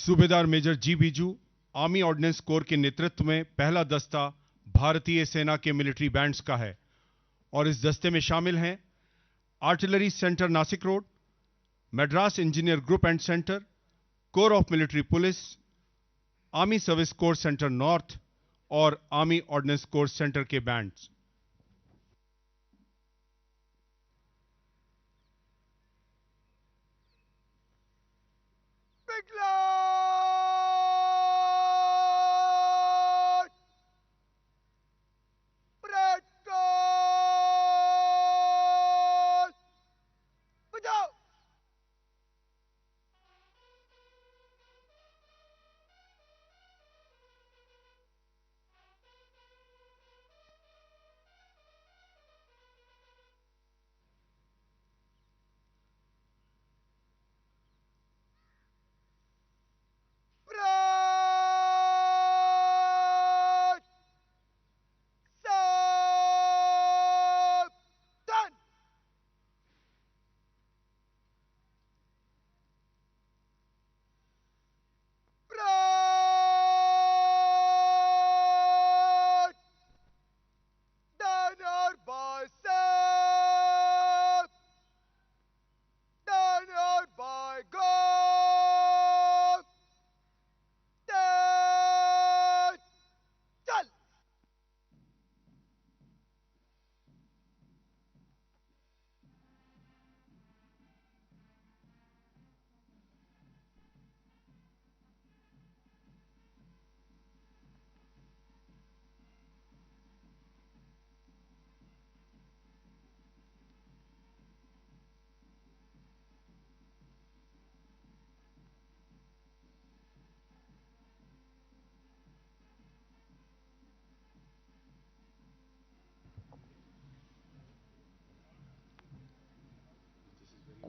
सूबेदार मेजर जी Biju, army ordinance core के नेतृत्व में पहला दस्ता भारतीय सेना के मिलिट्री बैंड्स का है और इस दस्ते में शामिल हैं artillery centre Nashik road, Madras engineer group and centre, core of military police, army service corps centre north और आर्मी ऑर्डिनेंस कोर सेंटर के bands.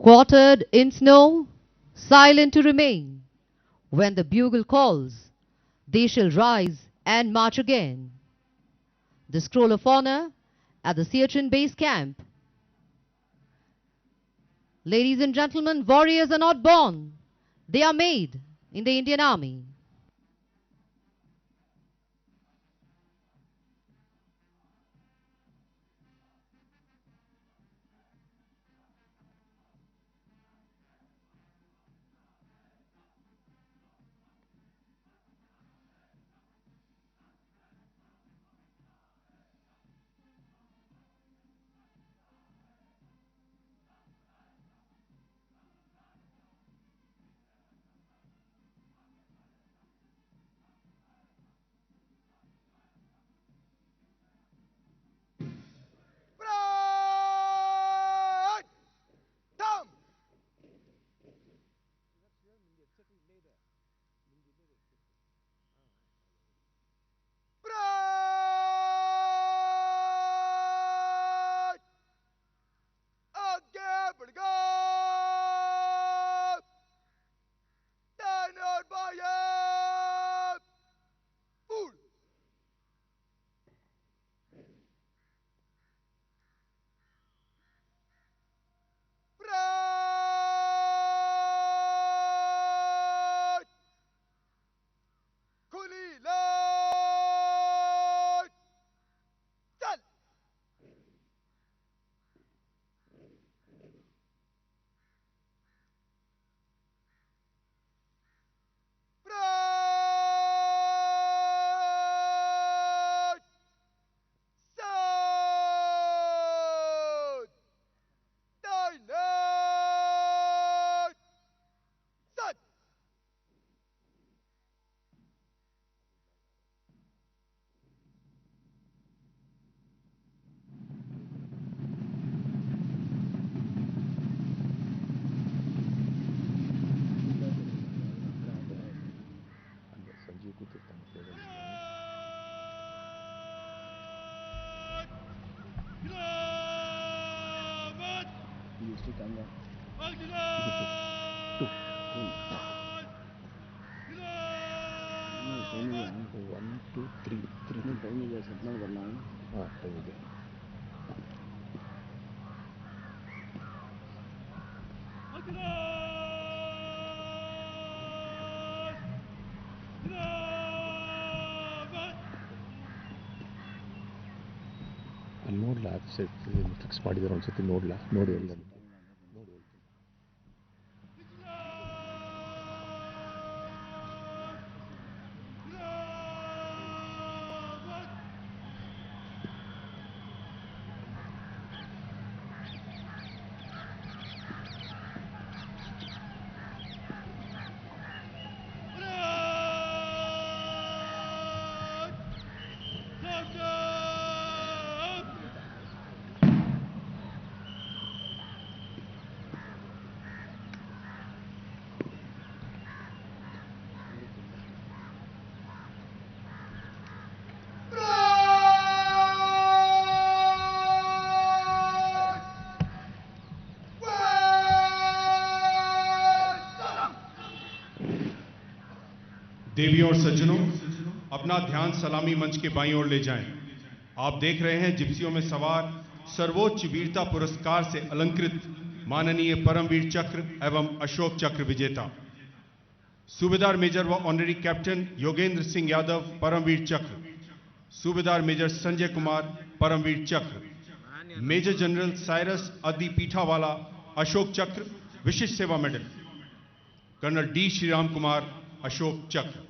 Quartered in snow, silent to remain. When the bugle calls, they shall rise and march again. The scroll of honor at the Siachen base camp. Ladies and gentlemen, warriors are not born. They are made in the Indian Army. ನೋಡ್ಲ fix ಮಾಡಿದ್ದಾರೆ ಒಂದ್ಸತಿ ನೋಡ್ಲ ನೋಡಿ ಎಲ್ಲ देवियों और सज्जनों, अपना ध्यान सलामी मंच के बाईं ओर ले जाएं। आप देख रहे हैं जिप्सियों में सवार सर्वोच्च वीरता पुरस्कार से अलंकृत माननीय परमवीर चक्र एवं अशोक चक्र विजेता सूबेदार मेजर व honorary captain Yogendra Singh Yadav Paramvir Chakra, Subedar major Sanjay Kumar Paramvir चक्र, मेजर जनरल साइरस अदी पीठावाला Ashok Chakra Vishisht Seva medal, colonel D Shriram Kumar Ashok Chakra.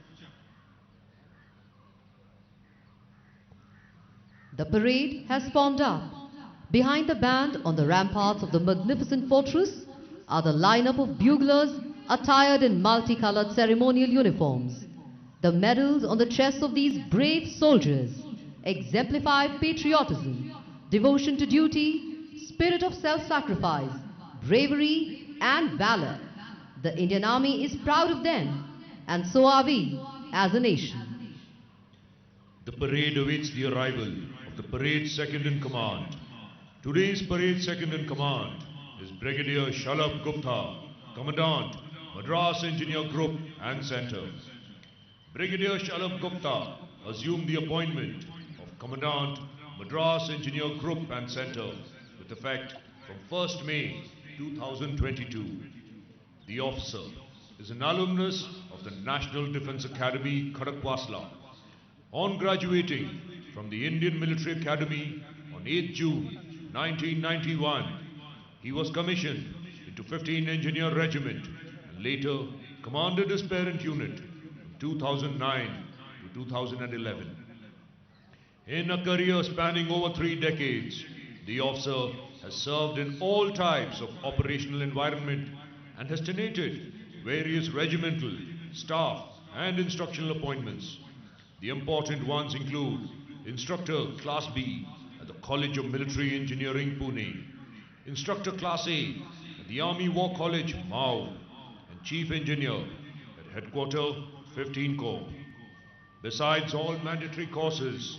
The parade has formed up. Behind the band on the ramparts of the magnificent fortress are the lineup of buglers attired in multicolored ceremonial uniforms. The medals on the chests of these brave soldiers exemplify patriotism, devotion to duty, spirit of self-sacrifice, bravery and valor. The Indian Army is proud of them, and so are we as a nation. The parade awaits the arrival of the parade second in command. Today's parade second in command is Brigadier Shalabh Gupta, Commandant, Madras Engineer Group and Center. Brigadier Shalabh Gupta assumed the appointment of Commandant, Madras Engineer Group and Center with effect from 1st May 2022. The officer is an alumnus of the National Defence Academy, Khadakwasla. On graduating from the Indian Military Academy on 8th June 1991, he was commissioned into 15 Engineer Regiment and later commanded his parent unit from 2009 to 2011. In a career spanning over 3 decades, the officer has served in all types of operational environment and has tenated various regimental, staff and instructional appointments. The important ones include Instructor Class B at the College of Military Engineering, Pune, Instructor Class A at the Army War College, Mao, and Chief Engineer at Headquarter 15 Corps. Besides all mandatory courses,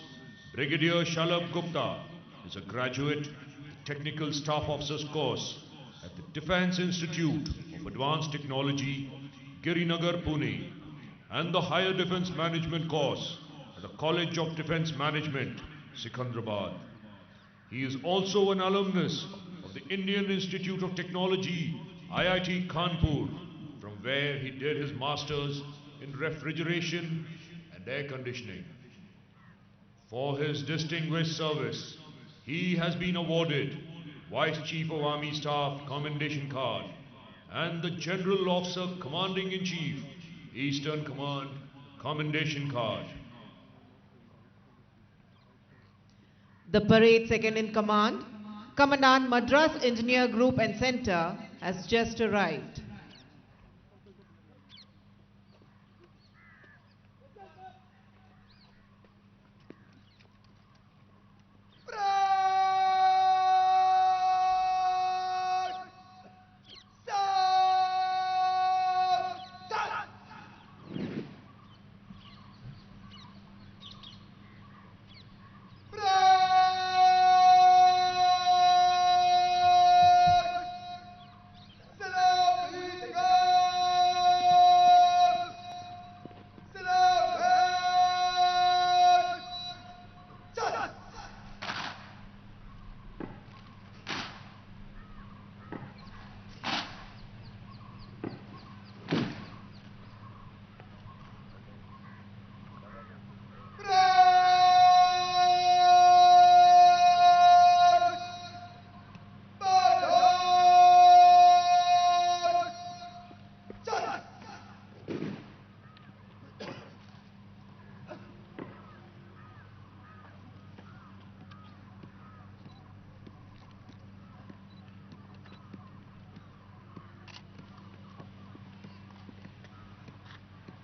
Brigadier Shalabh Gupta is a graduate of the Technical Staff Officers course at the Defence Institute of Advanced Technology, Girinagar, Pune, and the Higher Defence Management course at the College of Defence Management, Secunderabad. He is also an alumnus of the Indian Institute of Technology, IIT Kanpur, from where he did his masters in refrigeration and air conditioning. For his distinguished service, he has been awarded Vice Chief of Army Staff Commendation Card and the General Officer Commanding-in-Chief, Eastern Command Commendation Card. The parade second in command, Commandant Madras Engineer Group and Center, has just arrived.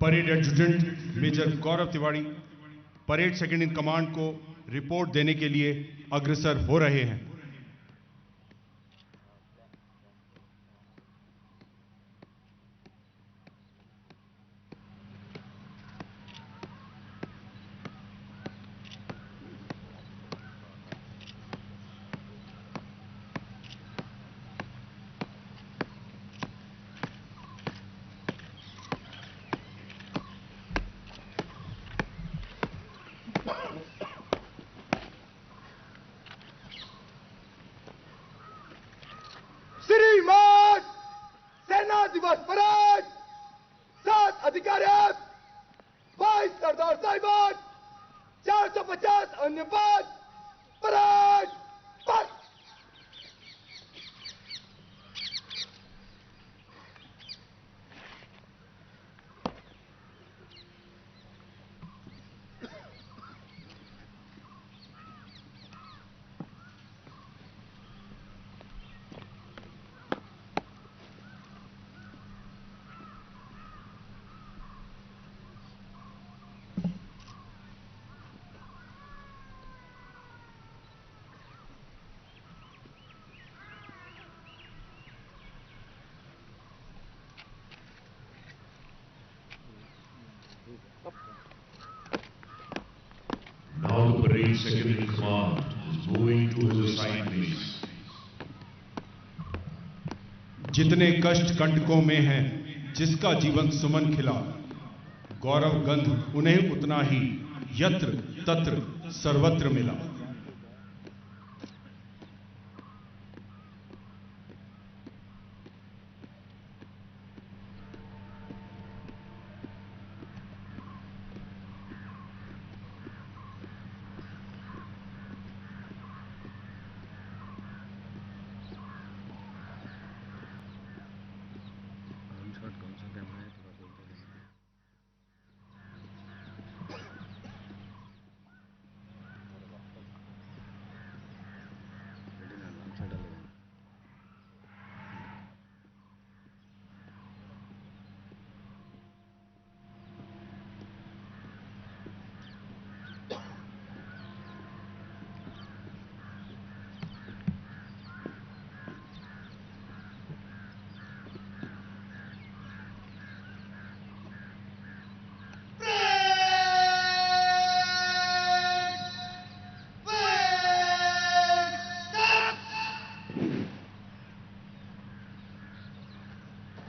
Parade adjutant major Gaurav Tiwari parade second in command को report देने के लिए अग्रसर हो रहे हैं। श्रीमान सेना दिवस परेड 7 अधिकारी 22 सरदार साहिबान 450 अन्य पद परेड पर। Now the parade second in command is moving to his assigned place. जितने कष्ट कंटकों में हैं, जिसका जीवन सुमन खिला, गौरव गंध उन्हें उतना ही यत्र तत्र सर्वत्र मिला।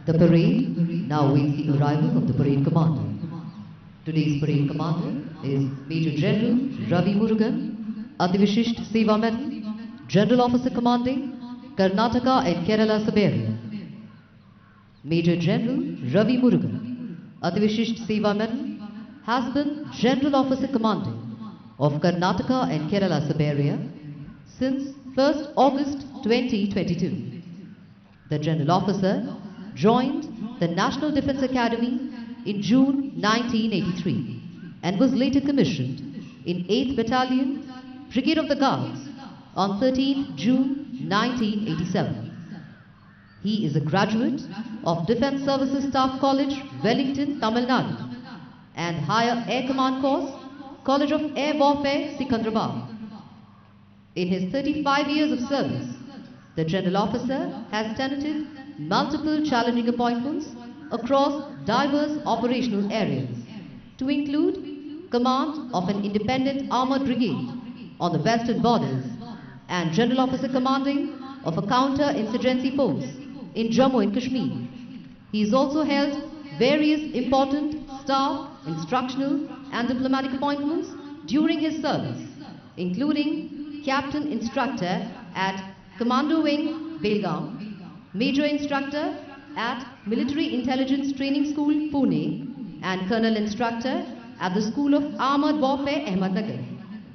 The parade now waits the arrival of the parade commander. Today's parade commander is Major General Ravi Murugan, Adivishisht Seva Medal, General Officer Commanding, Karnataka and Kerala Siberia. Major General Ravi Murugan, Adivishisht Seva Medal, has been General Officer Commanding of Karnataka and Kerala Siberia since 1st August 2022. The General Officer joined the National Defence Academy in June 1983 and was later commissioned in 8th Battalion, Brigade of the Guards on 13th June 1987. He is a graduate of Defence Services Staff College, Wellington, Tamil Nadu, and Higher Air Command Course, College of Air Warfare, Secunderabad. In his 35 years of service, the General Officer has tenanted multiple challenging appointments across diverse operational areas, to include command of an independent armoured brigade on the western borders and General Officer commanding of a counter-insurgency force in Jammu and Kashmir. He has also held various important staff, instructional and diplomatic appointments during his service, including Captain Instructor at Commando Wing, Belgaum, Major Instructor at Military Intelligence Training School, Pune, and Colonel Instructor at the School of Armoured Warfare, Ahmednagar.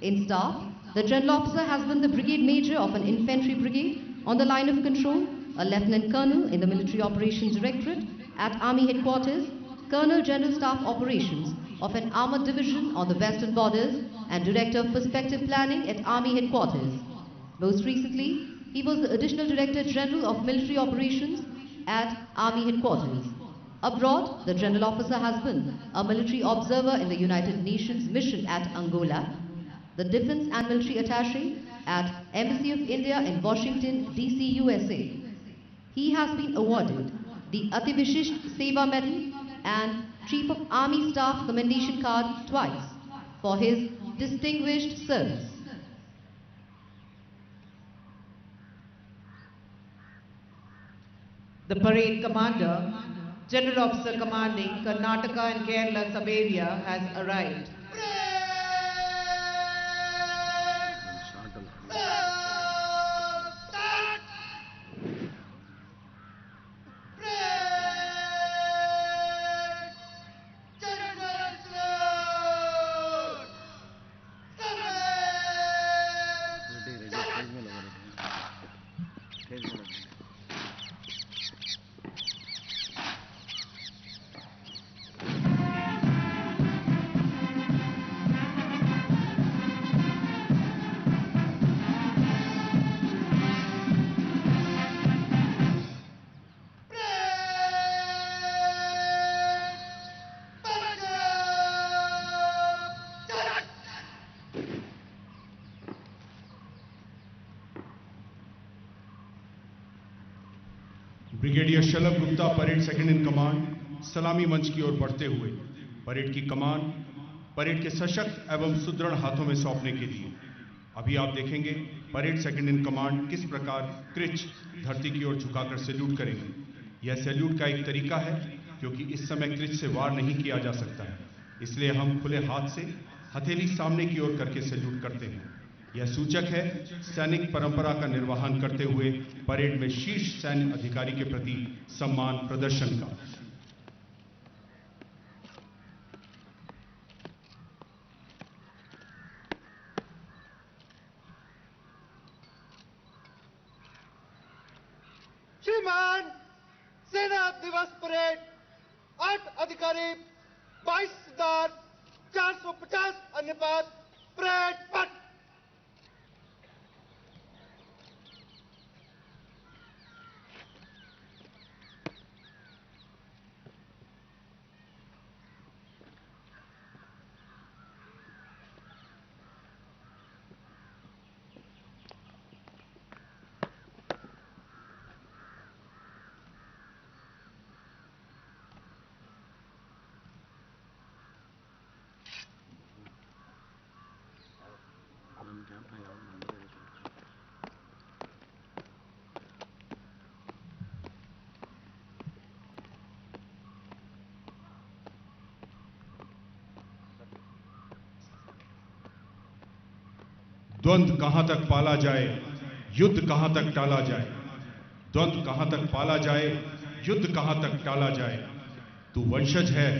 In staff, the General Officer has been the Brigade Major of an Infantry Brigade on the line of control, a Lieutenant Colonel in the Military Operations Directorate at Army Headquarters, Colonel General Staff Operations of an Armoured Division on the Western Borders, and Director of Perspective Planning at Army Headquarters. Most recently, he was the Additional Director General of Military Operations at Army Headquarters. Abroad, the General Officer has been a military observer in the United Nations mission at Angola, the Defense and Military Attaché at Embassy of India in Washington, D.C., USA. He has been awarded the Ati Vishisht Seva Medal and Chief of Army Staff Commendation Card twice for his distinguished service. The parade commander, General Officer commanding Karnataka and Kerala sub-area has arrived. Brigadier Shalabh Gupta parade second in command सलामी मंच की ओर बढ़ते हुए parade की कमान parade के सशक्त एवं सुदृढ़ हाथों में सौंपने के लिए अभी आप देखेंगे परेड सेकंड इन कमांड किस प्रकार क्रिच धरती की ओर झुकाकर सैल्यूट करेंगे। यह सैल्यूट का एक तरीका है क्योंकि इस समय क्रिच से वार नहीं किया जा सकता है, इसलिए हम खुले हाथ से हथेली सामने की ओर करके सैल्यूट करते हैं। यह सूचक है सैनिक परंपरा का निर्वहन करते हुए परेड में शीर्ष सैन्य अधिकारी के प्रति सम्मान प्रदर्शन का। श्रीमान सेना दिवस परेड 8 अधिकारी 22 सरदार 450 अन्यपात परेड पट। द्वंद्व कहां तक पाला जाए, युद्ध कहां तक टाला जाए। द्वंद्व कहां तक पाला जाए, युद्ध कहां तक टाला जाए। तू वंशज है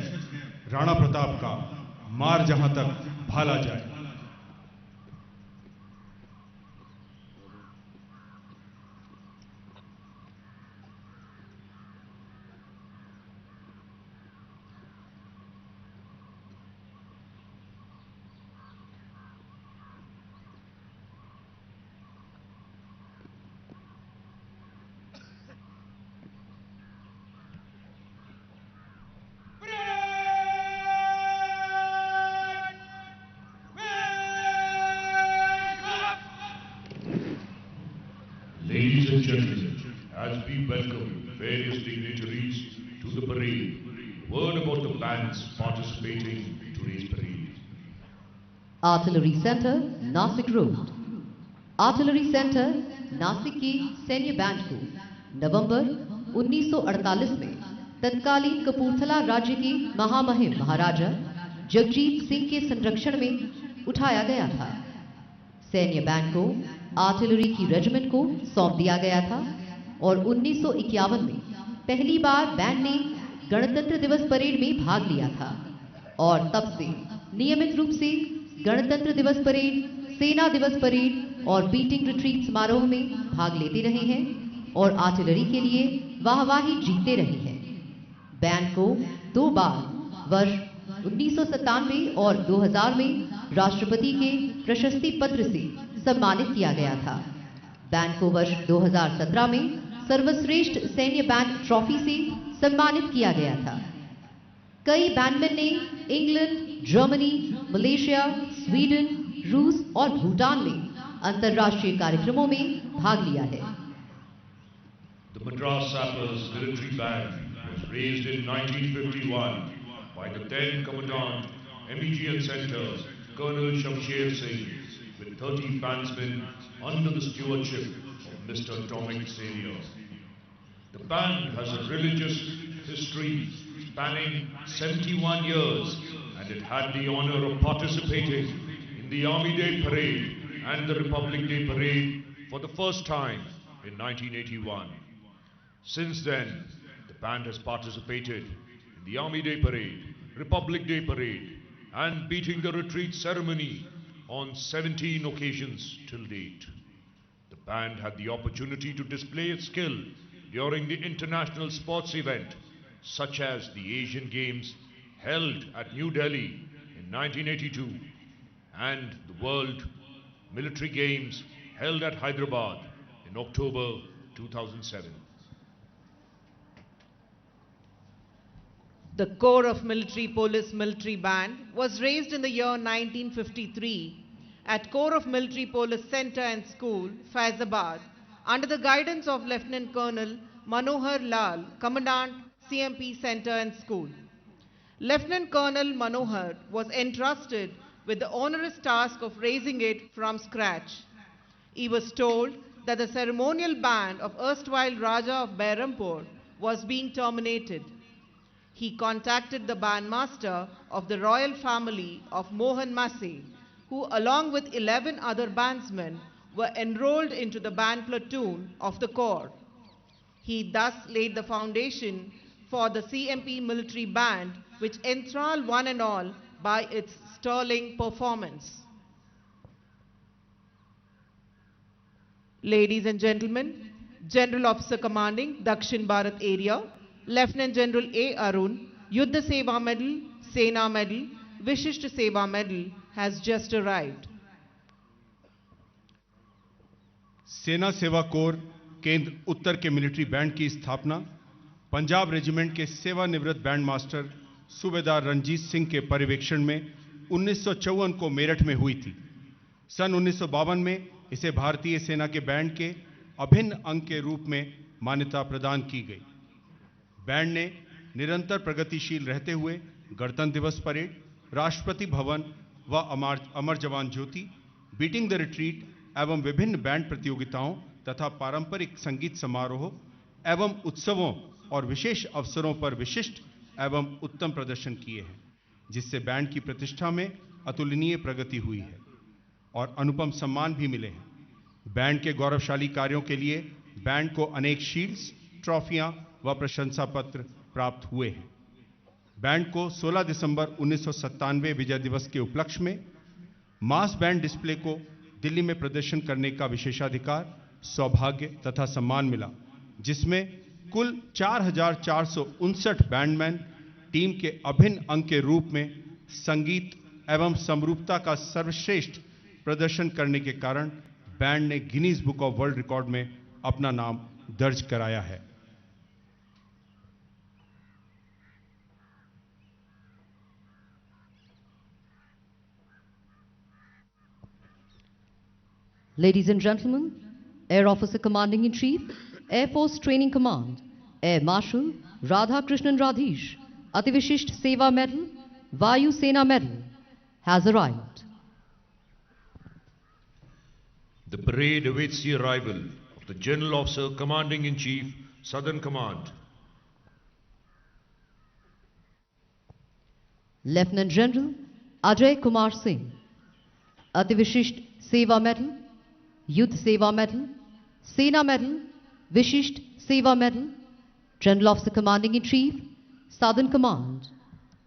राणा प्रताप का, मार जहां तक भाला जाए। Ladies and gentlemen, as we welcome various dignitaries to the parade, word about the bands participating in today's parade. Artillery Center, Nasik Road. Artillery Center, Nashik की सैन्य बैंड को नवंबर 1948 में तत्कालीन कपूरथला राज्य की महामहिम महाराजा जगजीत सिंह के संरक्षण में उठाया गया था। सैन्य बैंड को आर्टिलरी की रेजिमेंट को सौंप दिया गया था और 1951 में पहली बार बैंड ने गणतंत्र दिवस परेड में भाग लिया था और तब से नियमित रूप से गणतंत्र दिवस परेड, सेना दिवस परेड और बीटिंग रिट्रीट समारोह में भाग लेते रहे हैं और आर्टिलरी के लिए वाहवाही जीतते रहे हैं। बैंड को 2 बार वर्ष 1997 और 2000 में राष्ट्रपति के प्रशस्ति पत्र से सम्मानित किया गया था। बैंड को वर्ष 2017 में सर्वश्रेष्ठ सैन्य बैंड ट्रॉफी से सम्मानित किया गया था। कई बैंडमैन ने इंग्लैंड, जर्मनी, मलेशिया, स्वीडन, रूस और भूटान में अंतर्राष्ट्रीय कार्यक्रमों में भाग लिया है। The Madras Sappers military band was raised in 1951 by the then Commandant, MEGN Center, Colonel Shamsher Singh, with 30 bandsmen under the stewardship of Mr. Dominic Xavier. The band has a religious history spanning 71 years, and it had the honor of participating in the Army Day Parade and the Republic Day Parade for the first time in 1981. Since then, the band has participated in the Army Day Parade, Republic Day Parade, and beating the retreat ceremony on 17 occasions till date. The band had the opportunity to display its skill during the international sports event, such as the Asian Games held at New Delhi in 1982 and the World Military Games held at Hyderabad in October 2007. The Corps of Military Police Military Band was raised in the year 1953 at Corps of Military Police Center and School, Faizabad, under the guidance of Lieutenant Colonel Manohar Lal, Commandant, CMP Center and School. Lieutenant Colonel Manohar was entrusted with the onerous task of raising it from scratch. He was told that the ceremonial band of erstwhile Raja of Behrampur was being terminated. He contacted the bandmaster of the royal family of Mohan Massey, who along with 11 other bandsmen were enrolled into the band platoon of the Corps. He thus laid the foundation for the CMP military band, which enthralled one and all by its sterling performance. Ladies and gentlemen, General Officer Commanding Dakshin Bharat Area, Lieutenant General A. Arun, Yuddha Seva Medal, Sena Medal, Vishisht Seva Medal has just arrived. सेना सेवा core केंद्र उत्तर के military band की स्थापना Punjab regiment के सेवानिवृत्त band master सूबेदार रणजीत सिंह के पर्यवेक्षण में 1954 को मेरठ में हुई थी। सन 1952 में इसे भारतीय सेना के बैंड के अभिन्न अंग के रूप में मान्यता प्रदान की गई। बैंड ने निरंतर प्रगतिशील रहते हुए गणतंत्र दिवस परेड, राष्ट्रपति भवन व अमर जवान ज्योति, बीटिंग द रिट्रीट एवं विभिन्न बैंड प्रतियोगिताओं तथा पारंपरिक संगीत समारोह एवं उत्सवों और विशेष अवसरों पर विशिष्ट एवं उत्तम प्रदर्शन किए हैं, जिससे बैंड की प्रतिष्ठा में अतुलनीय प्रगति हुई है और अनुपम सम्मान भी मिले हैं। बैंड के गौरवशाली कार्यों के लिए बैंड को अनेक शील्ड्स, ट्रॉफियां व प्रशंसा पत्र प्राप्त हुए हैं। बैंड को 16 दिसंबर 1997 विजय दिवस के उपलक्ष्य में मास बैंड डिस्प्ले को दिल्ली में प्रदर्शन करने का विशेषाधिकार, सौभाग्य तथा सम्मान मिला, जिसमें कुल 4,459 बैंडमैन टीम के अभिन्न अंग के रूप में संगीत एवं समरूपता का सर्वश्रेष्ठ प्रदर्शन करने के कारण बैंड ने Guinness book of world record में अपना नाम दर्ज कराया है। Ladies and gentlemen, Air Officer Commanding in Chief, Air Force Training Command, Air Marshal Radha Krishnan Radhish, Ativishisht Seva Medal, Vayu Sena Medal has arrived. The parade awaits the arrival of the General Officer Commanding in Chief, Southern Command. Lieutenant General Ajay Kumar Singh, Ativishisht Seva Medal, Youth Seva Medal, Sena Medal, Vishisht Seva Medal, General Officer Commanding in Chief, Southern Command,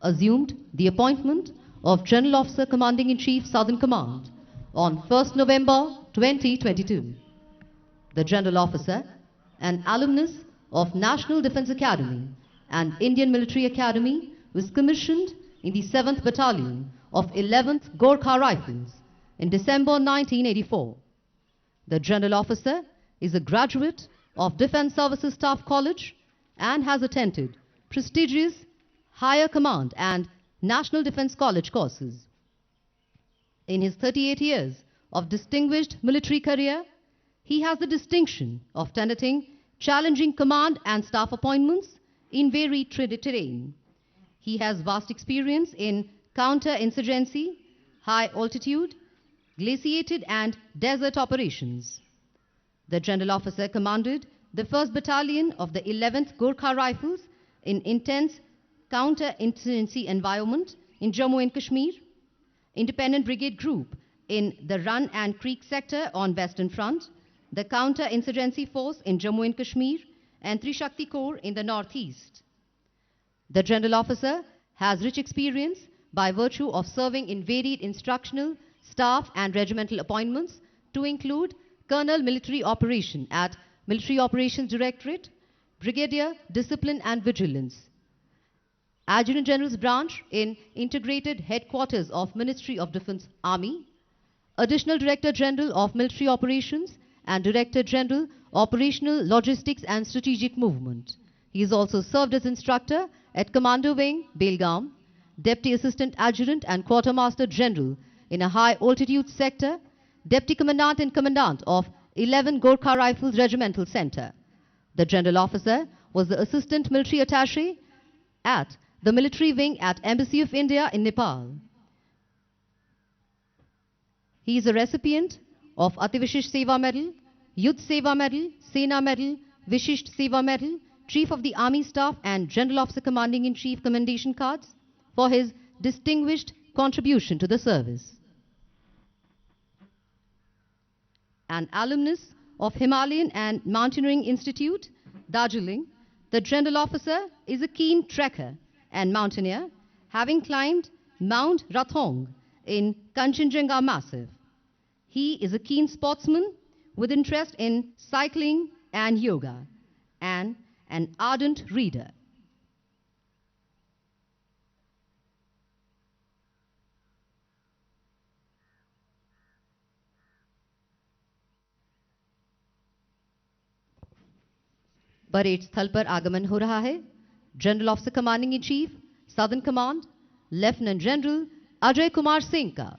assumed the appointment of General Officer Commanding in Chief, Southern Command on 1st November 2022. The General Officer, an alumnus of National Defence Academy and Indian Military Academy, was commissioned in the 7th Battalion of 11th Gorkha Rifles in December 1984. The General Officer is a graduate of Defence Services Staff College and has attended prestigious Higher Command and National Defense College courses. In his 38 years of distinguished military career, he has the distinction of tenanting challenging command and staff appointments in varied terrain. He has vast experience in counter-insurgency, high altitude, glaciated and desert operations. The General Officer commanded the 1st Battalion of the 11th Gorkha Rifles in intense counter-insurgency environment in Jammu and Kashmir, Independent Brigade Group in the Run and Creek sector on Western Front, the Counter-Insurgency Force in Jammu and Kashmir, and Trishakti Corps in the Northeast. The General Officer has rich experience by virtue of serving in varied instructional, staff and regimental appointments to include Colonel Military Operation at Military Operations Directorate, Brigadier Discipline and Vigilance, Adjutant General's Branch in Integrated Headquarters of Ministry of Defense Army, Additional Director General of Military Operations and Director General Operational Logistics and Strategic Movement. He has also served as instructor at Commando Wing, Belgaum, Deputy Assistant Adjutant and Quartermaster General in a high altitude sector, Deputy Commandant and Commandant of 11 Gorkha Rifles Regimental Center. The General Officer was the Assistant Military Attaché at the Military Wing at Embassy of India in Nepal. He is a recipient of Ati Vishisht Seva Medal, Yudh Seva Medal, Sena Medal, Vishisht Seva Medal, Chief of the Army Staff and General Officer Commanding-in-Chief Commendation Cards for his distinguished contribution to the service. An alumnus of Himalayan and Mountaineering Institute, Darjeeling, the General Officer is a keen trekker and mountaineer, having climbed Mount Rathong in Kanchenjunga Massif. He is a keen sportsman with interest in cycling and yoga, and an ardent reader. Parade स्थल पर आगमन हो रहा है general officer commanding in chief southern command lieutenant general Ajay Kumar Singh का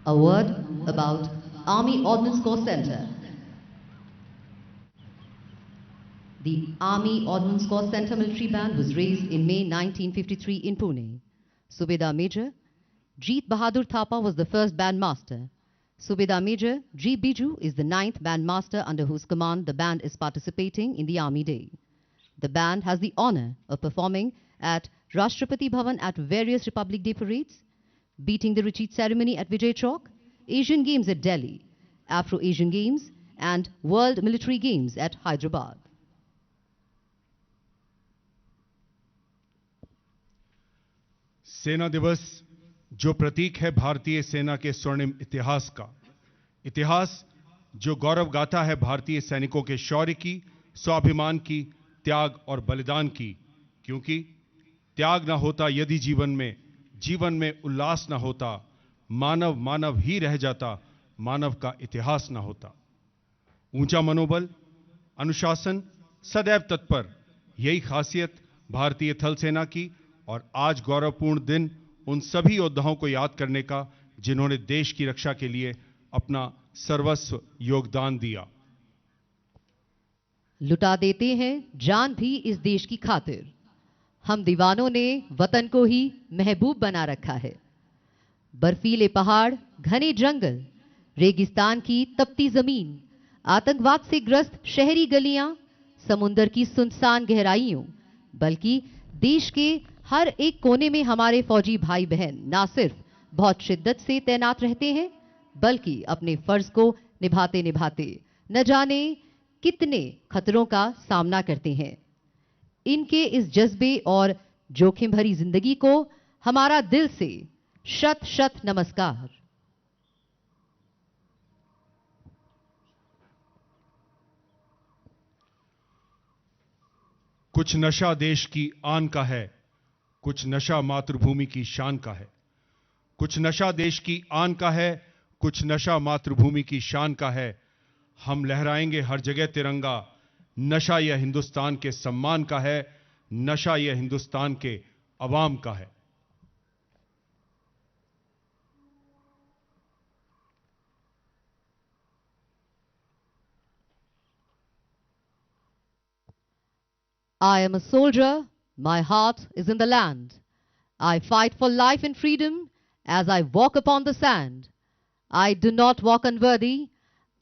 A word about Army Ordnance Corps Center. The Army Ordnance Corps Center military band was raised in May 1953 in Pune. Subedar Major Jeet Bahadur Thapa was the first band master. Subedar Major G. Biju is the 9th band master under whose command the band is participating in the Army Day. The band has the honor of performing at Rashtrapati Bhavan at various Republic Day parades, beating the retreat ceremony at Vijay Chowk, Asian Games at Delhi, Afro-Asian Games, and World Military Games at Hyderabad. सेना दिवस जो प्रतीक है भारतीय सेना के स्वर्णिम इतिहास का, इतिहास जो गौरव गाथा है भारतीय सैनिकों के शौर्य की, स्वाभिमान की, त्याग और बलिदान की, क्योंकि त्याग ना होता यदि जीवन में उल्लास ना होता, मानव मानव ही रह जाता, मानव का इतिहास ना होता। ऊंचा मनोबल, अनुशासन, सदैव तत्पर, यही खासियत भारतीय थल सेना की और आज गौरवपूर्ण दिन उन सभी योद्धाओं को याद करने का जिन्होंने देश की रक्षा के लिए अपना सर्वस्व योगदान दिया। लुटा देते हैं जान भी इस देश की खातिर। हम दीवानों ने वतन को ही महबूब बना रखा है। बर्फीले पहाड़, घने जंगल, रेगिस्तान की तपती जमीन, आतंकवाद से ग्रस्त शहरी गलियां, समुंदर की सुनसान गहराइयों, बल्कि देश के हर एक कोने में हमारे फौजी भाई बहन ना सिर्फ बहुत शिद्दत से तैनात रहते हैं, बल्कि अपने फर्ज को निभाते निभाते न जाने कितने खतरों का सामना करते हैं। इनके इस जज्बे और जोखिम भरी जिंदगी को हमारा दिल से शत शत नमस्कार। कुछ नशा देश की आन का है, कुछ नशा मातृभूमि की शान का है। कुछ नशा देश की आन का है, कुछ नशा मातृभूमि की शान का है। हम लहराएंगे हर जगह तिरंगा, नशा यह हिंदुस्तान के सम्मान का है, नशा यह हिंदुस्तान के अवाम का है। I am a soldier, my heart is in the land. I fight for life and freedom as I walk upon the sand. I do not walk unworthy,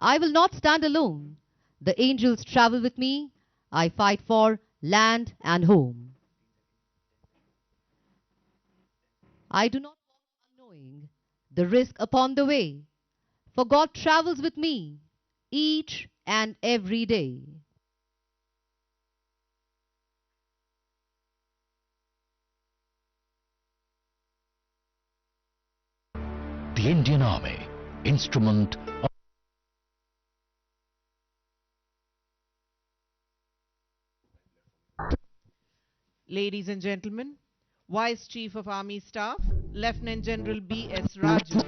I will not stand alone. The angels travel with me, I fight for land and home. I do not walk unknowing the risk upon the way, for God travels with me each and every day. The Indian Army, instrument of Ladies and gentlemen, Vice Chief of Army Staff, Lieutenant General B.S. Raju,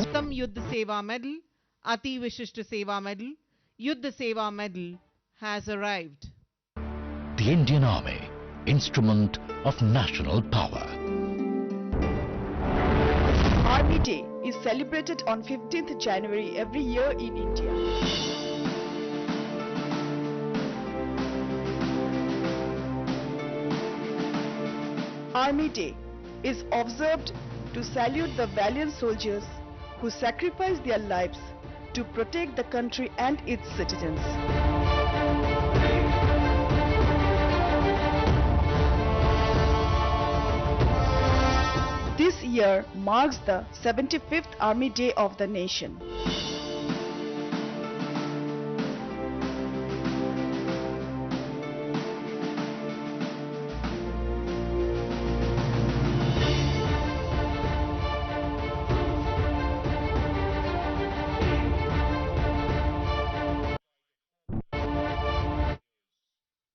Uttam Yuddha Seva Medal, Ati Vishishta Seva Medal, Yuddha Seva Medal has arrived. the Indian Army, instrument of national power. Army Day is celebrated on 15th January every year in India. Army Day is observed to salute the valiant soldiers who sacrifice their lives to protect the country and its citizens. This year marks the 75th Army Day of the nation.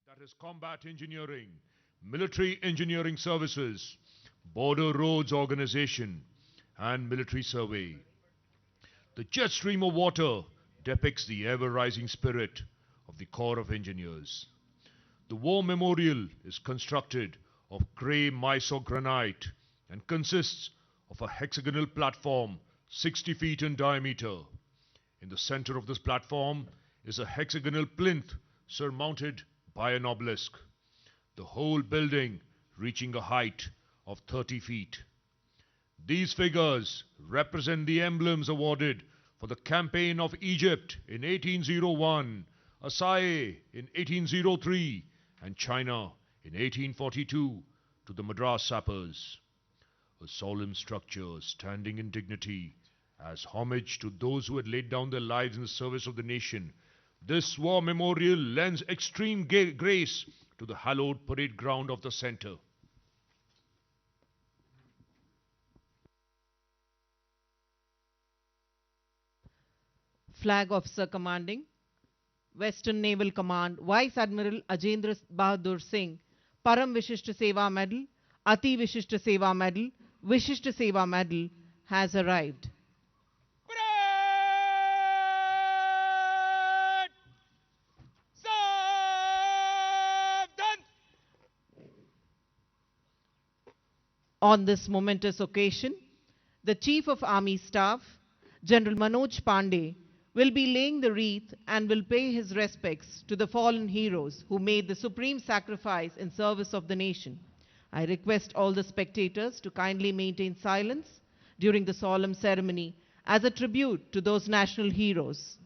That is combat engineering, military engineering services, border roads organization, and military survey. The jet stream of water depicts the ever-rising spirit of the Corps of Engineers. The war memorial is constructed of grey Mysore granite and consists of a hexagonal platform 60 feet in diameter. In the center of this platform is a hexagonal plinth surmounted by an obelisk. The whole building reaching a height of 30 feet. These figures represent the emblems awarded for for the campaign of Egypt in 1801, Assaye in 1803, and China in 1842 to the Madras sappers. A solemn structure standing in dignity as homage to those who had laid down their lives in the service of the nation. This war memorial lends extreme grace to the hallowed parade ground of the center. Flag Officer Commanding, Western Naval Command, Vice Admiral Ajendra Bahadur Singh, Param Vishishta Seva Medal, Ati Vishishta Seva Medal, Vishishta Seva Medal has arrived. On this momentous occasion, the Chief of Army Staff, General Manoj Pandey, will be laying the wreath and will pay his respects to the fallen heroes who made the supreme sacrifice in service of the nation. I request all the spectators to kindly maintain silence during the solemn ceremony as a tribute to those national heroes.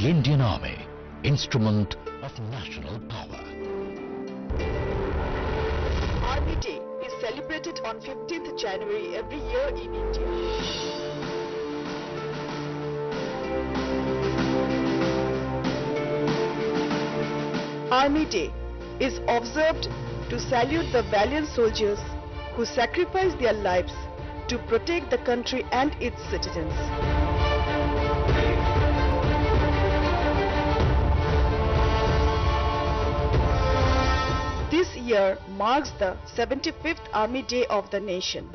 The Indian Army, instrument of national power. Army Day is celebrated on 15th January every year in India. Army Day is observed to salute the valiant soldiers who sacrifice their lives to protect the country and its citizens. This year marks the 75th Army Day of the nation.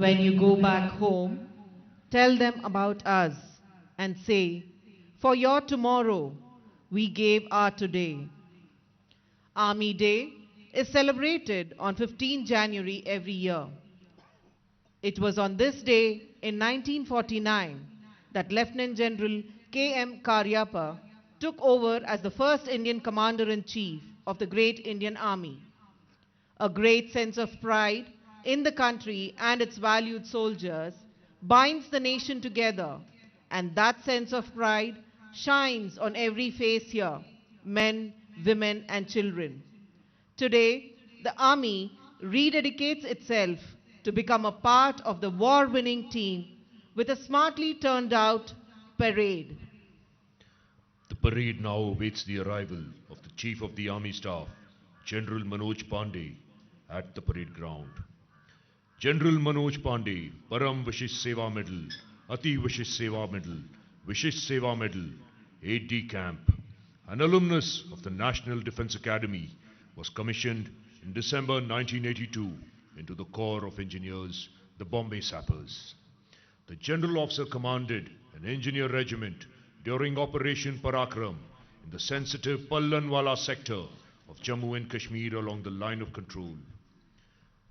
When you go back home, tell them about us and say, for your tomorrow, we gave our today. Army Day is celebrated on 15 January every year. It was on this day in 1949 that Lieutenant General K.M. Karyappa took over as the first Indian Commander-in-Chief of the Great Indian Army. A great sense of pride in the country and its valued soldiers binds the nation together, and that sense of pride shines on every face here, men, women, and children. Today, the Army rededicates itself to become a part of the war-winning team with a smartly turned out parade. The parade now awaits the arrival of the Chief of the Army Staff, General Manoj Pandey, at the parade ground. General Manoj Pandey, Param Vishish Seva Medal, Ati Vishish Seva Medal, Vishish Seva Medal, 8D Camp, an alumnus of the National Defence Academy, was commissioned in December 1982 into the Corps of Engineers, the Bombay Sappers. The General Officer commanded an engineer regiment during Operation Parakram in the sensitive Pallanwala sector of Jammu and Kashmir along the line of control.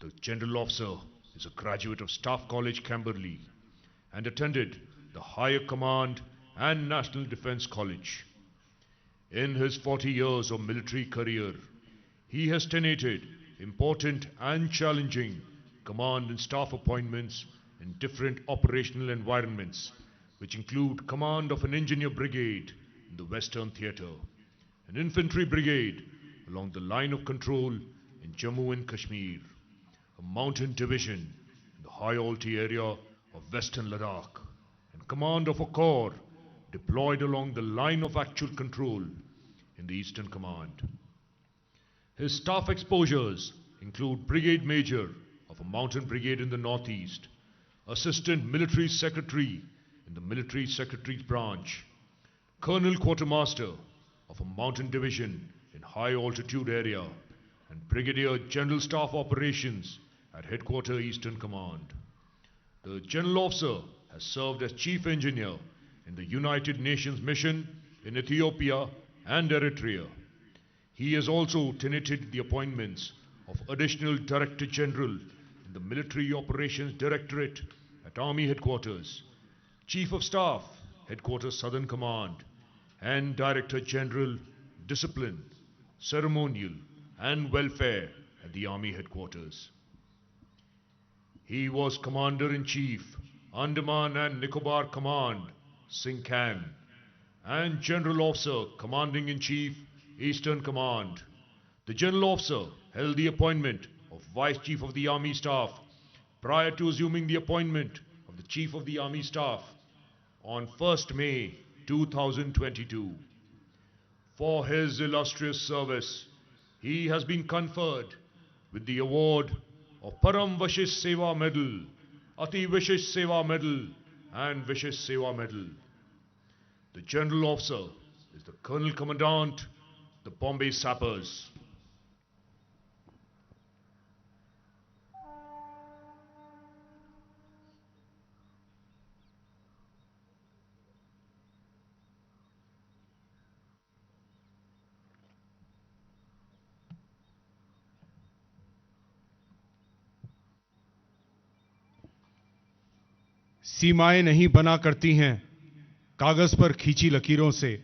The General Officer is a graduate of Staff College, Camberley, and attended the Higher Command and National Defence College. In his 40 years of military career, he has tenated important and challenging command and staff appointments in different operational environments, which include command of an engineer brigade in the Western Theatre, an infantry brigade along the line of control in Jammu and Kashmir, a mountain division in the high-altitude area of Western Ladakh, and command of a corps deployed along the line of actual control in the Eastern Command. His staff exposures include Brigade Major of a mountain brigade in the Northeast, Assistant Military Secretary in the Military Secretary's branch, Colonel Quartermaster of a mountain division in high altitude area, and Brigadier General Staff Operations at Headquarters Eastern Command. The General Officer has served as Chief Engineer in the United Nations Mission in Ethiopia and Eritrea. He has also tenated the appointments of Additional Director General in the Military Operations Directorate at Army Headquarters, Chief of Staff, Headquarters Southern Command, and Director General, Discipline, Ceremonial, and Welfare at the Army Headquarters. He was Commander-in-Chief, Andaman and Nicobar Command, Singcan, and General Officer, Commanding-in-Chief, Eastern Command. The General Officer held the appointment of Vice Chief of the Army Staff prior to assuming the appointment of the Chief of the Army Staff on 1st May 2022. For his illustrious service, he has been conferred with the award of Param Vishish Seva Medal, Ati Vishish Seva Medal, and Vishish Seva Medal. The General Officer is the Colonel Commandant, the Bombay Sappers. सीमाएं नहीं बना करती हैं कागज पर खींची लकीरों से,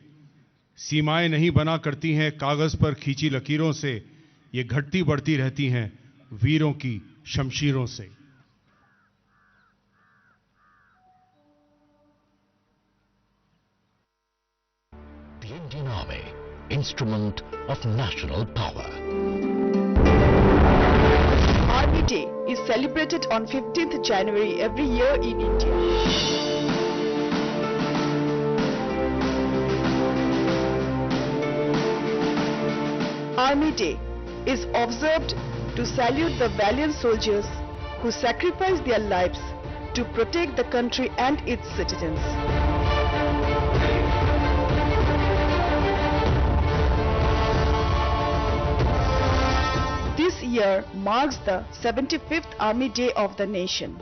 सीमाएं नहीं बना करती हैं कागज पर खींची लकीरों से, ये घटती बढ़ती रहती हैं वीरों की शमशीरों से। The Indian Army, instrument of national power. Army Day is celebrated on 15th January every year in India. Army Day is observed to salute the valiant soldiers who sacrifice their lives to protect the country and its citizens. This year marks the 75th Army Day of the nation.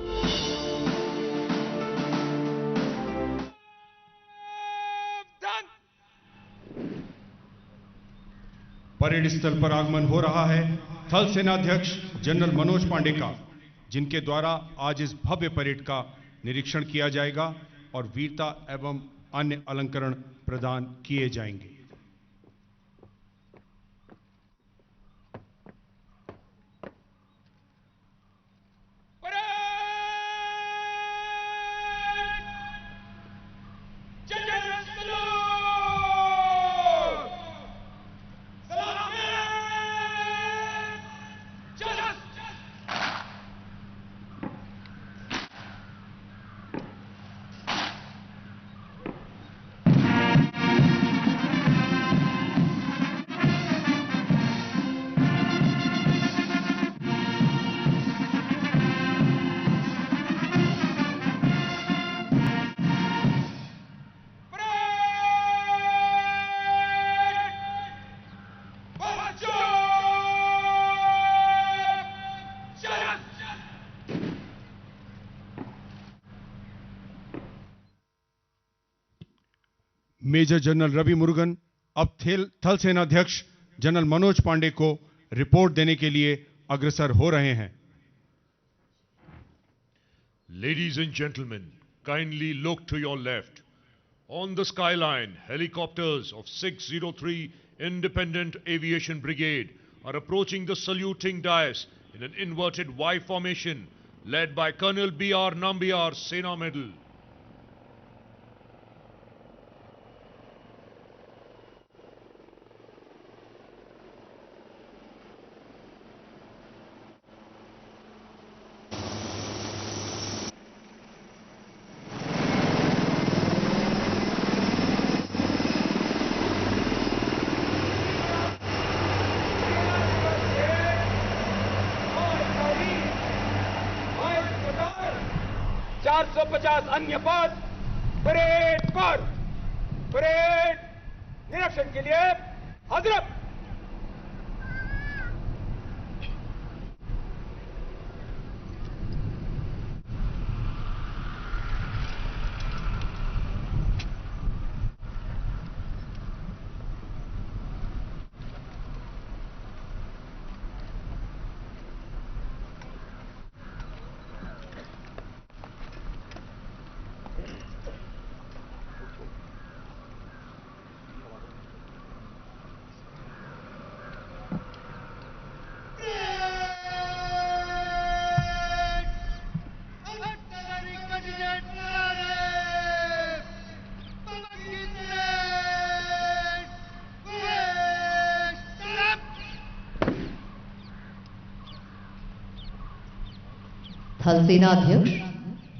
Parade स्थल पर आगमन हो रहा है थल सेनाध्यक्ष general Manoj Pandey का, जिनके द्वारा आज इस भव्य परेड का निरीक्षण किया जाएगा और वीरता एवं अन्य अलंकरण प्रदान किए जाएंगे। मेजर जनरल रवि मुरुगन अब थल सेनाध्यक्ष जनरल मनोज पांडे को रिपोर्ट देने के लिए अग्रसर हो रहे हैं। Ladies and gentlemen, kindly look to your left. On the skyline, helicopters of 603 Independent Aviation Brigade are approaching the saluting dais in an inverted Y formation led by Colonel B.R. Nambiar, Sena Medal. अन्य पद parade पर parade निरीक्षण के लिए हजरत। थल सेनाध्यक्ष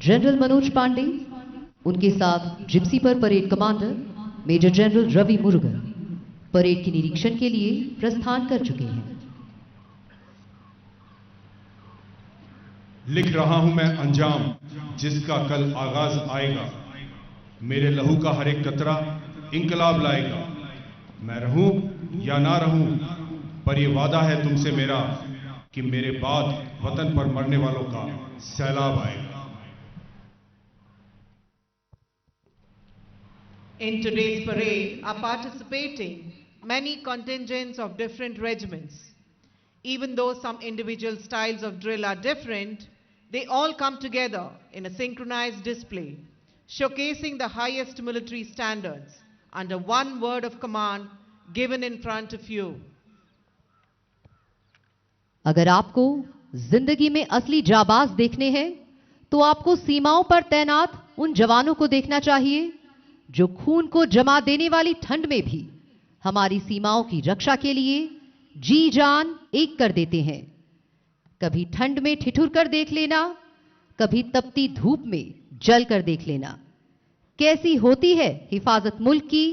general Manoj Pandey, उनके साथ जिप्सी पर parade commander major general Ravi Murugan parade के निरीक्षण के लिए प्रस्थान कर चुके हैं। लिख रहा हूं मैं अंजाम जिसका कल आगाज आएगा, मेरे लहू का हर एक कतरा इंकलाब लाएगा। मैं रहूं या ना रहूं, पर यह वादा है तुमसे मेरा कि मेरे बाद वतन पर मरने वालों का सैलाब आएगा। In today's parade are participating many contingents of different regiments. Even though some individual styles of drill are different, they all come together in a synchronized display, showcasing the highest military standards under one word of command given in front of you. अगर आपको जिंदगी में असली जाबाज देखने हैं, तो आपको सीमाओं पर तैनात उन जवानों को देखना चाहिए जो खून को जमा देने वाली ठंड में भी हमारी सीमाओं की रक्षा के लिए जी जान एक कर देते हैं। कभी ठंड में ठिठुर कर देख लेना, कभी तपती धूप में जल कर देख लेना। कैसी होती है हिफाजत मुल्क की,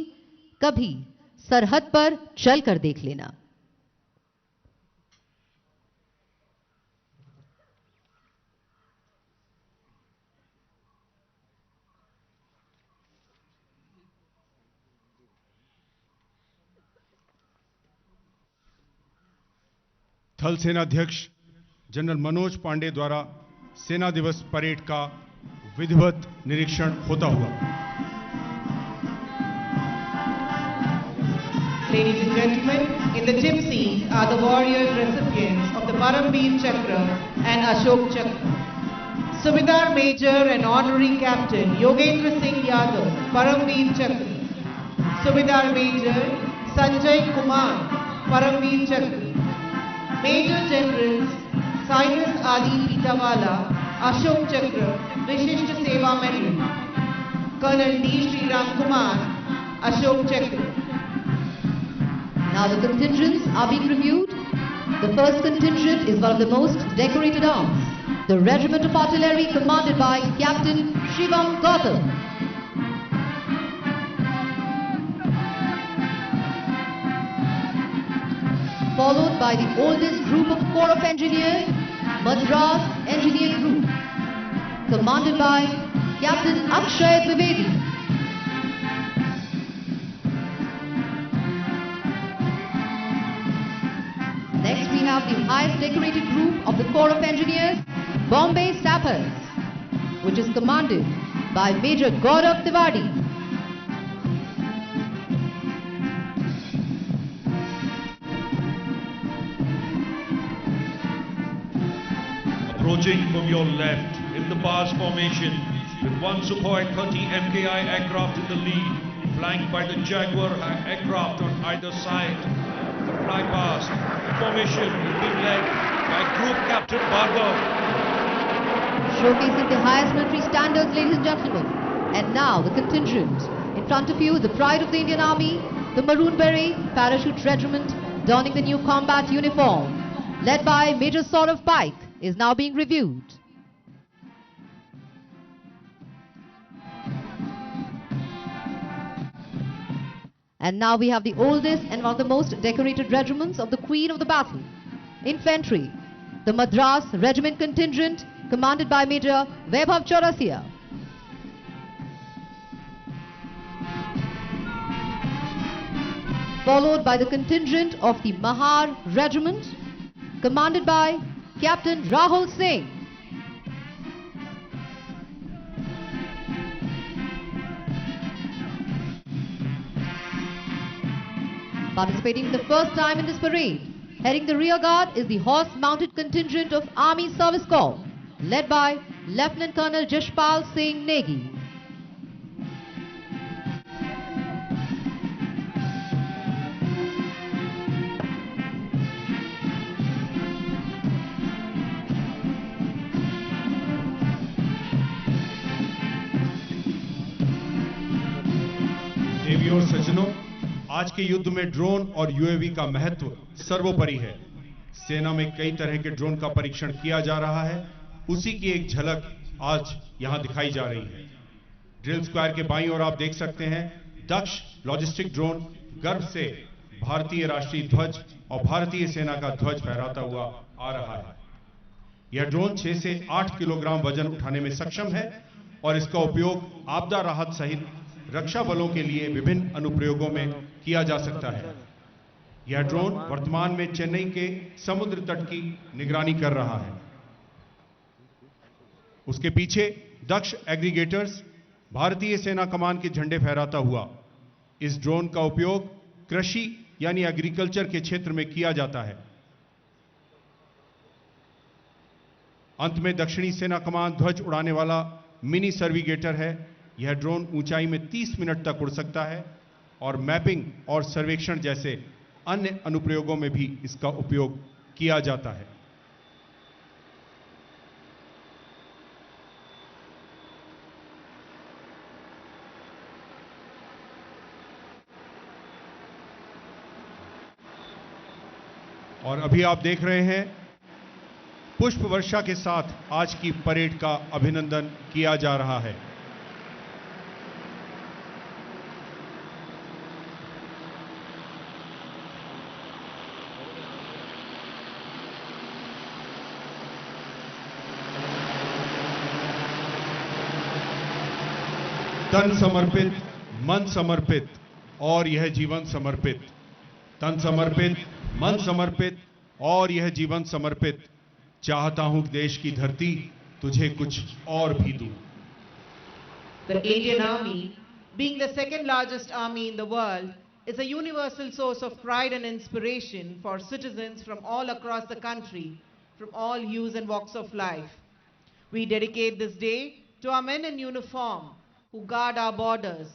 कभी सरहद पर चल कर देख लेना। थल सेनाध्यक्ष जनरल मनोज पांडे द्वारा सेना दिवस परेड का विधिवत निरीक्षण होता हुआ। Ladies and gentlemen, in the gypsies are the warriors recipients of the Paramveer Chakra and Ashok Chakra. Subedar Major and Honorary Captain Yogendra Singh Yadav, Paramveer Chakra. Subedar Major Sanjay Kumar, Paramveer Chakra. Major Generals Cyrus Adi Pitawala, Ashok Chakra, Vishishta Seva Medal. Colonel D. Sri Ram Kumar, Ashok Chakra. Now the contingents are being reviewed. The first contingent is one of the most decorated arms, the Regiment of Artillery commanded by Captain Shivam Gautam. Followed by the oldest group of Corps of Engineers, Madras Engineer Group, commanded by Captain Akshay Trivedi. Next we have the highest decorated group of the Corps of Engineers, Bombay Sappers, which is commanded by Major Gaurav Tiwari. Approaching from your left in the bars formation with one Sukhoi 30 MKI aircraft in the lead, flanked by the Jaguar aircraft on either side. The fly past formation is being led by Group Captain Barber. Showcasing the highest military standards, ladies and gentlemen. And now the contingent. In front of you, the pride of the Indian Army, the Maroon Beret Parachute Regiment, donning the new combat uniform, led by Major Saurav Paik, is now being reviewed. And now we have the oldest and one of the most decorated regiments of the Queen of the Battle, Infantry, the Madras Regiment Contingent, commanded by Major Vaibhav Chaurasia. Followed by the contingent of the Mahar Regiment, commanded by Captain Rahul Singh. Participating for the first time in this parade, heading the rear guard is the horse-mounted contingent of Army Service Corps, led by Lieutenant Colonel Jashpal Singh Negi. देवियों और सज्जनों, आज के युद्ध में drone और UAV का महत्व सर्वोपरि है। सेना में कई तरह के ड्रोन का परीक्षण किया जा रहा है, उसी की एक झलक आज यहां दिखाई जा रही है। ड्रिल स्क्वायर के बाईं ओर आप देख सकते हैं, दक्ष लॉजिस्टिक ड्रोन गर्व से भारतीय राष्ट्रीय ध्वज और भारतीय सेना का ध्वज फहराता हुआ आ रहा है। यह ड्रोन 6 से 8 किलोग्राम वजन उठाने में सक्षम है और इसका उपयोग आपदा राहत सहित रक्षा बलों के लिए विभिन्न अनुप्रयोगों में किया जा सकता है। यह ड्रोन वर्तमान में चेन्नई के समुद्र तट की निगरानी कर रहा है। उसके पीछे दक्ष एग्रीगेटर्स भारतीय सेना कमान के झंडे फहराता हुआ इस ड्रोन का उपयोग कृषि यानी एग्रीकल्चर के क्षेत्र में किया जाता है। अंत में दक्षिणी सेना कमान ध्वज उड़ाने वाला मिनी सर्विगेटर है। यह ड्रोन ऊंचाई में 30 मिनट तक उड़ सकता है और मैपिंग और सर्वेक्षण जैसे अन्य अनुप्रयोगों में भी इसका उपयोग किया जाता है। और अभी आप देख रहे हैं, पुष्प वर्षा के साथ आज की परेड का अभिनंदन किया जा रहा है। तन समर्पित, मन समर्पित और यह जीवन समर्पित। तन समर्पित, मन समर्पित और यह जीवन समर्पित। चाहता हूं कि देश की धरती तुझे कुछ और भी दूं। The Indian Army, being the second largest army in the world, is a universal source of pride and inspiration for citizens from all across the country, from all hues and walks of life. We dedicate this day to our men in uniform who guard our borders.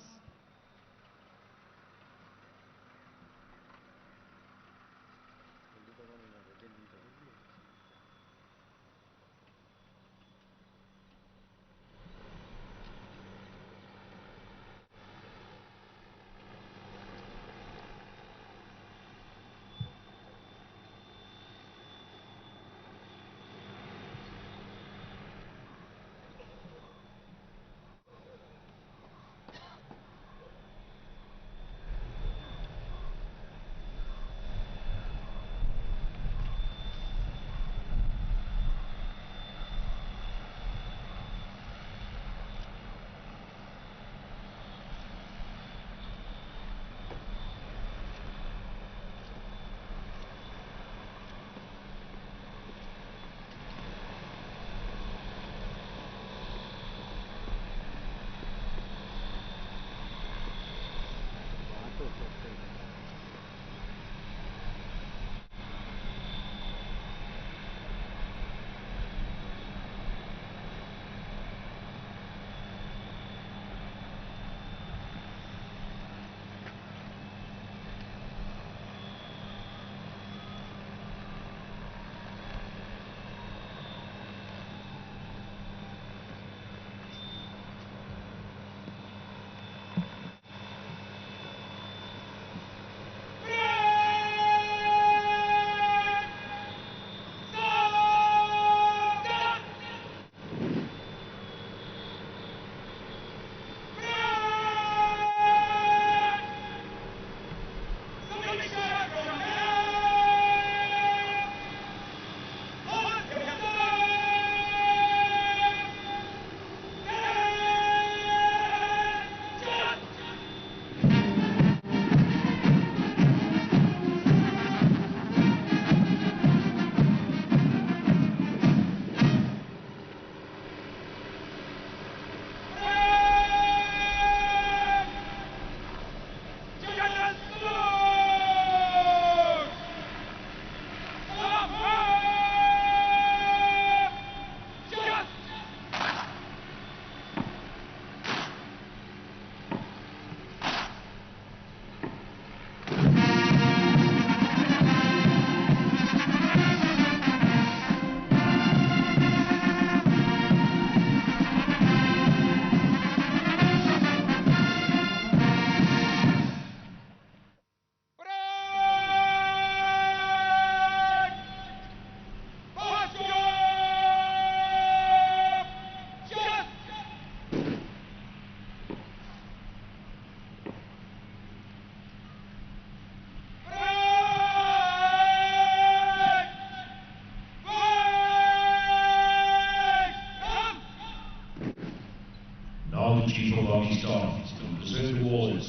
Now the Chief of Army Staff will present awards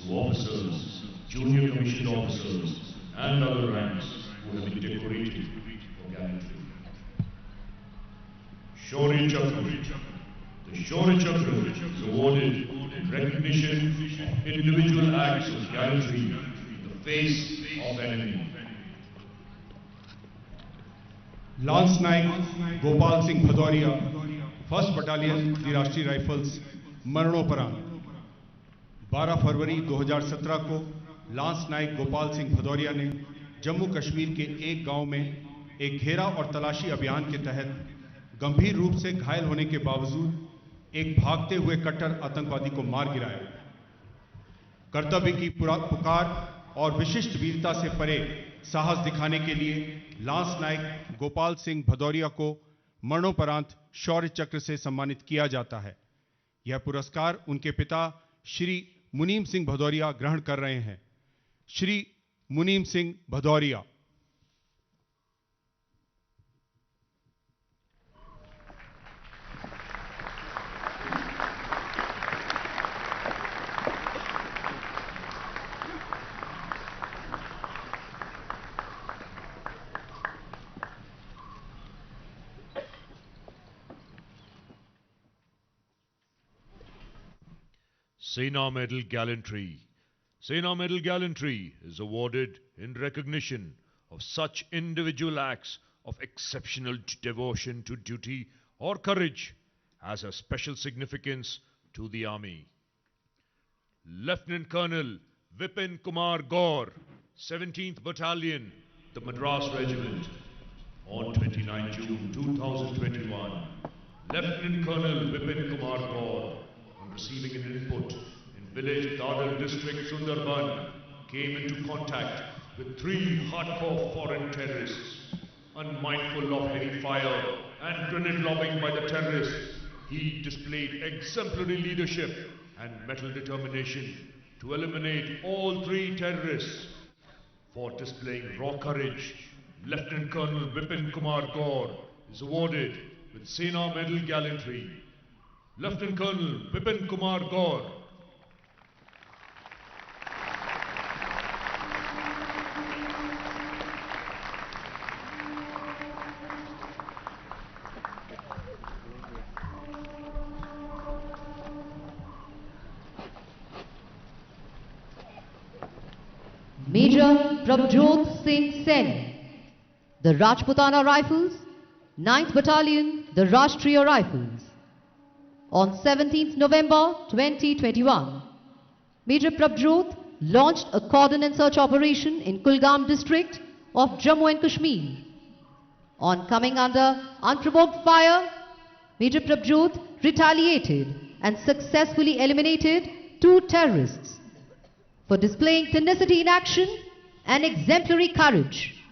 to officers, junior commissioned officers and other ranks who have been decorated for gallantry. Shaurya Chakra. The Shaurya Chakra is awarded in recognition of individual acts of gallantry in the face of enemy. Lance Naik Gopal Singh Bhadauria, first battalion the Rashtriya rifles, मरणोपरांत। 12 फरवरी 2017 को lance Naik Gopal Singh Bhadauria ने जम्मू कश्मीर के एक गांव में एक घेरा और तलाशी अभियान के तहत गंभीर रूप से घायल होने के बावजूद एक भागते हुए कट्टर आतंकवादी को मार गिराया। कर्तव्य की पुकार और विशिष्ट वीरता से परे साहस दिखाने के लिए लांस नायक गोपाल सिंह भदौरिया को मरणोपरांत शौर्य चक्र से सम्मानित किया जाता है। यह पुरस्कार उनके पिता श्री मुनीम सिंह भदौरिया ग्रहण कर रहे हैं। श्री मुनीम Singh Bhadauria. Sena Medal Gallantry. Sena Medal Gallantry is awarded in recognition of such individual acts of exceptional devotion to duty or courage as a special significance to the Army. Lieutenant Colonel Vipin Kumar Gaur, 17th Battalion, the Madras Regiment. On 29 June 2021, Lieutenant Colonel Vipin Kumar Gaur, on receiving an input in village Dadar district Sundarban, came into contact with 3 hardcore foreign terrorists. Unmindful of heavy fire and grenade lobbing by the terrorists, he displayed exemplary leadership and mental determination to eliminate all 3 terrorists. For displaying raw courage, Lieutenant Colonel Vipin Kumar Gaur is awarded with Sena Medal Gallantry. Lieutenant Colonel Vipin Kumar Gaur. Major Prabhjot Singh Sen, the Rajputana Rifles, 9th Battalion, the Rashtriya Rifles. On 17th November 2021, Major Prabhjot launched a cordon and search operation in Kulgam district of Jammu and Kashmir. On coming under unprovoked fire, Major Prabhjot retaliated and successfully eliminated 2 terrorists. For displaying tenacity in action and exemplary courage,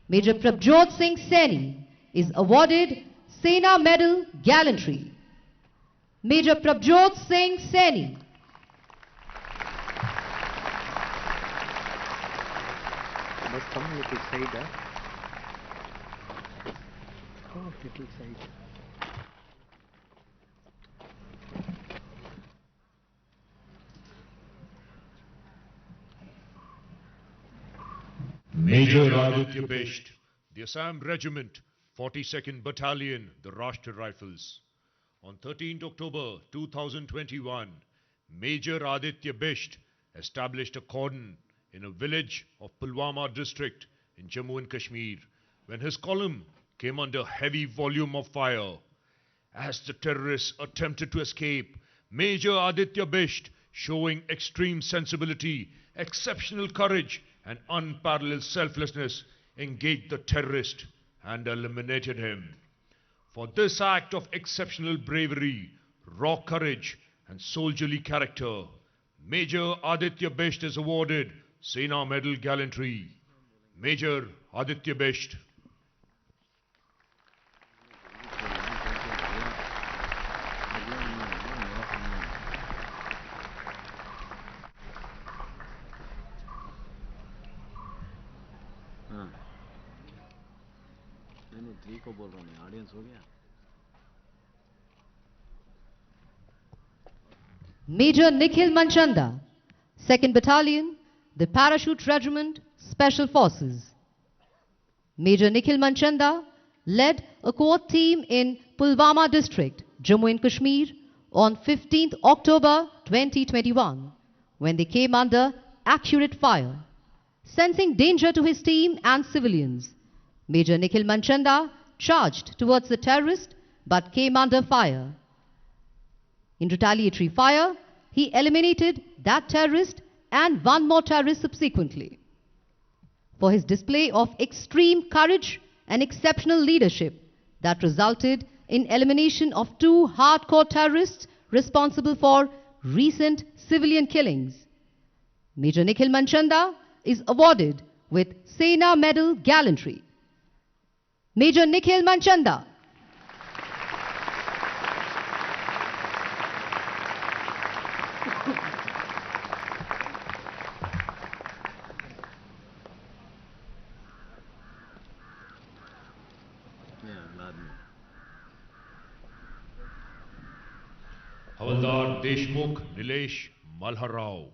Major Prabhjot Singh Saini is awarded Sena Medal Gallantry. Major Prabhjot Singh Saini. But come little side, huh? Come little side. Major Aditya Bisht, the Assam Regiment, 42nd Battalion, the Rashtriya Rifles. On 13th October 2021, Major Aditya Bisht established a cordon in a village of Pulwama district in Jammu and Kashmir when his column came under heavy volume of fire. As the terrorists attempted to escape, Major Aditya Bisht, showing extreme sensibility, exceptional courage and unparalleled selflessness, engaged the terrorist and eliminated him. For this act of exceptional bravery, raw courage and soldierly character, Major Aditya Bisht is awarded Sena Medal Gallantry. Major Aditya Bisht. मैंने 3 को बोल रहा हूँ, audience हो गया. Major Nikhil Manchanda, 2nd Battalion, the Parachute Regiment, Special Forces. Major Nikhil Manchanda led a quad team in Pulwama district, Jammu and Kashmir, on 15th October 2021, when they came under accurate fire. Sensing danger to his team and civilians, Major Nikhil Manchanda charged towards the terrorist but came under fire. In retaliatory fire, he eliminated that terrorist and 1 more terrorist subsequently. For his display of extreme courage and exceptional leadership that resulted in elimination of 2 hardcore terrorists responsible for recent civilian killings, Major Nikhil Manchanda is awarded with Sena Medal Gallantry. Major Nikhil Manchanda. Havaldar Deshmukh Nilesh Malharao,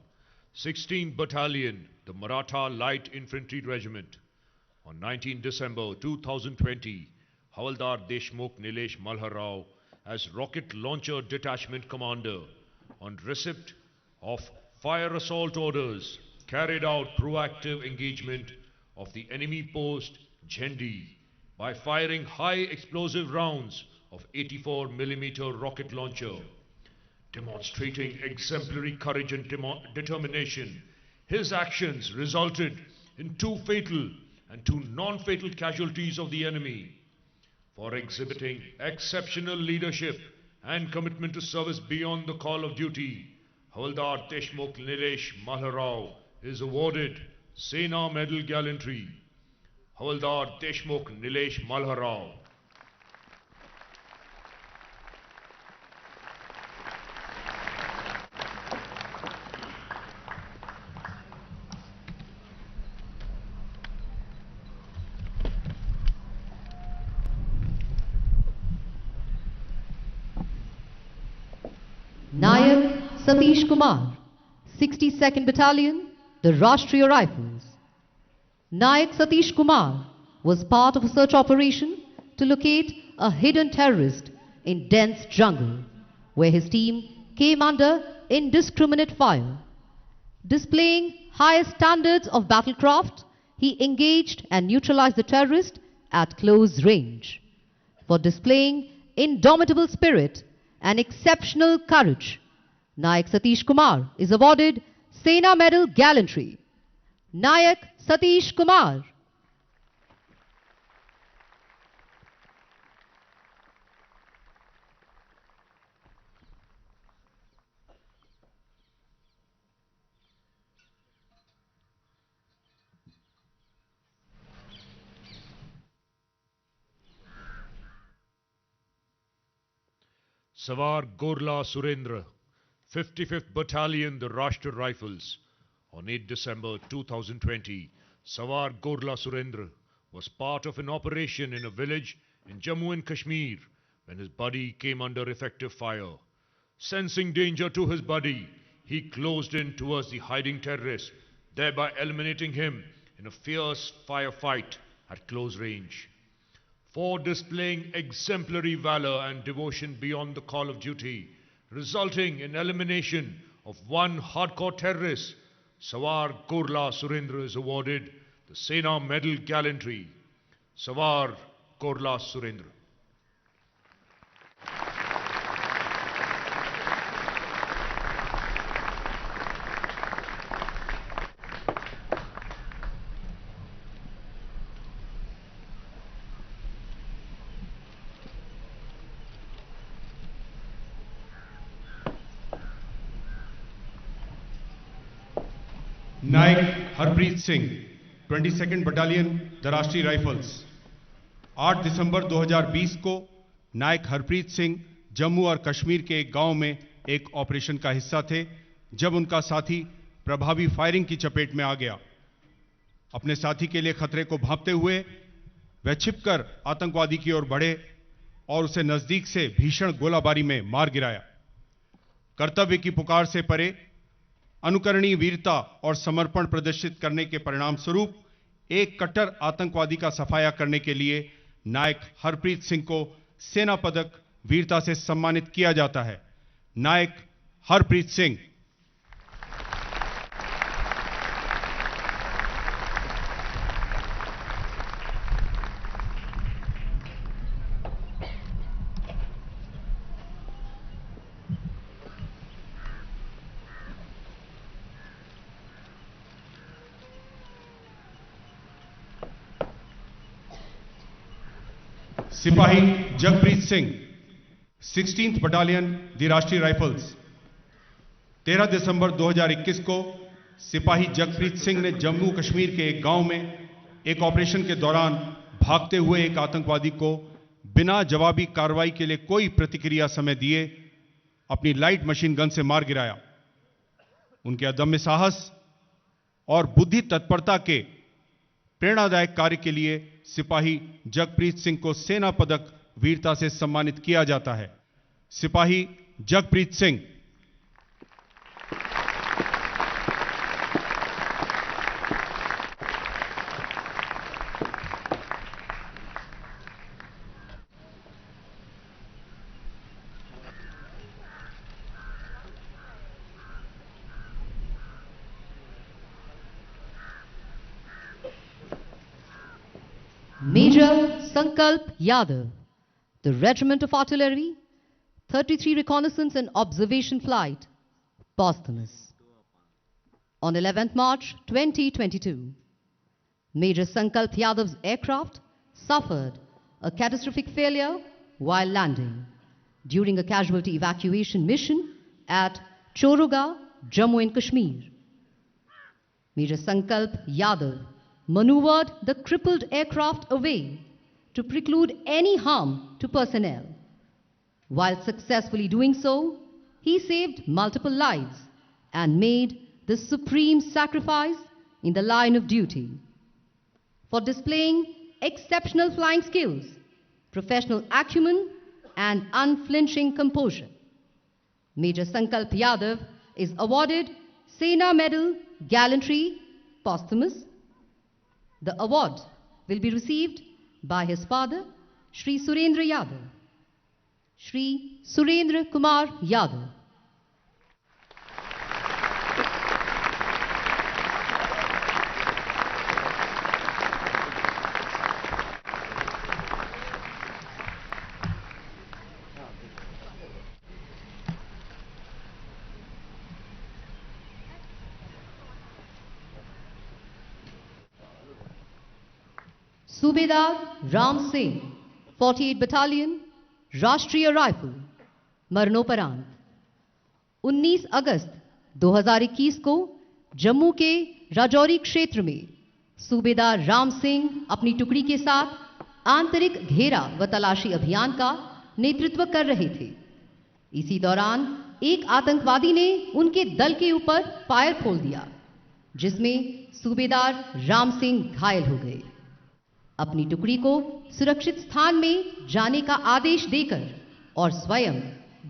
16th Battalion, the Maratha Light Infantry Regiment. On 19 December 2020, Havaldar Deshmukh Nilesh Malharao as Rocket Launcher Detachment Commander on receipt of fire assault orders, carried out proactive engagement of the enemy post Jhendi by firing high explosive rounds of 84mm rocket launcher. Demonstrating exemplary courage and determination, his actions resulted in 2 fatal and 2 non-fatal casualties of the enemy. For exhibiting exceptional leadership and commitment to service beyond the call of duty, Havaldar Deshmukh Nilesh Malharao is awarded Sena Medal Gallantry. Havaldar Deshmukh Nilesh Malharao. Nayak Satish Kumar, 62nd Battalion, the Rashtriya Rifles. Nayak Satish Kumar was part of a search operation to locate a hidden terrorist in dense jungle, where his team came under indiscriminate fire. Displaying highest standards of battlecraft, he engaged and neutralized the terrorist at close range. For displaying indomitable spirit and exceptional courage, Nayak Satish Kumar is awarded Sena Medal Gallantry. Nayak Satish Kumar. Sawar Gorla Surendra, 55th Battalion, the Rashtriya Rifles. On 8 December 2020, Sawar Gorla Surendra was part of an operation in a village in Jammu and Kashmir when his buddy came under effective fire. Sensing danger to his buddy, he closed in towards the hiding terrorist, thereby eliminating him in a fierce firefight at close range. For displaying exemplary valor and devotion beyond the call of duty, resulting in elimination of 1 hardcore terrorist, Sawar Gorla Surendra is awarded the Sena Medal Gallantry. Sawar Gorla Surendra. Naik Harpreet Singh, 22nd battalion, the Rashtriya rifles. 8 दिसंबर 2020 को नायक हरप्रीत सिंह जम्मू और कश्मीर के एक गांव में एक operation का हिस्सा थे, जब उनका साथी प्रभावी फायरिंग की चपेट में आ गया। अपने साथी के लिए खतरे को भांपते हुए वह छिपकर आतंकवादी की ओर बढ़े और उसे नजदीक से भीषण गोलाबारी में मार गिराया। कर्तव्य की पुकार से परे अनुकरणीय वीरता और समर्पण प्रदर्शित करने के परिणाम स्वरूप एक कट्टर आतंकवादी का सफाया करने के लिए नायक हरप्रीत सिंह को सेना पदक वीरता से सम्मानित किया जाता है। नायक हरप्रीत सिंह। सिपाही Jagpreet Singh, 16th battalion, the Rashtriya rifles. 13 दिसंबर 2021 को सिपाही जगप्रीत सिंह ने जम्मू कश्मीर के एक गांव में एक ऑपरेशन के दौरान भागते हुए एक आतंकवादी को बिना जवाबी कार्रवाई के लिए कोई प्रतिक्रिया समय दिए अपनी लाइट मशीन गन से मार गिराया। उनके अदम्य साहस और बुद्धि तत्परता के प्रेरणादायक कार्य के लिए सिपाही जगप्रीत सिंह को सेना पदक वीरता से सम्मानित किया जाता है। सिपाही Jagpreet Singh. Major Sankalp Yadav, the Regiment of Artillery, 33 Reconnaissance and Observation Flight, posthumous. On 11th March 2022, Major Sankalp Yadav's aircraft suffered a catastrophic failure while landing during a casualty evacuation mission at Choruga, Jammu and Kashmir. Major Sankalp Yadav maneuvered the crippled aircraft away to preclude any harm to personnel. While successfully doing so, he saved multiple lives and made the supreme sacrifice in the line of duty. For displaying exceptional flying skills, professional acumen, and unflinching composure, Major Sankalp Yadav is awarded Sena Medal Gallantry posthumous. The award will be received by his father, Shri Surendra Yadav. Shri Surendra Kumar Yadav. सूबेदार Ram Singh, 48 battalion, राष्ट्रीय rifle, मरणोपरांत। 19 अगस्त 2021 को जम्मू के राजौरी क्षेत्र में सूबेदार राम सिंह अपनी टुकड़ी के साथ आंतरिक घेरा व तलाशी अभियान का नेतृत्व कर रहे थे। इसी दौरान एक आतंकवादी ने उनके दल के ऊपर फायर खोल दिया, जिसमें सूबेदार राम सिंह घायल हो गए। अपनी टुकड़ी को सुरक्षित स्थान में जाने का आदेश देकर और स्वयं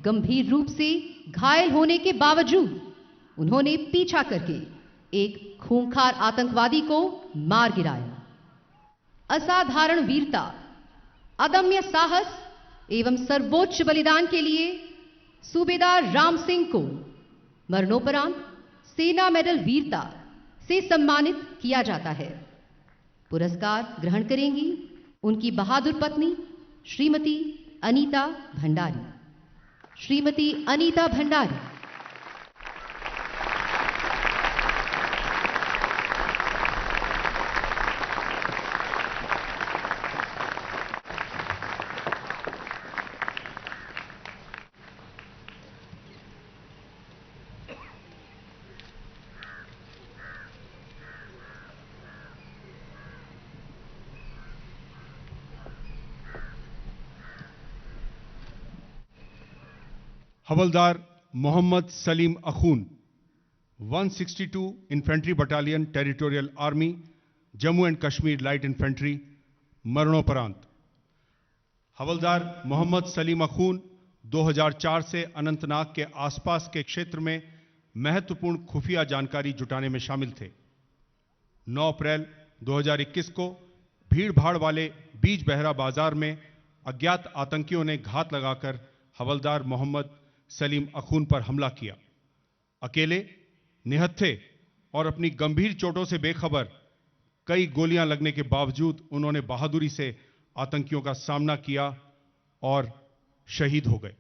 गंभीर रूप से घायल होने के बावजूद उन्होंने पीछा करके एक खूंखार आतंकवादी को मार गिराया। असाधारण वीरता, अदम्य साहस एवं सर्वोच्च बलिदान के लिए सूबेदार राम सिंह को मरणोपरांत सेना मेडल वीरता से सम्मानित किया जाता है। पुरस्कार ग्रहण करेंगी उनकी बहादुर पत्नी Shrimati Anita Bhandari. Shrimati Anita Bhandari. Havildar Mohammad Salim Akhoon, 162 infantry battalion, territorial army, Jammu and Kashmir light infantry, मरणोपरांत। हवलदार मोहम्मद सलीम अखून 2004 से अनंतनाग के आसपास के क्षेत्र में महत्वपूर्ण खुफिया जानकारी जुटाने में शामिल थे। 9 अप्रैल 2021 को भीड़-भाड़ वाले बीज बहरा बाजार में अज्ञात आतंकियों ने घात लगाकर हवलदार मोहम्मद सलीम अखून पर हमला किया। अकेले, निहत्थे और अपनी गंभीर चोटों से बेखबर कई गोलियां लगने के बावजूद उन्होंने बहादुरी से आतंकियों का सामना किया और शहीद हो गए।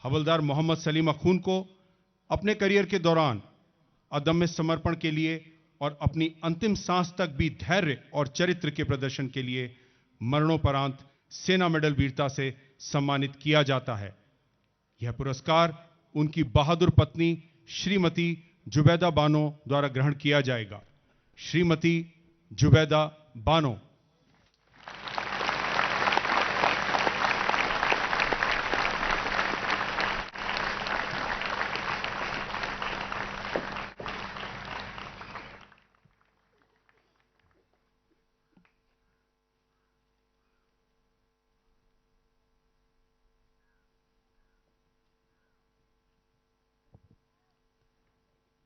हवलदार मोहम्मद सलीम अखून को अपने करियर के दौरान अदम्य समर्पण के लिए और अपनी अंतिम सांस तक भी धैर्य और चरित्र के प्रदर्शन के लिए मरणोपरांत सेना मेडल वीरता से सम्मानित किया जाता है। यह पुरस्कार उनकी बहादुर पत्नी श्रीमती जुबैदा बानो द्वारा ग्रहण किया जाएगा। श्रीमती जुबैदा बानो।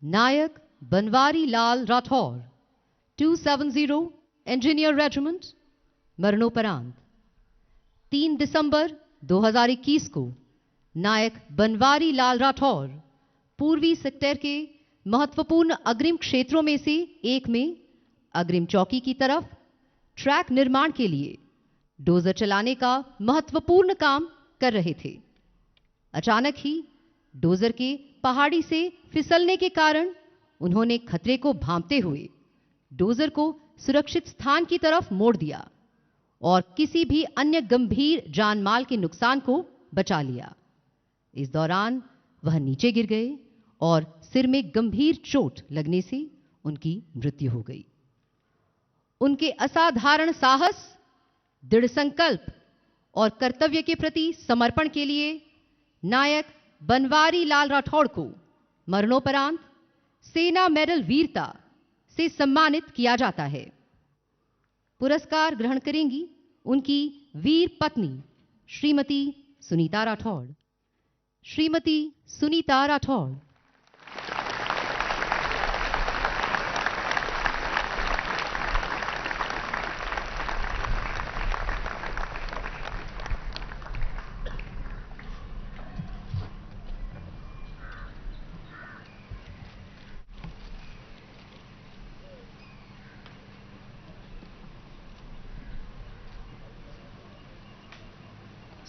नायक बनवारी लाल राठौर, 270 इंजीनियर रेजिमेंट, मरणोपरांत। 3 दिसंबर 2021 को नायक बनवारी लाल राठौर पूर्वी सेक्टर के महत्वपूर्ण अग्रिम क्षेत्रों में से एक में अग्रिम चौकी की तरफ ट्रैक निर्माण के लिए डोजर चलाने का महत्वपूर्ण काम कर रहे थे। अचानक ही डोजर के पहाड़ी से फिसलने के कारण उन्होंने खतरे को भांपते हुए डोजर को सुरक्षित स्थान की तरफ मोड़ दिया और किसी भी अन्य गंभीर जानमाल के नुकसान को बचा लिया। इस दौरान वह नीचे गिर गए और सिर में गंभीर चोट लगने से उनकी मृत्यु हो गई। उनके असाधारण साहस, दृढ़ संकल्प और कर्तव्य के प्रति समर्पण के लिए नायक बनवारी लाल राठौड़ को मरणोपरांत सेना मेडल वीरता से सम्मानित किया जाता है। पुरस्कार ग्रहण करेंगी उनकी वीर पत्नी श्रीमती सुनीता राठौड़। श्रीमती सुनीता राठौड़।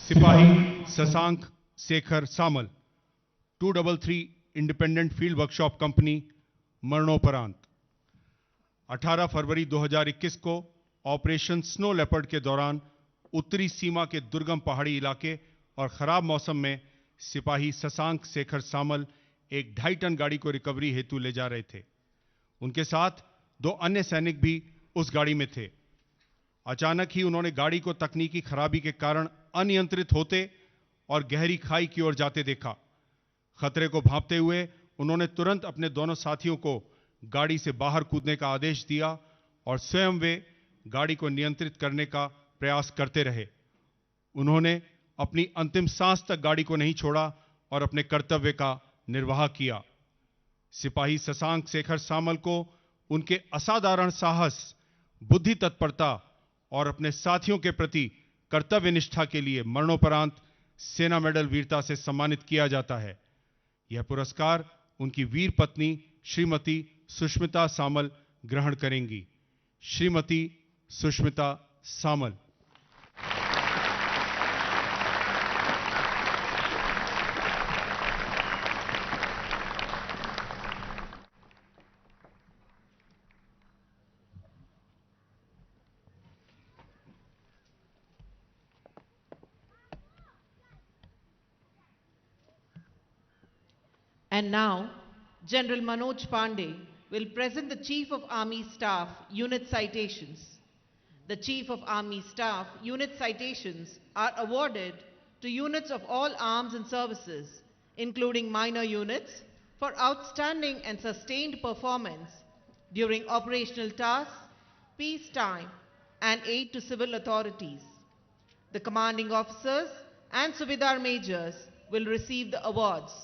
सिपाही शशांक शेखर सामल 233 इंडिपेंडेंट फील्ड वर्कशॉप कंपनी मरणोपरांत 18 फरवरी 2021 को ऑपरेशन स्नो लेपर्ड के दौरान उत्तरी सीमा के दुर्गम पहाड़ी इलाके और खराब मौसम में सिपाही शशांक शेखर सामल एक 2.5 टन गाड़ी को रिकवरी हेतु ले जा रहे थे। उनके साथ 2 अन्य सैनिक भी उस गाड़ी में थे। अचानक ही उन्होंने गाड़ी को तकनीकी खराबी के कारण अनियंत्रित होते और गहरी खाई की ओर जाते देखा। खतरे को भांपते हुए उन्होंने तुरंत अपने दोनों साथियों को गाड़ी से बाहर कूदने का आदेश दिया और स्वयं वे गाड़ी को नियंत्रित करने का प्रयास करते रहे। उन्होंने अपनी अंतिम सांस तक गाड़ी को नहीं छोड़ा और अपने कर्तव्य का निर्वाह किया। सिपाही शशांक शेखर सामल को उनके असाधारण साहस, बुद्धि तत्परता और अपने साथियों के प्रति कर्तव्य निष्ठा के लिए मरणोपरांत सेना मेडल वीरता से सम्मानित किया जाता है। यह पुरस्कार उनकी वीर पत्नी श्रीमती सुष्मिता सामल ग्रहण करेंगी। श्रीमती सुष्मिता सामल। And now, General Manoj Pandey will present the Chief of Army Staff Unit Citations. The Chief of Army Staff Unit Citations are awarded to units of all arms and services, including minor units, for outstanding and sustained performance during operational tasks, peacetime, and aid to civil authorities. The commanding officers and Subedar Majors will receive the awards.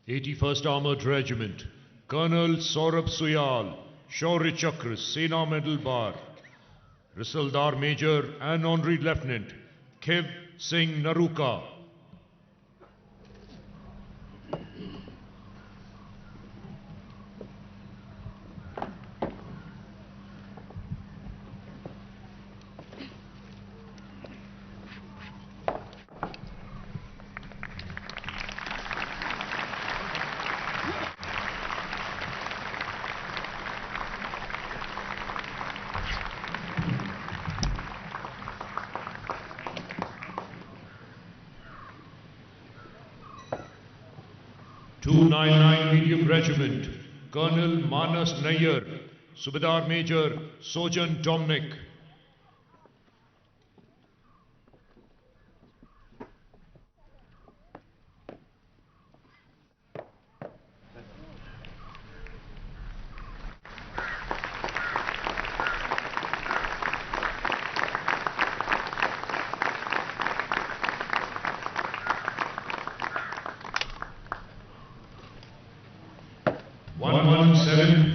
81st Armored Regiment, Colonel Saurabh Suyal, Shaurya Chakra, Sena Medal Bar, Risaldar Major and Honorary Lieutenant, Kev Singh Naruka. Medium Regiment, Colonel Manas Nayyar, Subedar Major Sojan Dominic.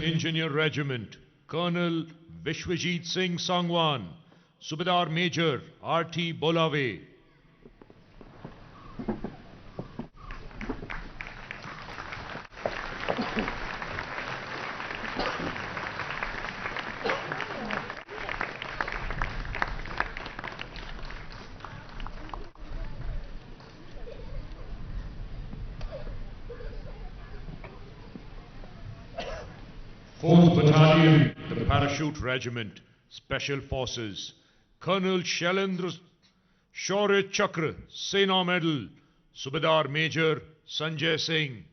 Engineer Regiment, Colonel Vishwajit Singh Sangwan, Subedar Major R.T. Bolave. 4th Battalion, the Parachute Regiment, Special Forces, Colonel Shailendra Shaurya Chakra, Sena Medal, Subedar Major Sanjay Singh.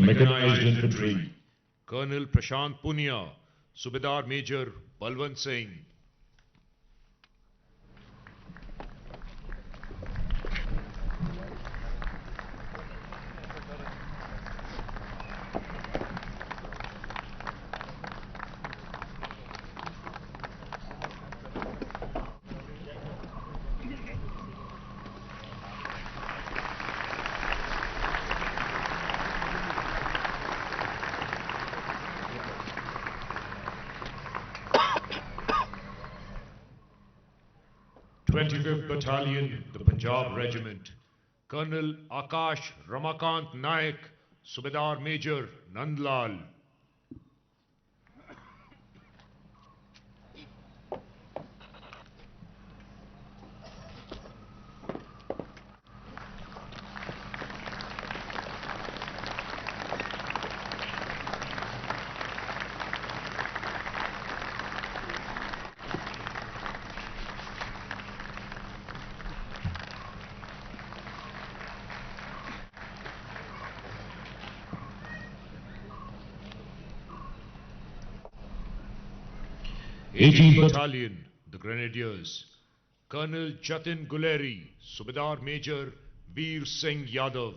Mechanized Infantry, Colonel Prashant Punia, Subedar Major Balwant Singh. Battalion, the Punjab Regiment, Colonel Akash Ramakant Naik, Subedar Major Nandlal. Battalion, the Grenadiers, Colonel Jatin Guleri, Subedar Major Veer Singh Yadav.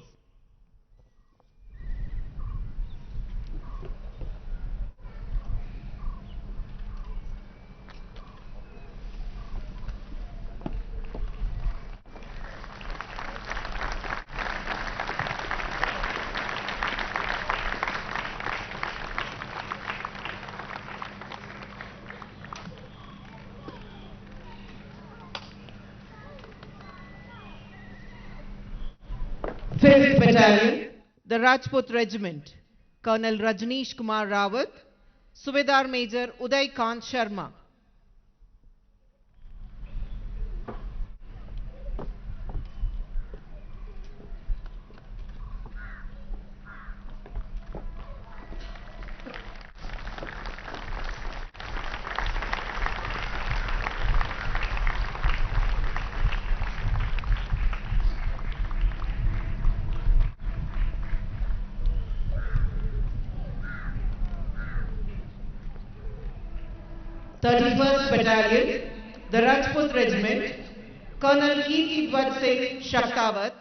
Battalion, the Rajput Regiment, Colonel Rajneesh Kumar Rawat, Subedar Major Uday Kant Sharma. Battalion, the Rajput Regiment, Colonel Kirtidwar Singh Shaktawat,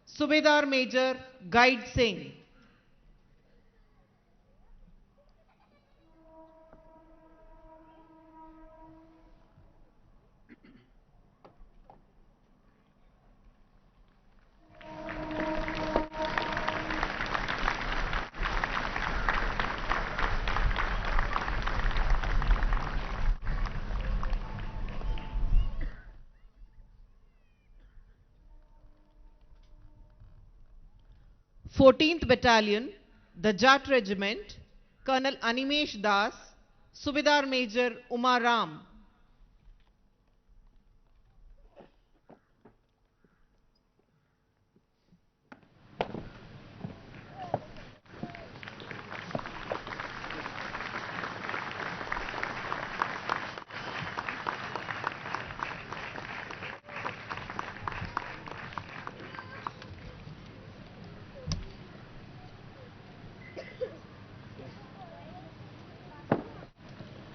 Subedar Major Guide Singh. Fourteenth Battalion, the Jat Regiment, Colonel Animesh Das, Subedar Major Umar Ram.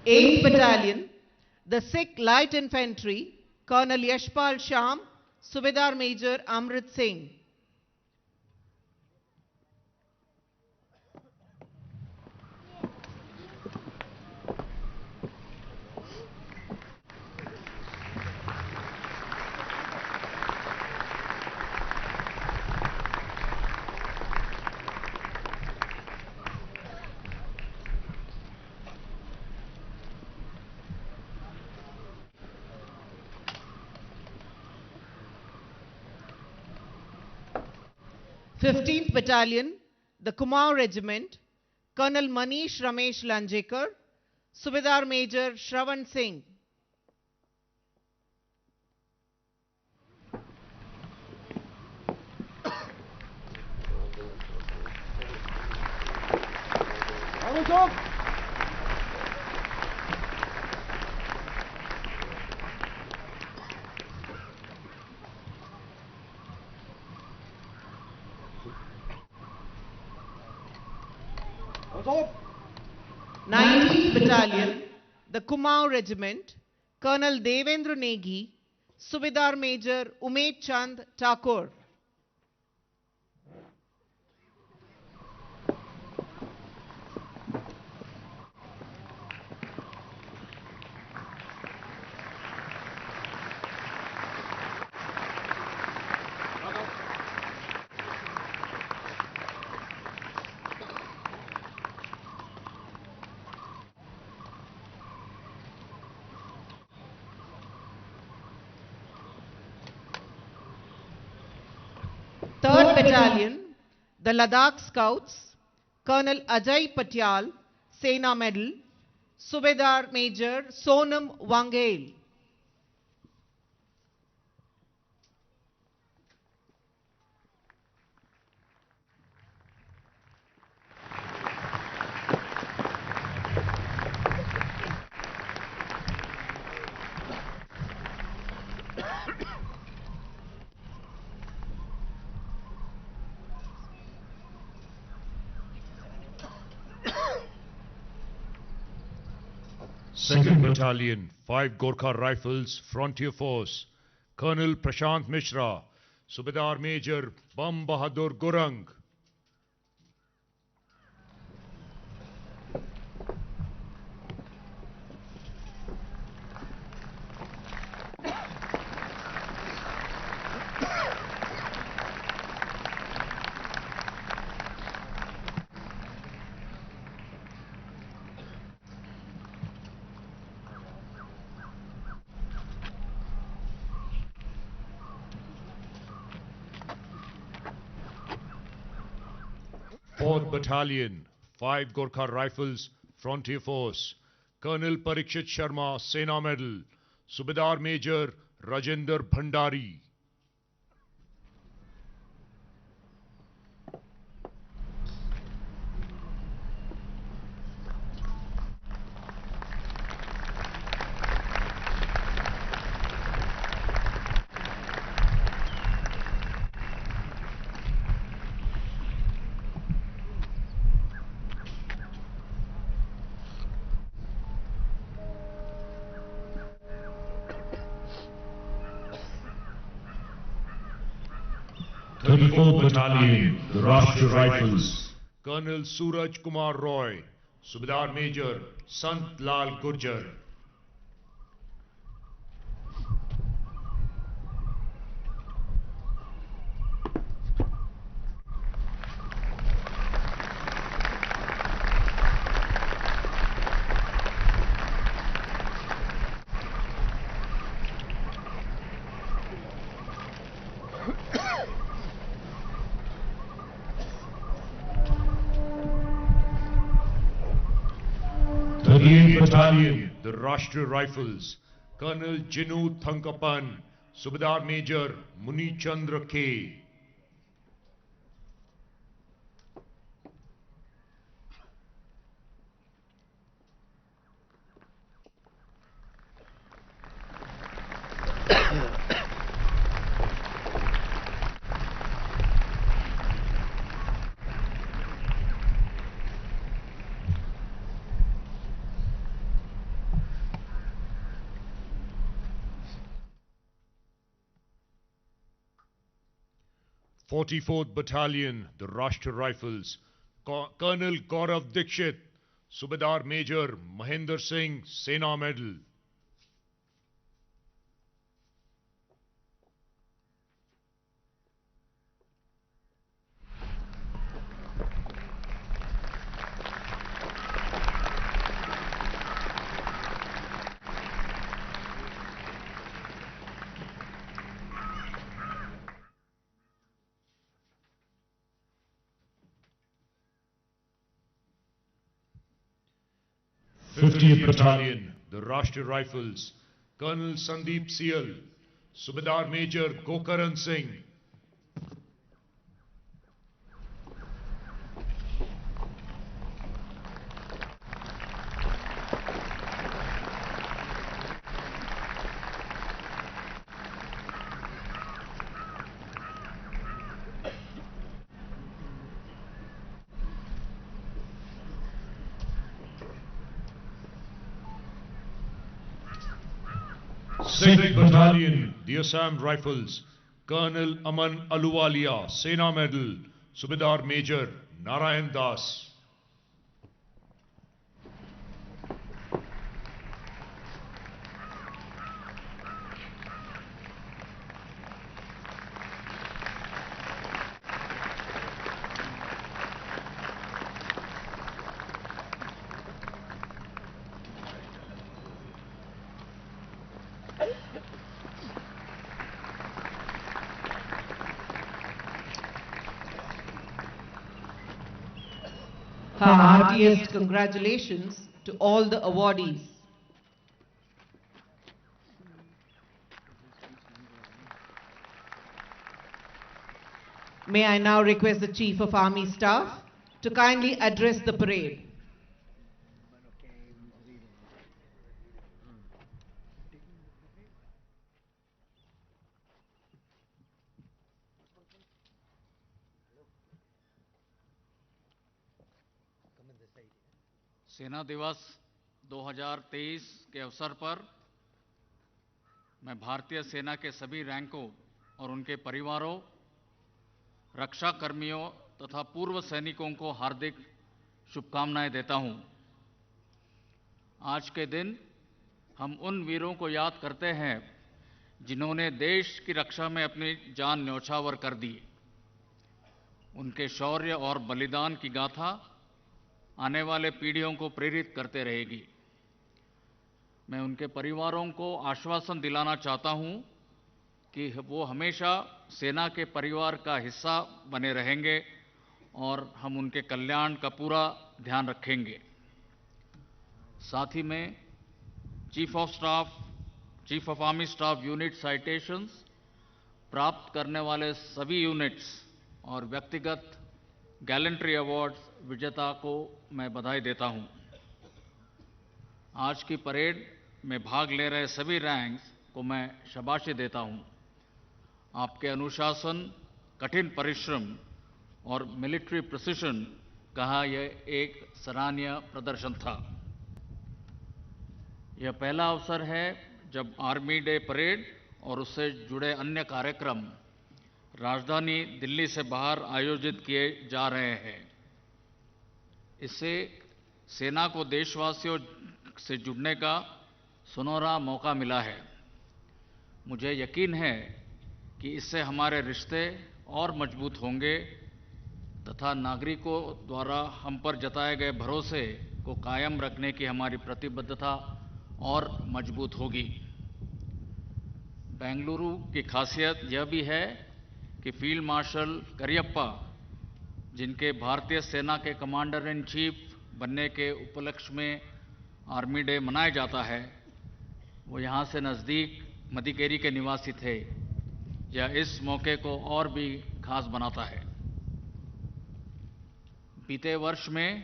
Eighth Battalion, the Sikh Light Infantry, Colonel Yashpal Sham, Subedar Major Amrit Singh. 15th Battalion, the Kumaon Regiment, Colonel Manish Ramesh Lanjekar, Subedar Major Shravan Singh. Nineteenth Battalion, the Kumaon Regiment, Colonel Devendra Negi, Subedar Major Umed Chand Thakur. Third Battalion, the Ladakh Scouts, Colonel Ajay Patyal, Sena Medal, Subedar Major Sonam Wangale. Second Battalion, 5 Gorkha Rifles, Frontier Force, Colonel Prashant Mishra, Subedar Major Bam Bahadur Gurang. Fourth Battalion, 5 Gorkha Rifles, Frontier Force, Colonel Parikshit Sharma, Sena Medal, Subedar Major Rajender Bhandari. Thirty-fourth Battalion, the Rashtriya Rifles, Colonel Suraj Kumar Roy, Subedar Major Sant Lal Gurjar. Battalion, the Rashtriya Rifles, Colonel Jinu Thankapan, Subedar Major Muni Chandra K. Forty-fourth Battalion, the Rashtriya Rifles, Colonel Gaurav Dikshit, Subedar Major Mahinder Singh, Sena Medal. 50th Battalion, the Rashtriya Rifles, Colonel Sandeep Seal, Subedar Major Gokaran Singh. Second Battalion, the Assam Rifles, Colonel Aman Aluwalia, Sena Medal, Subedar Major Narayan Das. Heartiest congratulations to all the awardees. May I now request the Chief of Army Staff to kindly address the parade. सेना दिवस 2023 के अवसर पर मैं भारतीय सेना के सभी रैंकों और उनके परिवारों, रक्षा कर्मियों तथा पूर्व सैनिकों को हार्दिक शुभकामनाएं देता हूं। आज के दिन हम उन वीरों को याद करते हैं जिन्होंने देश की रक्षा में अपनी जान न्यौछावर कर दी। उनके शौर्य और बलिदान की गाथा आने वाले पीढ़ियों को प्रेरित करते रहेगी। मैं उनके परिवारों को आश्वासन दिलाना चाहता हूं कि वो हमेशा सेना के परिवार का हिस्सा बने रहेंगे और हम उनके कल्याण का पूरा ध्यान रखेंगे। साथ ही में chief of army staff unit citations प्राप्त करने वाले सभी यूनिट्स और व्यक्तिगत गैलेंट्री अवार्ड्स विजेता को मैं बधाई देता हूं। आज की परेड में भाग ले रहे सभी रैंक्स को मैं शाबाशी देता हूं। आपके अनुशासन, कठिन परिश्रम और मिलिट्री प्रिसिशन का यह एक सराहनीय प्रदर्शन था। यह पहला अवसर है जब आर्मी डे परेड और उससे जुड़े अन्य कार्यक्रम राजधानी दिल्ली से बाहर आयोजित किए जा रहे हैं। इससे सेना को देशवासियों से जुड़ने का सुनहरा मौका मिला है। मुझे यकीन है कि इससे हमारे रिश्ते और मजबूत होंगे तथा नागरिकों द्वारा हम पर जताए गए भरोसे को कायम रखने की हमारी प्रतिबद्धता और मजबूत होगी। बेंगलुरु की खासियत यह भी है कि फील्ड मार्शल करियप्पा, जिनके भारतीय सेना के कमांडर इन चीफ बनने के उपलक्ष्य में आर्मी डे मनाया जाता है, वो यहाँ से नज़दीक मदिकेरी के निवासी थे। यह इस मौके को और भी खास बनाता है। बीते वर्ष में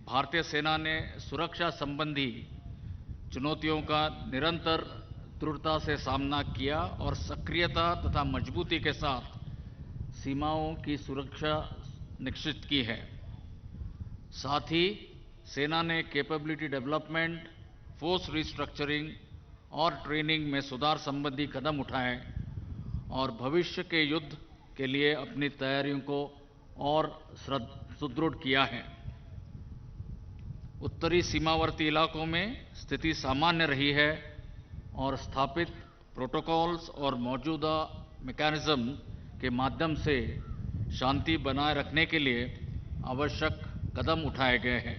भारतीय सेना ने सुरक्षा संबंधी चुनौतियों का निरंतर दृढ़ता से सामना किया और सक्रियता तथा मजबूती के साथ सीमाओं की सुरक्षा निश्चित की है। साथ ही सेना ने कैपेबिलिटी डेवलपमेंट, फोर्स रिस्ट्रक्चरिंग और ट्रेनिंग में सुधार संबंधी कदम उठाए और भविष्य के युद्ध के लिए अपनी तैयारियों को और सुदृढ़ किया है। उत्तरी सीमावर्ती इलाकों में स्थिति सामान्य रही है और स्थापित प्रोटोकॉल्स और मौजूदा मैकेनिज्म के माध्यम से शांति बनाए रखने के लिए आवश्यक कदम उठाए गए हैं।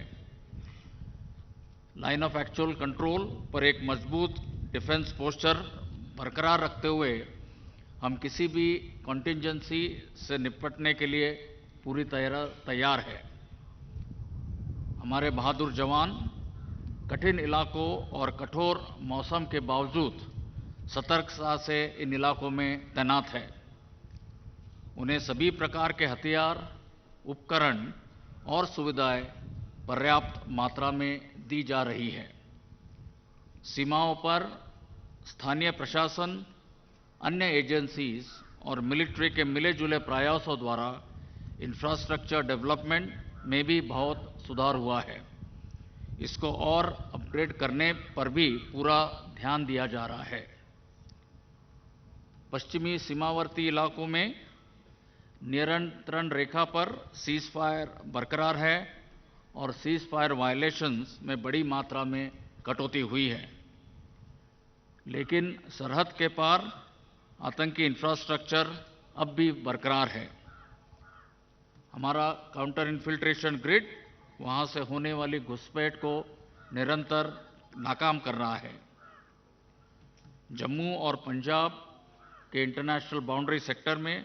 लाइन ऑफ एक्चुअल कंट्रोल पर एक मजबूत डिफेंस पोस्चर बरकरार रखते हुए हम किसी भी कॉन्टिंजेंसी से निपटने के लिए पूरी तरह तैयार है। हमारे बहादुर जवान कठिन इलाकों और कठोर मौसम के बावजूद सतर्कता से इन इलाकों में तैनात है। उन्हें सभी प्रकार के हथियार, उपकरण और सुविधाएं पर्याप्त मात्रा में दी जा रही है। सीमाओं पर स्थानीय प्रशासन, अन्य एजेंसीज और मिलिट्री के मिले जुले प्रयासों द्वारा इंफ्रास्ट्रक्चर डेवलपमेंट में भी बहुत सुधार हुआ है। इसको और अपग्रेड करने पर भी पूरा ध्यान दिया जा रहा है। पश्चिमी सीमावर्ती इलाकों में नियंत्रण रेखा पर सीज फायर बरकरार है और सीज फायर वायलेशंस में बड़ी मात्रा में कटौती हुई है, लेकिन सरहद के पार आतंकी इंफ्रास्ट्रक्चर अब भी बरकरार है। हमारा काउंटर इन्फिल्ट्रेशन ग्रिड वहां से होने वाली घुसपैठ को निरंतर नाकाम कर रहा है। जम्मू और पंजाब के इंटरनेशनल बाउंड्री सेक्टर में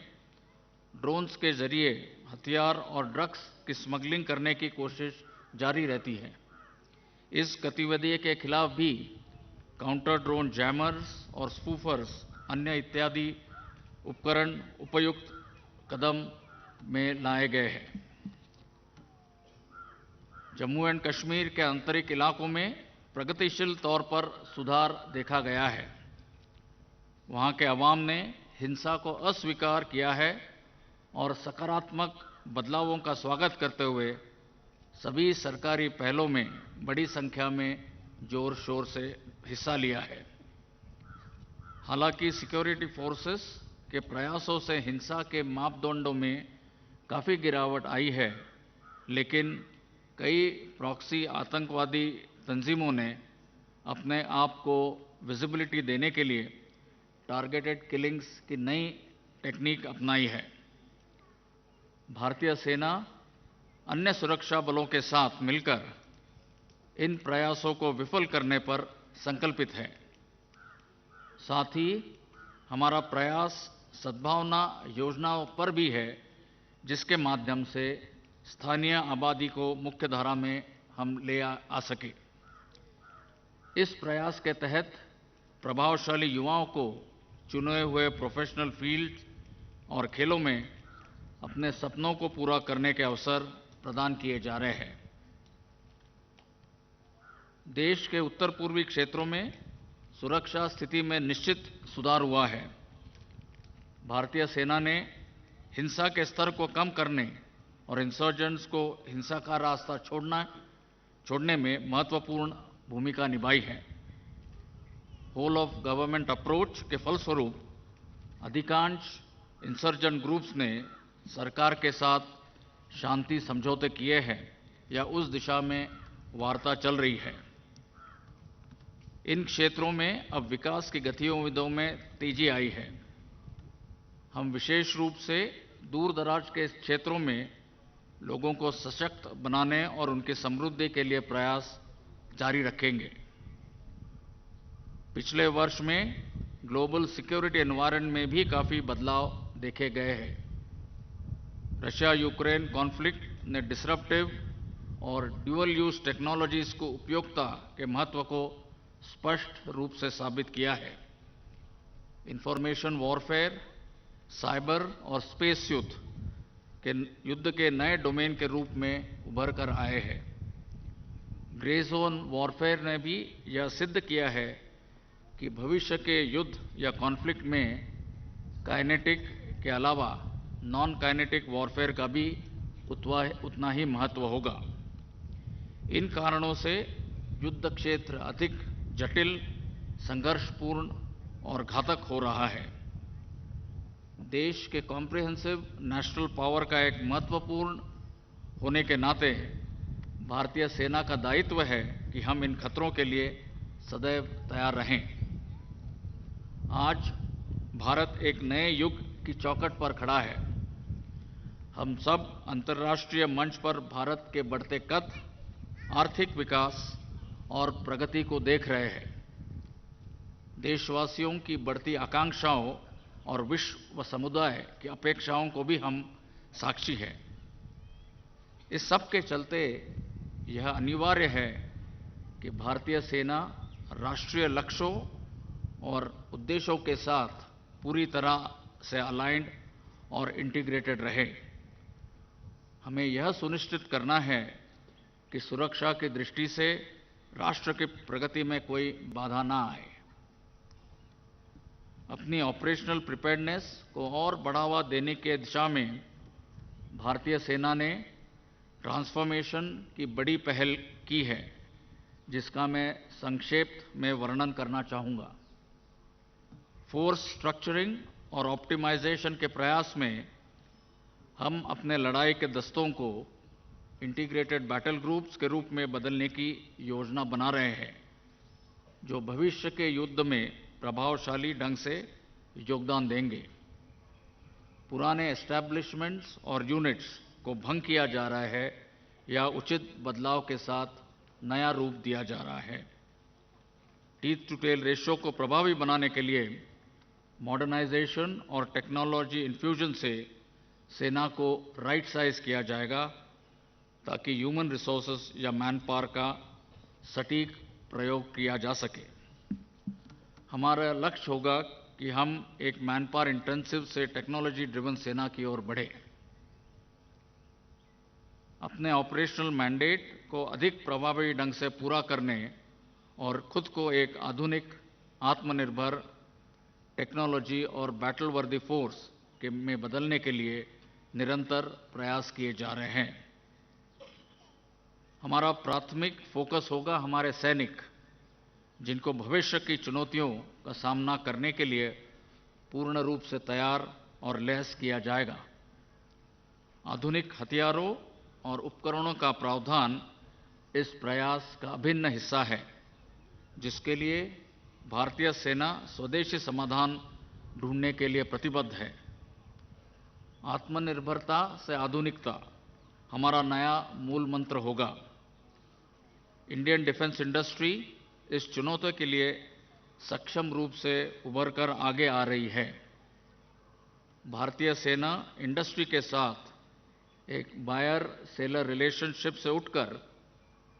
ड्रोन्स के जरिए हथियार और ड्रग्स की स्मगलिंग करने की कोशिश जारी रहती है। इस गतिविधि के खिलाफ भी काउंटर ड्रोन जैमर्स और स्पूफर्स अन्य इत्यादि उपकरण उपयुक्त कदम में लाए गए हैं। जम्मू एंड कश्मीर के आंतरिक इलाकों में प्रगतिशील तौर पर सुधार देखा गया है। वहां के अवाम ने हिंसा को अस्वीकार किया है और सकारात्मक बदलावों का स्वागत करते हुए सभी सरकारी पहलों में बड़ी संख्या में जोर शोर से हिस्सा लिया है। हालांकि सिक्योरिटी फोर्सेस के प्रयासों से हिंसा के मापदंडों में काफ़ी गिरावट आई है, लेकिन कई प्रॉक्सी आतंकवादी तंजीमों ने अपने आप को विजिबिलिटी देने के लिए टारगेटेड किलिंग्स की नई टेक्निक अपनाई है। भारतीय सेना अन्य सुरक्षा बलों के साथ मिलकर इन प्रयासों को विफल करने पर संकल्पित है। साथ ही हमारा प्रयास सद्भावना योजनाओं पर भी है, जिसके माध्यम से स्थानीय आबादी को मुख्यधारा में हम ले आ सके। इस प्रयास के तहत प्रभावशाली युवाओं को चुने हुए प्रोफेशनल फील्ड और खेलों में अपने सपनों को पूरा करने के अवसर प्रदान किए जा रहे हैं। देश के उत्तर पूर्वी क्षेत्रों में सुरक्षा स्थिति में निश्चित सुधार हुआ है। भारतीय सेना ने हिंसा के स्तर को कम करने और इंसर्जेंट्स को हिंसा का रास्ता छोड़ने में महत्वपूर्ण भूमिका निभाई है। होल ऑफ गवर्नमेंट अप्रोच के फलस्वरूप अधिकांश इंसर्जेंट ग्रुप्स ने सरकार के साथ शांति समझौते किए हैं या उस दिशा में वार्ता चल रही है। इन क्षेत्रों में अब विकास की गतिविधियों में तेजी आई है। हम विशेष रूप से दूर दराज के क्षेत्रों में लोगों को सशक्त बनाने और उनकी समृद्धि के लिए प्रयास जारी रखेंगे। पिछले वर्ष में ग्लोबल सिक्योरिटी एनवायरनमेंट में भी काफ़ी बदलाव देखे गए हैं। रशिया यूक्रेन कॉन्फ्लिक्ट ने डिसरप्टिव और ड्यूअल यूज टेक्नोलॉजीज को उपयोगिता के महत्व को स्पष्ट रूप से साबित किया है। इंफॉर्मेशन वॉरफेयर, साइबर और स्पेस युद्ध के नए डोमेन के रूप में उभर कर आए हैं। ग्रे जोन वॉरफेयर ने भी यह सिद्ध किया है कि भविष्य के युद्ध या कॉन्फ्लिक्ट में काइनेटिक के अलावा नॉन काइनेटिक वॉरफेयर का भी उतना ही महत्व होगा। इन कारणों से युद्ध क्षेत्र अधिक जटिल, संघर्षपूर्ण और घातक हो रहा है। देश के कॉम्प्रिहेंसिव नेशनल पावर का एक महत्वपूर्ण होने के नाते भारतीय सेना का दायित्व है कि हम इन खतरों के लिए सदैव तैयार रहें। आज भारत एक नए युग की चौखट पर खड़ा है। हम सब अंतर्राष्ट्रीय मंच पर भारत के बढ़ते कद, आर्थिक विकास और प्रगति को देख रहे हैं। देशवासियों की बढ़ती आकांक्षाओं और विश्व समुदाय की अपेक्षाओं को भी हम साक्षी हैं। इस सब के चलते यह अनिवार्य है कि भारतीय सेना राष्ट्रीय लक्ष्यों और उद्देश्यों के साथ पूरी तरह से अलाइंड और इंटीग्रेटेड रहे। हमें यह सुनिश्चित करना है कि सुरक्षा की दृष्टि से राष्ट्र की प्रगति में कोई बाधा ना आए। अपनी ऑपरेशनल प्रिपेयर्डनेस को और बढ़ावा देने के दिशा में भारतीय सेना ने ट्रांसफॉर्मेशन की बड़ी पहल की है, जिसका मैं संक्षेप में वर्णन करना चाहूँगा। फोर्स स्ट्रक्चरिंग और ऑप्टिमाइजेशन के प्रयास में हम अपने लड़ाई के दस्तों को इंटीग्रेटेड बैटल ग्रुप्स के रूप में बदलने की योजना बना रहे हैं, जो भविष्य के युद्ध में प्रभावशाली ढंग से योगदान देंगे। पुराने एस्टैब्लिशमेंट्स और यूनिट्स को भंग किया जा रहा है या उचित बदलाव के साथ नया रूप दिया जा रहा है। टीथ टू टेल रेशियो को प्रभावी बनाने के लिए मॉडर्नाइजेशन और टेक्नोलॉजी इन्फ्यूजन से सेना को राइट साइज किया जाएगा, ताकि ह्यूमन रिसोर्सेज या मैन पावर का सटीक प्रयोग किया जा सके। हमारा लक्ष्य होगा कि हम एक मैन पावर इंटेंसिव से टेक्नोलॉजी ड्रिवन सेना की ओर बढ़े। अपने ऑपरेशनल मैंडेट को अधिक प्रभावी ढंग से पूरा करने और खुद को एक आधुनिक, आत्मनिर्भर, टेक्नोलॉजी और बैटल वर्दी फोर्स में बदलने के लिए निरंतर प्रयास किए जा रहे हैं। हमारा प्राथमिक फोकस होगा हमारे सैनिक, जिनको भविष्य की चुनौतियों का सामना करने के लिए पूर्ण रूप से तैयार और लैस किया जाएगा। आधुनिक हथियारों और उपकरणों का प्रावधान इस प्रयास का अभिन्न हिस्सा है, जिसके लिए भारतीय सेना स्वदेशी समाधान ढूंढने के लिए प्रतिबद्ध है। आत्मनिर्भरता से आधुनिकता हमारा नया मूल मंत्र होगा। इंडियन डिफेंस इंडस्ट्री इस चुनौती के लिए सक्षम रूप से उभरकर आगे आ रही है। भारतीय सेना इंडस्ट्री के साथ एक बायर सेलर रिलेशनशिप से उठकर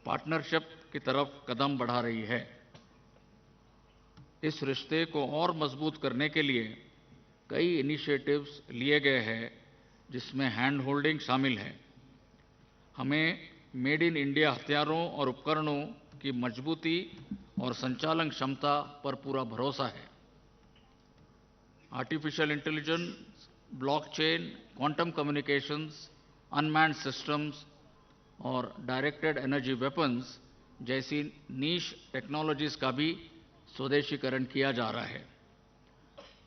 पार्टनरशिप की तरफ कदम बढ़ा रही है। इस रिश्ते को और मजबूत करने के लिए कई इनिशिएटिव्स लिए गए हैं, जिसमें हैंड होल्डिंग शामिल है। हमें मेड इन इंडिया हथियारों और उपकरणों की मजबूती और संचालन क्षमता पर पूरा भरोसा है। Artificial intelligence, blockchain, quantum communications, unmanned systems और डायरेक्टेड एनर्जी वेपन्स जैसी नीश टेक्नोलॉजीज का भी स्वदेशीकरण किया जा रहा है।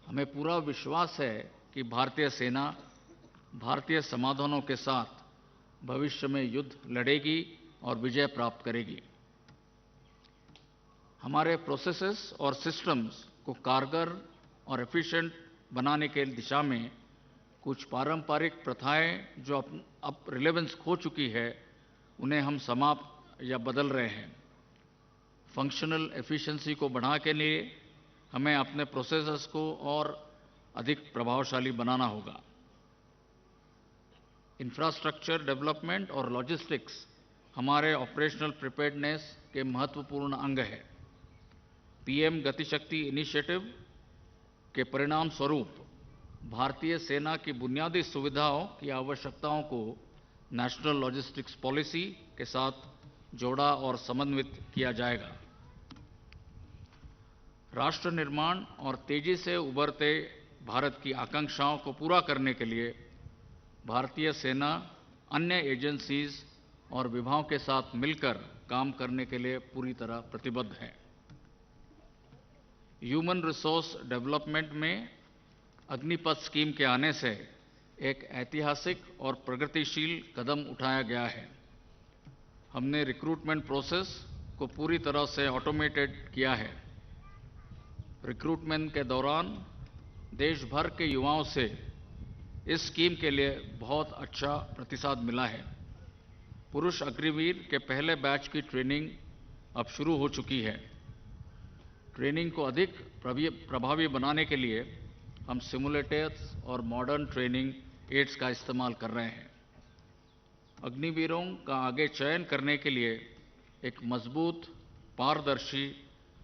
हमें पूरा विश्वास है कि भारतीय सेना भारतीय समाधानों के साथ भविष्य में युद्ध लड़ेगी और विजय प्राप्त करेगी। हमारे प्रोसेसेस और सिस्टम्स को कारगर और एफिशिएंट बनाने के दिशा में कुछ पारंपरिक प्रथाएं जो अब रिलेवेंस खो चुकी है, उन्हें हम समाप्त या बदल रहे हैं। फंक्शनल एफिशिएंसी को बढ़ाने के लिए हमें अपने प्रोसेसेस को और अधिक प्रभावशाली बनाना होगा। इंफ्रास्ट्रक्चर डेवलपमेंट और लॉजिस्टिक्स हमारे ऑपरेशनल प्रिपेयर्डनेस के महत्वपूर्ण अंग है। पीएम गतिशक्ति इनिशिएटिव के परिणाम स्वरूप भारतीय सेना की बुनियादी सुविधाओं की आवश्यकताओं को नेशनल लॉजिस्टिक्स पॉलिसी के साथ जोड़ा और समन्वित किया जाएगा। राष्ट्र निर्माण और तेजी से उभरते भारत की आकांक्षाओं को पूरा करने के लिए भारतीय सेना अन्य एजेंसीज और विभागों के साथ मिलकर काम करने के लिए पूरी तरह प्रतिबद्ध है। ह्यूमन रिसोर्स डेवलपमेंट में अग्निपथ स्कीम के आने से एक ऐतिहासिक और प्रगतिशील कदम उठाया गया है। हमने रिक्रूटमेंट प्रोसेस को पूरी तरह से ऑटोमेटेड किया है। रिक्रूटमेंट के दौरान देश भर के युवाओं से इस स्कीम के लिए बहुत अच्छा प्रतिसाद मिला है। पुरुष अग्निवीर के पहले बैच की ट्रेनिंग अब शुरू हो चुकी है। ट्रेनिंग को अधिक प्रभावी बनाने के लिए हम सिमुलेटर्स और मॉडर्न ट्रेनिंग एड्स का इस्तेमाल कर रहे हैं। अग्निवीरों का आगे चयन करने के लिए एक मजबूत पारदर्शी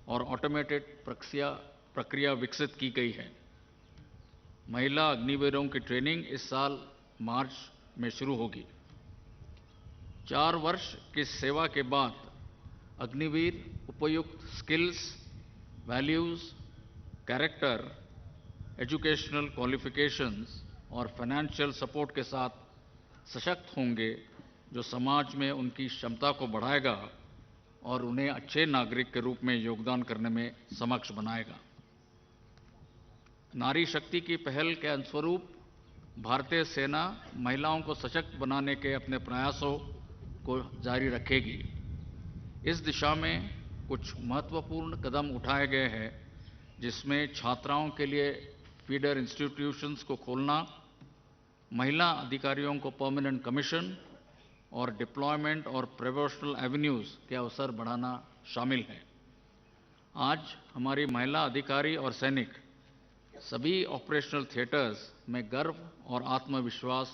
और ऑटोमेटेड प्रक्रिया विकसित की गई है। महिला अग्निवीरों की ट्रेनिंग इस साल मार्च में शुरू होगी। 4 वर्ष की सेवा के बाद अग्निवीर उपयुक्त skills, values, character, educational qualifications और फाइनेंशियल सपोर्ट के साथ सशक्त होंगे, जो समाज में उनकी क्षमता को बढ़ाएगा और उन्हें अच्छे नागरिक के रूप में योगदान करने में सक्षम बनाएगा। नारी शक्ति की पहल के अनुस्वरूप भारतीय सेना महिलाओं को सशक्त बनाने के अपने प्रयासों को जारी रखेगी। इस दिशा में कुछ महत्वपूर्ण कदम उठाए गए हैं, जिसमें छात्राओं के लिए फीडर इंस्टीट्यूशंस को खोलना, महिला अधिकारियों को परमानेंट कमीशन और डिप्लॉयमेंट और प्रोफेशनल एवेन्यूज के अवसर बढ़ाना शामिल है। आज हमारी महिला अधिकारी और सैनिक सभी ऑपरेशनल थिएटर्स में गर्व और आत्मविश्वास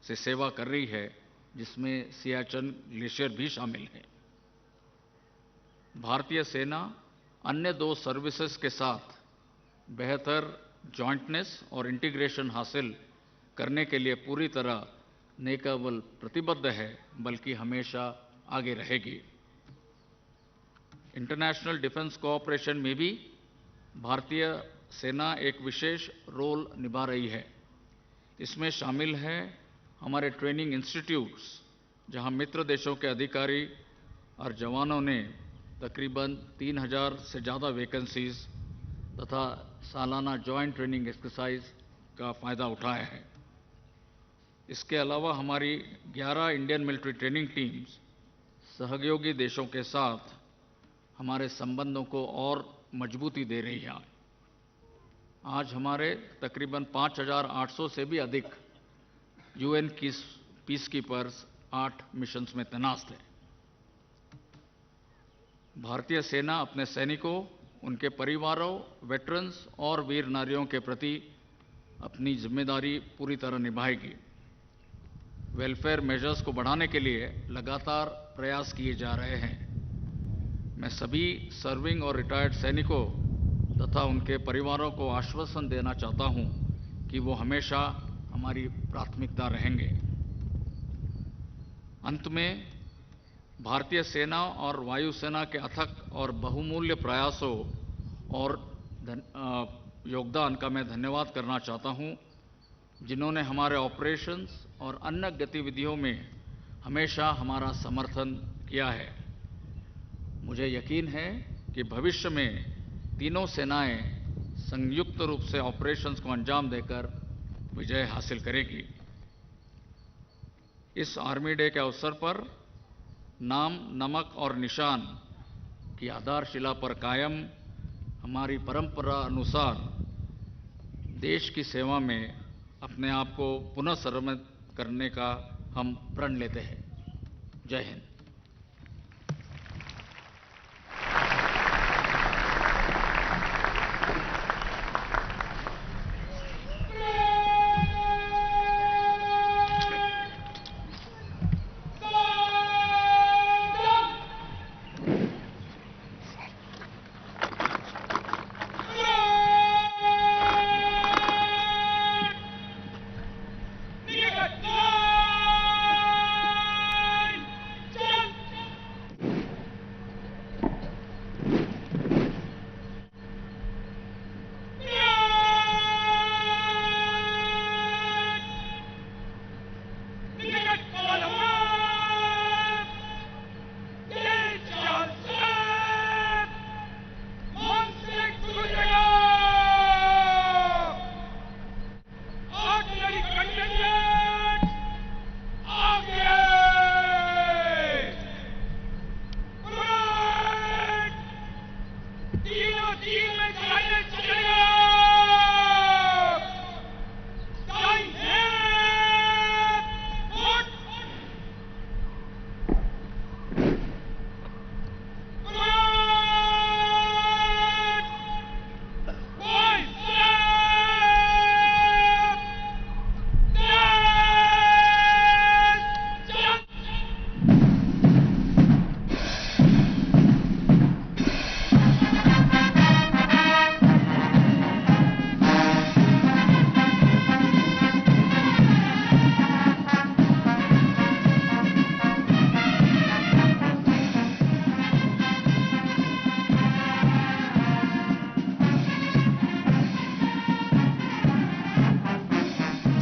से सेवा कर रही है, जिसमें सियाचिन ग्लेशियर भी शामिल है। भारतीय सेना अन्य 2 सर्विसेज के साथ बेहतर जॉइंटनेस और इंटीग्रेशन हासिल करने के लिए पूरी तरह न केवल प्रतिबद्ध है, बल्कि हमेशा आगे रहेगी। इंटरनेशनल डिफेंस कोऑपरेशन में भी भारतीय सेना एक विशेष रोल निभा रही है। इसमें शामिल है हमारे ट्रेनिंग इंस्टीट्यूट्स, जहां मित्र देशों के अधिकारी और जवानों ने तकरीबन 3000 से ज़्यादा वैकेंसीज तथा सालाना जॉइंट ट्रेनिंग एक्सरसाइज का फ़ायदा उठाया है। इसके अलावा हमारी 11 इंडियन मिलिट्री ट्रेनिंग टीम्स सहयोगी देशों के साथ हमारे संबंधों को और मजबूती दे रही है। आज हमारे तकरीबन 5800 से भी अधिक यूएन की पीस कीपर्स 8 मिशंस में तैनात हैं। भारतीय सेना अपने सैनिकों, उनके परिवारों, वेटरन्स और वीर नारियों के प्रति अपनी जिम्मेदारी पूरी तरह निभाएगी। वेलफेयर मेजर्स को बढ़ाने के लिए लगातार प्रयास किए जा रहे हैं। मैं सभी सर्विंग और रिटायर्ड सैनिकों तथा उनके परिवारों को आश्वासन देना चाहता हूं कि वो हमेशा हमारी प्राथमिकता रहेंगे। अंत में भारतीय सेना और वायुसेना के अथक और बहुमूल्य प्रयासों और योगदान का मैं धन्यवाद करना चाहता हूं, जिन्होंने हमारे ऑपरेशंस और अन्य गतिविधियों में हमेशा हमारा समर्थन किया है। मुझे यकीन है कि भविष्य में तीनों सेनाएं संयुक्त रूप से ऑपरेशंस को अंजाम देकर विजय हासिल करेगी। इस आर्मी डे के अवसर पर नाम, नमक और निशान की आधारशिला पर कायम हमारी परंपरा अनुसार देश की सेवा में अपने आप को पुनः समर्पित करने का हम प्रण लेते हैं। जय हिंद।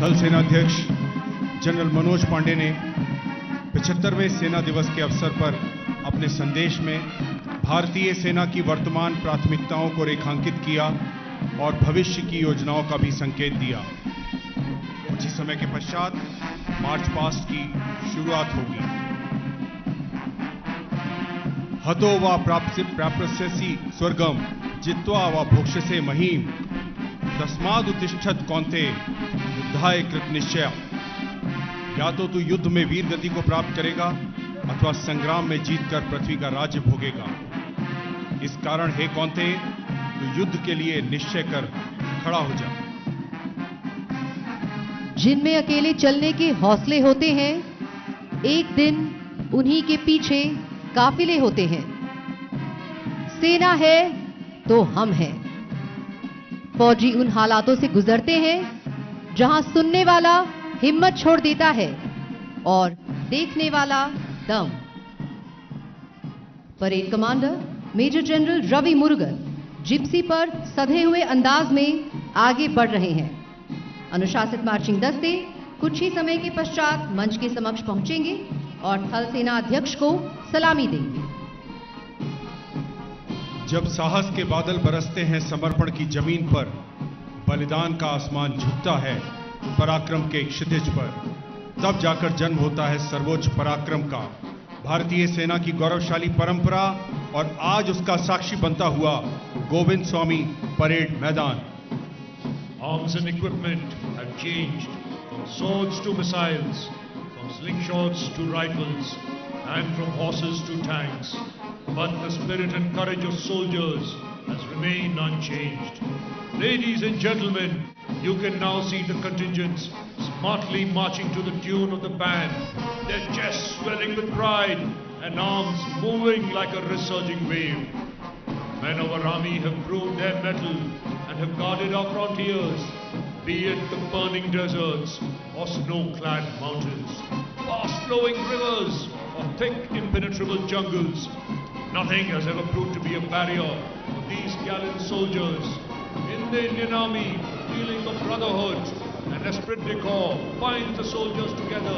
थल सेनाध्यक्ष जनरल मनोज पांडे ने 75वें सेना दिवस के अवसर पर अपने संदेश में भारतीय सेना की वर्तमान प्राथमिकताओं को रेखांकित किया और भविष्य की योजनाओं का भी संकेत दिया। कुछ ही समय के पश्चात मार्च पास्ट की शुरुआत होगी। हतो वा प्राप्स्यसि स्वर्गम जित्वा वा भोक्ष्यसे महीम तस्मादुत्तिष्ठत कौन्तेय युद्धाय कृत निश्चय। या तो तू युद्ध में वीर गति को प्राप्त करेगा अथवा संग्राम में जीतकर पृथ्वी का राज्य भोगेगा। इस कारण हे कौन्तेय, तू युद्ध के लिए निश्चय कर खड़ा हो जा। जिनमें अकेले चलने के हौसले होते हैं, एक दिन उन्हीं के पीछे काफिले होते हैं। सेना है तो हम हैं। फौजी उन हालातों से गुजरते हैं जहां सुनने वाला हिम्मत छोड़ देता है और देखने वाला दम। Parade commander major general Ravi Murugan Gypsy पर सधे हुए अंदाज में आगे बढ़ रहे हैं। अनुशासित मार्चिंग दस्ते कुछ ही समय के पश्चात मंच के समक्ष पहुंचेंगे और थल सेना अध्यक्ष को सलामी देंगे। जब साहस के बादल बरसते हैं समर्पण की जमीन पर, बलिदान का आसमान झुकता है पराक्रम के क्षितिज पर, तब जाकर जन्म होता है सर्वोच्च पराक्रम का। भारतीय सेना की गौरवशाली परंपरा और आज उसका साक्षी बनता हुआ गोविंद स्वामी परेड मैदान। Arms and equipment have changed from swords to missiles, from slingshots to rifles, and from horses to tanks. But the spirit and courage of soldiers has remained unchanged. Ladies and gentlemen, you can now see the contingents smartly marching to the tune of the band, their chests swelling with pride and arms moving like a resurging wave. Men of our army have proved their mettle and have guarded our frontiers, be it the burning deserts or snow-clad mountains, fast-flowing rivers or thick impenetrable jungles. Nothing has ever proved to be a barrier for these gallant soldiers. In the Indian Army, feeling of brotherhood and esprit de corps binds the soldiers together,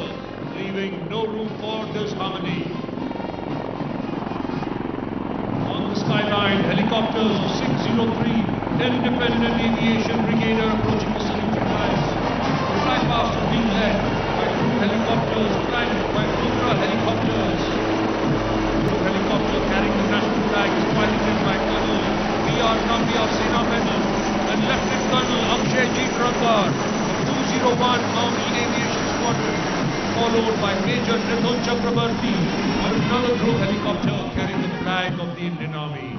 leaving no room for disharmony. On the skyline, helicopters of 603 Independent Aviation Brigade are approaching the saluting lines. The fly past is being led by two helicopters flanked by Ultra helicopters. The helicopter carrying the national flag is piloted by Colonel B.R. Nambi of Sena Medal and Lieutenant Colonel Akshay G. Rangar of 201 Army Aviation Squadron, followed by Major Nithun Chakrabarti on another group helicopter carrying the flag of the Indian Army.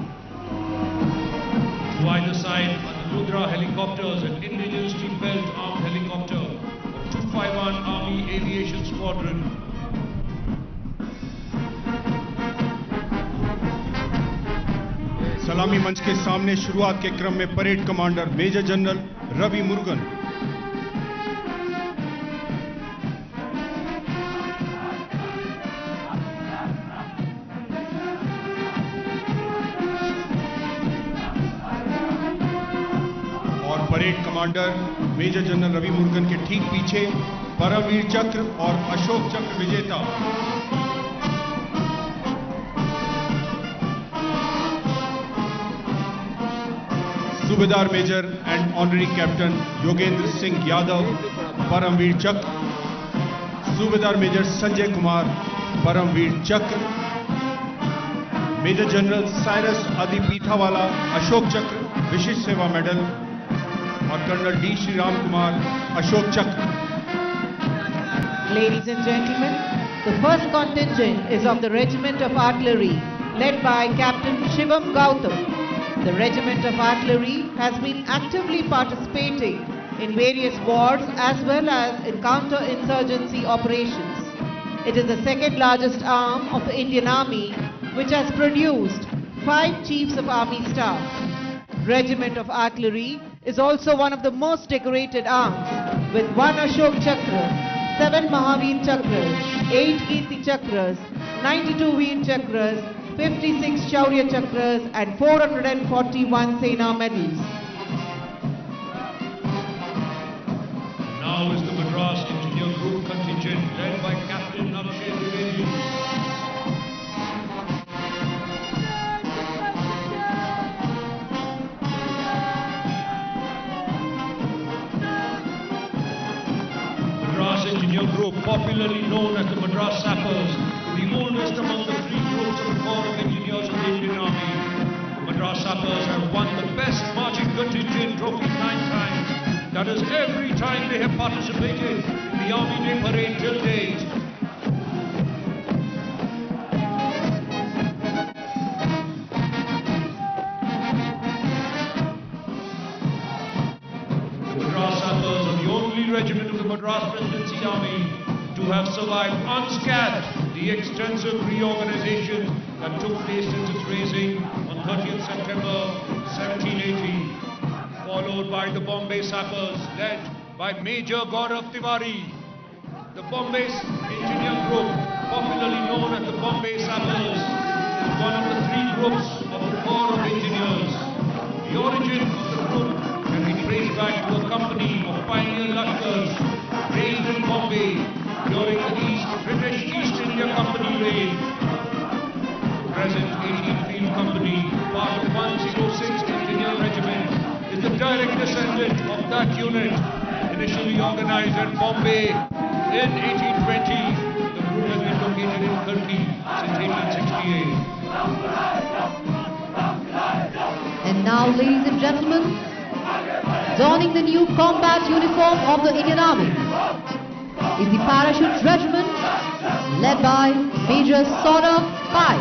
To either side are the Rudra helicopters and indigenously built armed helicopter of 251 Army Aviation Squadron. सलामी मंच के सामने शुरुआत के क्रम में parade commander major general Ravi Murugan. और parade commander major general Ravi Murugan के ठीक पीछे परमवीर चक्र और अशोक चक्र विजेता Subedar major and honorary captain Yogendra Singh Yadav Paramvir Chakra, Subedar major Sanjay Kumar Paramvir चक्र, मेजर जनरल साइरस आदि पीठावाला अशोक चक्र विशिष्ट सेवा मेडल और कर्नल डी श्री राम कुमार अशोक चक्र। Ladies and gentlemen, the first contingent is of the Regiment of Artillery led by Captain Shivam Gautam. The Regiment of Artillery has been actively participating in various wars as well as in counter-insurgency operations. It is the second largest arm of the Indian Army, which has produced 5 Chiefs of Army Staff. Regiment of Artillery is also one of the most decorated arms, with 1 Ashok Chakra, 7 Mahavir Chakras, 8 Kirti Chakras, 92 Veer Chakras, 56 Shaurya Chakras and 441 Sena medals. Now is the origin, led by Captain Akshay Trivedi. Madras Engineer Group, popularly known as the Madras Sappers, the oldest among the three groups of the Corps of Engineers of the Indian Army. The Madras Sappers have won the best marching contingent trophy 9 times. That is, every time they have participated in the Army Day Parade till date. The Madras Sappers are the only regiment of the Madras Presidency Army to have survived unscathed the extensive reorganization that took place since its raising on 30th September 1780, followed by the Bombay Sappers led by Major Gaurav Tiwari. The Bombay Engineer Group, popularly known as the Bombay Sappers, is one of the three groups of the Corps of Engineers. The origin of the group can be traced back to a company of pioneer Lashkars raised in Bombay during the British East India Company reign. The present 18th Field Company, part of 106th Engineer Regiment, is the direct descendant of that unit, initially organized at Bombay in 1820. The group has been located in Turkey since 1868. And now, ladies and gentlemen, donning the new combat uniform of the Indian Army is the Parachute Regiment, led by Major Saurabh Pai.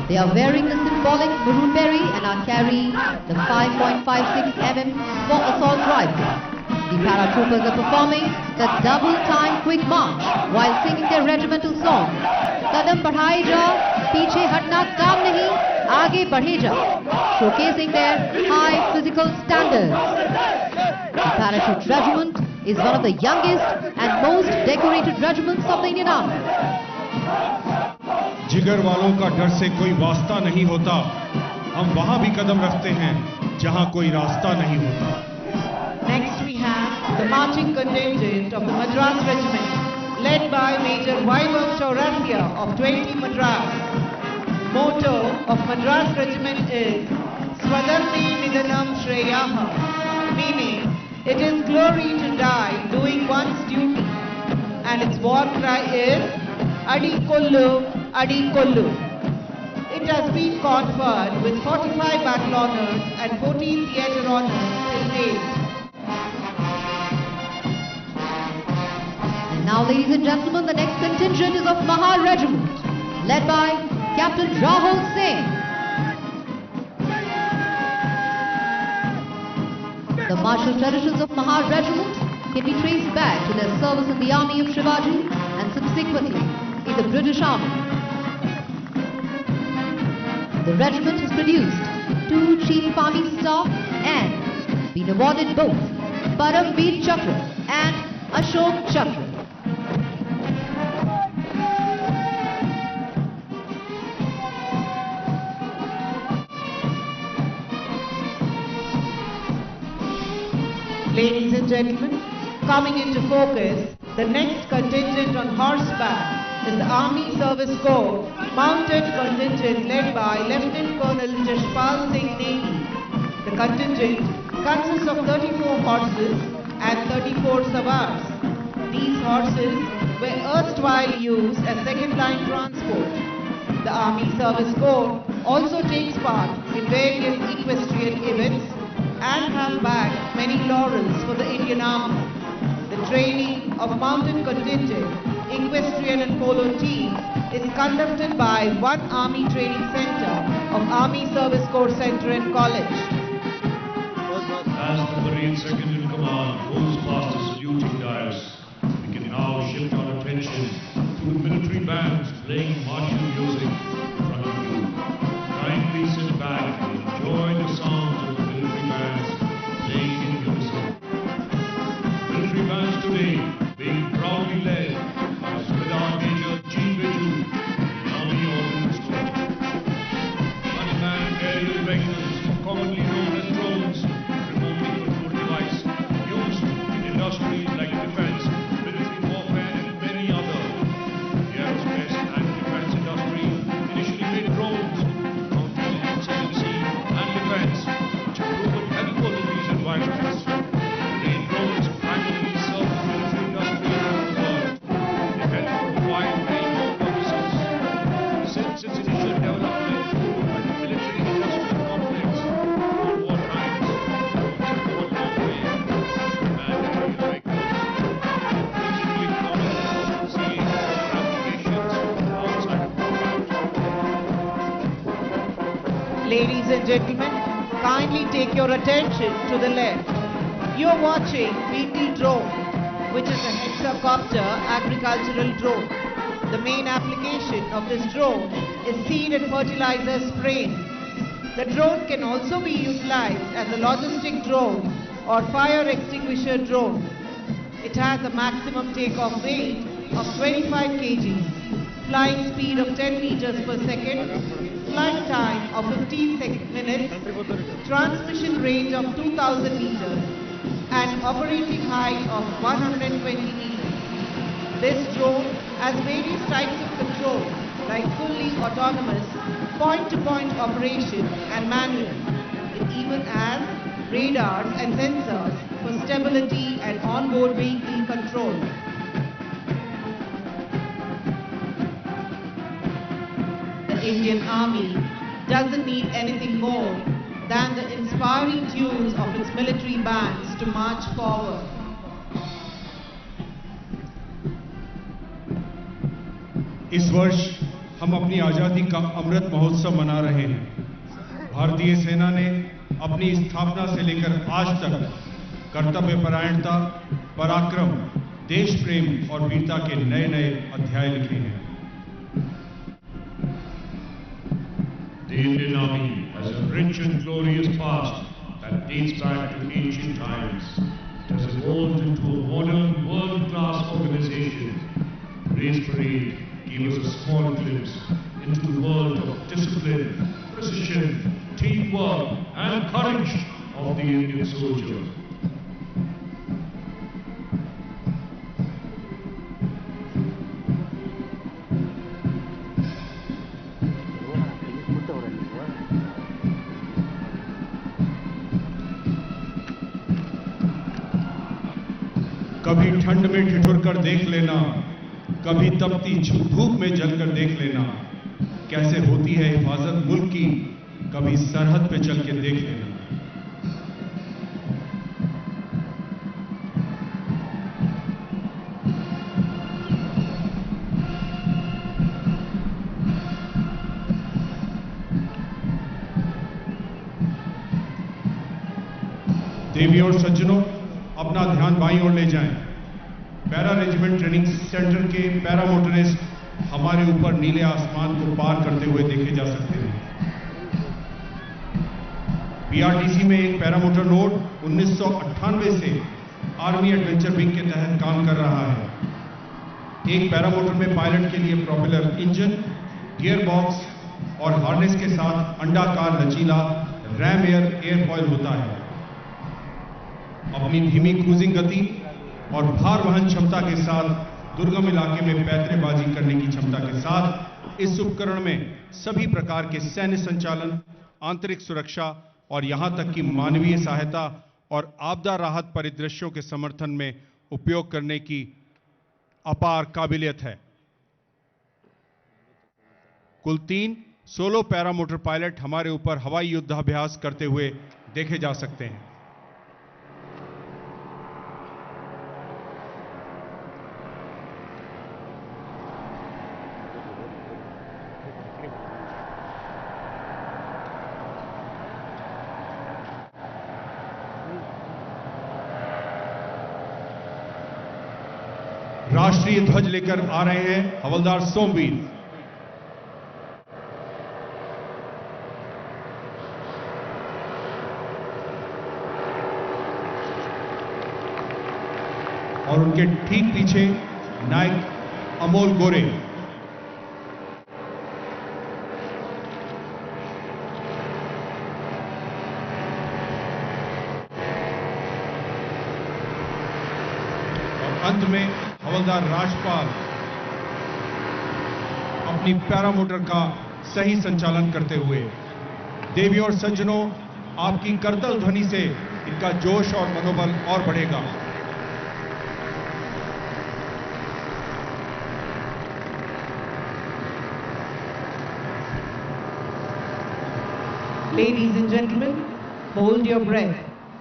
They are wearing the symbolic maroon berry and are carrying the 5.56 mm for assault rifle. The paratroopers are performing the double time quick march while singing their regimental song, Kadam Badhaye Ja, Piche Hatna Kaam Nahi, Aage Badhe Ja, showcasing their high physical standards. The Parachute Regiment is one of the youngest and most decorated regiments of the Indian Army. जिगर वालों का डर से कोई वास्ता नहीं होता, हम वहां भी कदम रखते हैं जहां कोई रास्ता नहीं होता. Next we have the marching contingent of the Madras Regiment, led by Major Vaibhav Chaurasia of 20 Madras. Motto of Madras Regiment is Swadharmi Nidanam Shreyaha, meaning it is glory to die doing one's duty, and its war cry is Adi Kollu, Adi Kollu. It has been conferred with 45 battle honors and 14 theatre honors till date. And now, ladies and gentlemen, the next contingent is of Mahar Regiment, led by Captain Rahul Singh. The martial traditions of Mahar Regiment can be traced back to their service in the army of Shivaji and subsequently in the British Army. The regiment has produced 2 Chief of Army Staff and been awarded both Param Veer Chakra and Ashok Chakra. Ladies and gentlemen, coming into focus, the next contingent on horseback is the Army Service Corps mounted contingent led by Lieutenant Colonel Jashpal Singh Negi. The contingent consists of 34 horses and 34 savars. These horses were erstwhile used as second-line transport. The Army Service Corps also takes part in various equestrian events and have bagged many laurels for the Indian Army. The training of mounted contingent, equestrian and polo teams is conducted by one Army Training Center of Army Service Corps Center and College. As the parade second in command goes past the saluting dais, we can now shift our attention to the military bands playing martial music in front of you. Kindly sit back and enjoy the sounds of the military bands playing in unison. Military bands today being proudly led by Subedar Major G. Beju, Army Ordnance Corps. Unmanned aerial vehicles, commonly known as drones, remotely controlled device used to industries like defense, military warfare, and many others. The aerospace and defense industry initially made drones, counter insurgency and defense, which have proven helpful in these environments. Today, drones primarily serve the military industry around the world. They help provide many more purposes. Since its initial development by the military-industrial complex, World War times, drones have gone a long way. Manned aerial vehicles, increasingly common, seeing more applications outside of combat. Ladies and gentlemen, kindly take your attention to the left. You are watching BT drone, which is a hexacopter agricultural drone. The main application of this drone is seed and fertilizer spraying. The drone can also be utilized as a logistic drone or fire extinguisher drone. It has a maximum takeoff weight of 25 kg, flying speed of 10 meters per second, flight time of 15 minutes, transmission range of 2000 meters, and operating height of 120 meters. This drone has various types of control like fully autonomous, point-to-point operation and manual. It even has radars and sensors for stability and onboard vehicle control. The Indian Army doesn't need anything more than the inspiring tunes of its military bands to march forward. इस वर्ष हम अपनी आज़ादी का अमृत महोत्सव मना रहे हैं। भारतीय सेना ने अपनी स्थापना से लेकर आज तक कर्तव्यपरायणता, पराक्रम, देश प्रेम और वीरता के नए-नए अध्याय लिखे हैं। The Indian Army has a rich and glorious past that dates back to ancient times. It has evolved into a modern, world-class organization. Today's parade gave us a small glimpse into the world of discipline, precision, teamwork, and courage of the Indian soldier. कभी ठंड में ठिठुर कर देख लेना, कभी तपती धूप में जलकर देख लेना, कैसे होती है हिफाजत मुल्क की, कभी सरहद पे चल के देख लेना। देवियों और सज्जनों, अपना ध्यान बाईं ओर ले जाएं। पैरा रेजिमेंट ट्रेनिंग सेंटर के पैरा मोटरिस्ट हमारे ऊपर नीले आसमान को पार करते हुए देखे जा सकते हैं। पीआरटीसी में एक पैरा मोटर नोड 1998 से आर्मी एडवेंचर विंग के तहत काम कर रहा है। एक पैरा मोटर में पायलट के लिए प्रोपेलर इंजन, गियर बॉक्स और हार्नेस के साथ अंडाकार लचीला रैम एयर फॉयल होता है। अपनी धीमी क्रूजिंग गति और भार वहन क्षमता के साथ दुर्गम इलाके में पैतरेबाजी करने की क्षमता के साथ इस उपकरण में सभी प्रकार के सैन्य संचालन, आंतरिक सुरक्षा और यहां तक कि मानवीय सहायता और आपदा राहत परिदृश्यों के समर्थन में उपयोग करने की अपार काबिलियत है। कुल 3 सोलो पैरामोटर पायलट हमारे ऊपर हवाई युद्धाभ्यास करते हुए देखे जा सकते हैं। राष्ट्रीय ध्वज लेकर आ रहे हैं हवलदार सोमवीर। और उनके ठीक पीछे नायक अमोल गोरे। अंत में हवलदार राजपाल अपनी पैरामोटर का सही संचालन करते हुए। देवियों और सज्जनों, आपकी करतल ध्वनि से इनका जोश और मनोबल और बढ़ेगा। Ladies and gentlemen, hold your breath.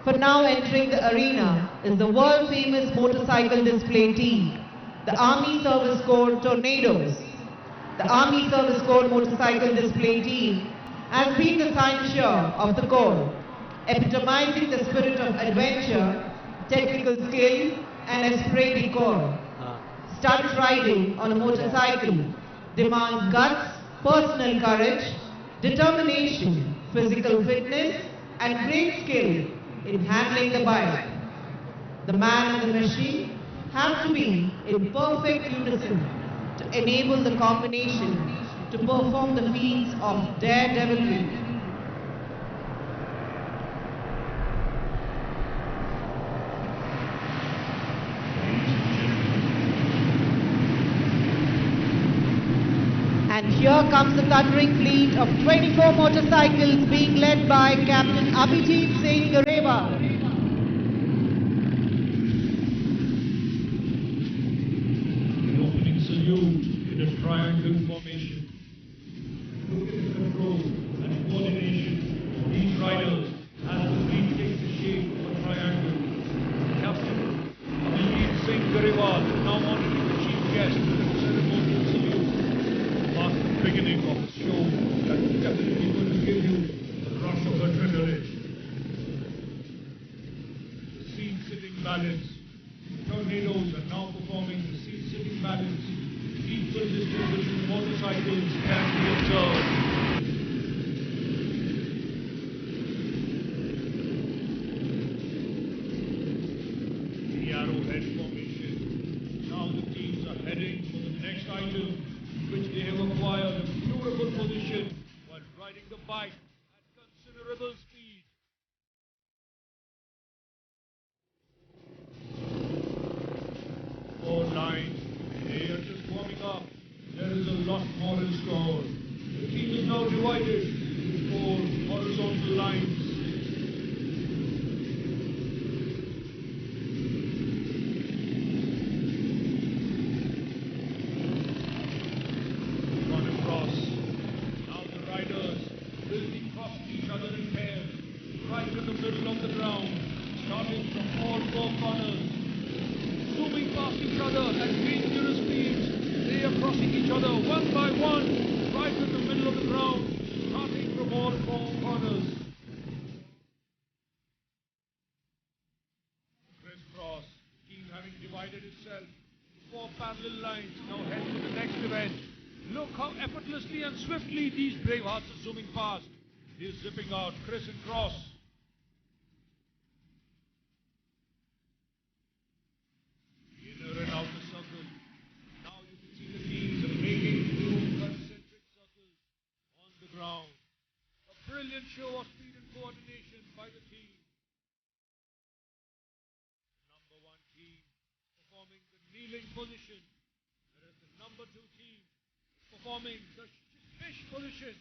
For now entering the arena is the world-famous motorcycle display team, the Army Service Corps Tornadoes. The Army Service Corps motorcycle display team has been the cynosure of the Corps, epitomizing the spirit of adventure, technical skill and esprit de corps. Stunt riding on a motorcycle demands guts, personal courage, determination, physical fitness and great skill in handling the bike. The man and the machine have to be in perfect unison to enable the combination to perform the feats of daredevilry. And here comes the thundering fleet of 24 motorcycles being led by Captain Abhijit Singh Gareva. The opening salute in a triangle formation. Look at the control and coordination of these riders as the fleet takes the shape of a triangle. Captain Abhijit Singh Gareva is now honored the chief guest with a ceremonial salute. Mark the beginning of a show that's definitely going to give you a rush of adrenaline. The scene-sitting balance. Tornadoes are now performing the scene-sitting balance. Equal distances in motorcycles can be observed. The arrowhead formation. Now the teams are heading for the next item, which they have acquired a beautiful position while riding the bike at considerable speed. Four lines, they are just warming up. There is a lot more in store. The team is now divided into four horizontal lines. Right in the middle of the ground, starting from all four corners, zooming past each other at dangerous speeds. They are crossing each other one by one, right in the middle of the ground, starting from all four corners. Crisscross, team having divided itself, four parallel lines, now head to the next event. Look how effortlessly and swiftly these brave hearts are zooming past. He is zipping out, criss and cross. Inner and outer circle. Now you can see the teams are making two concentric circles on the ground. A brilliant show of speed and coordination by the team. Number one team performing the kneeling position, whereas the number two team performing the fish position.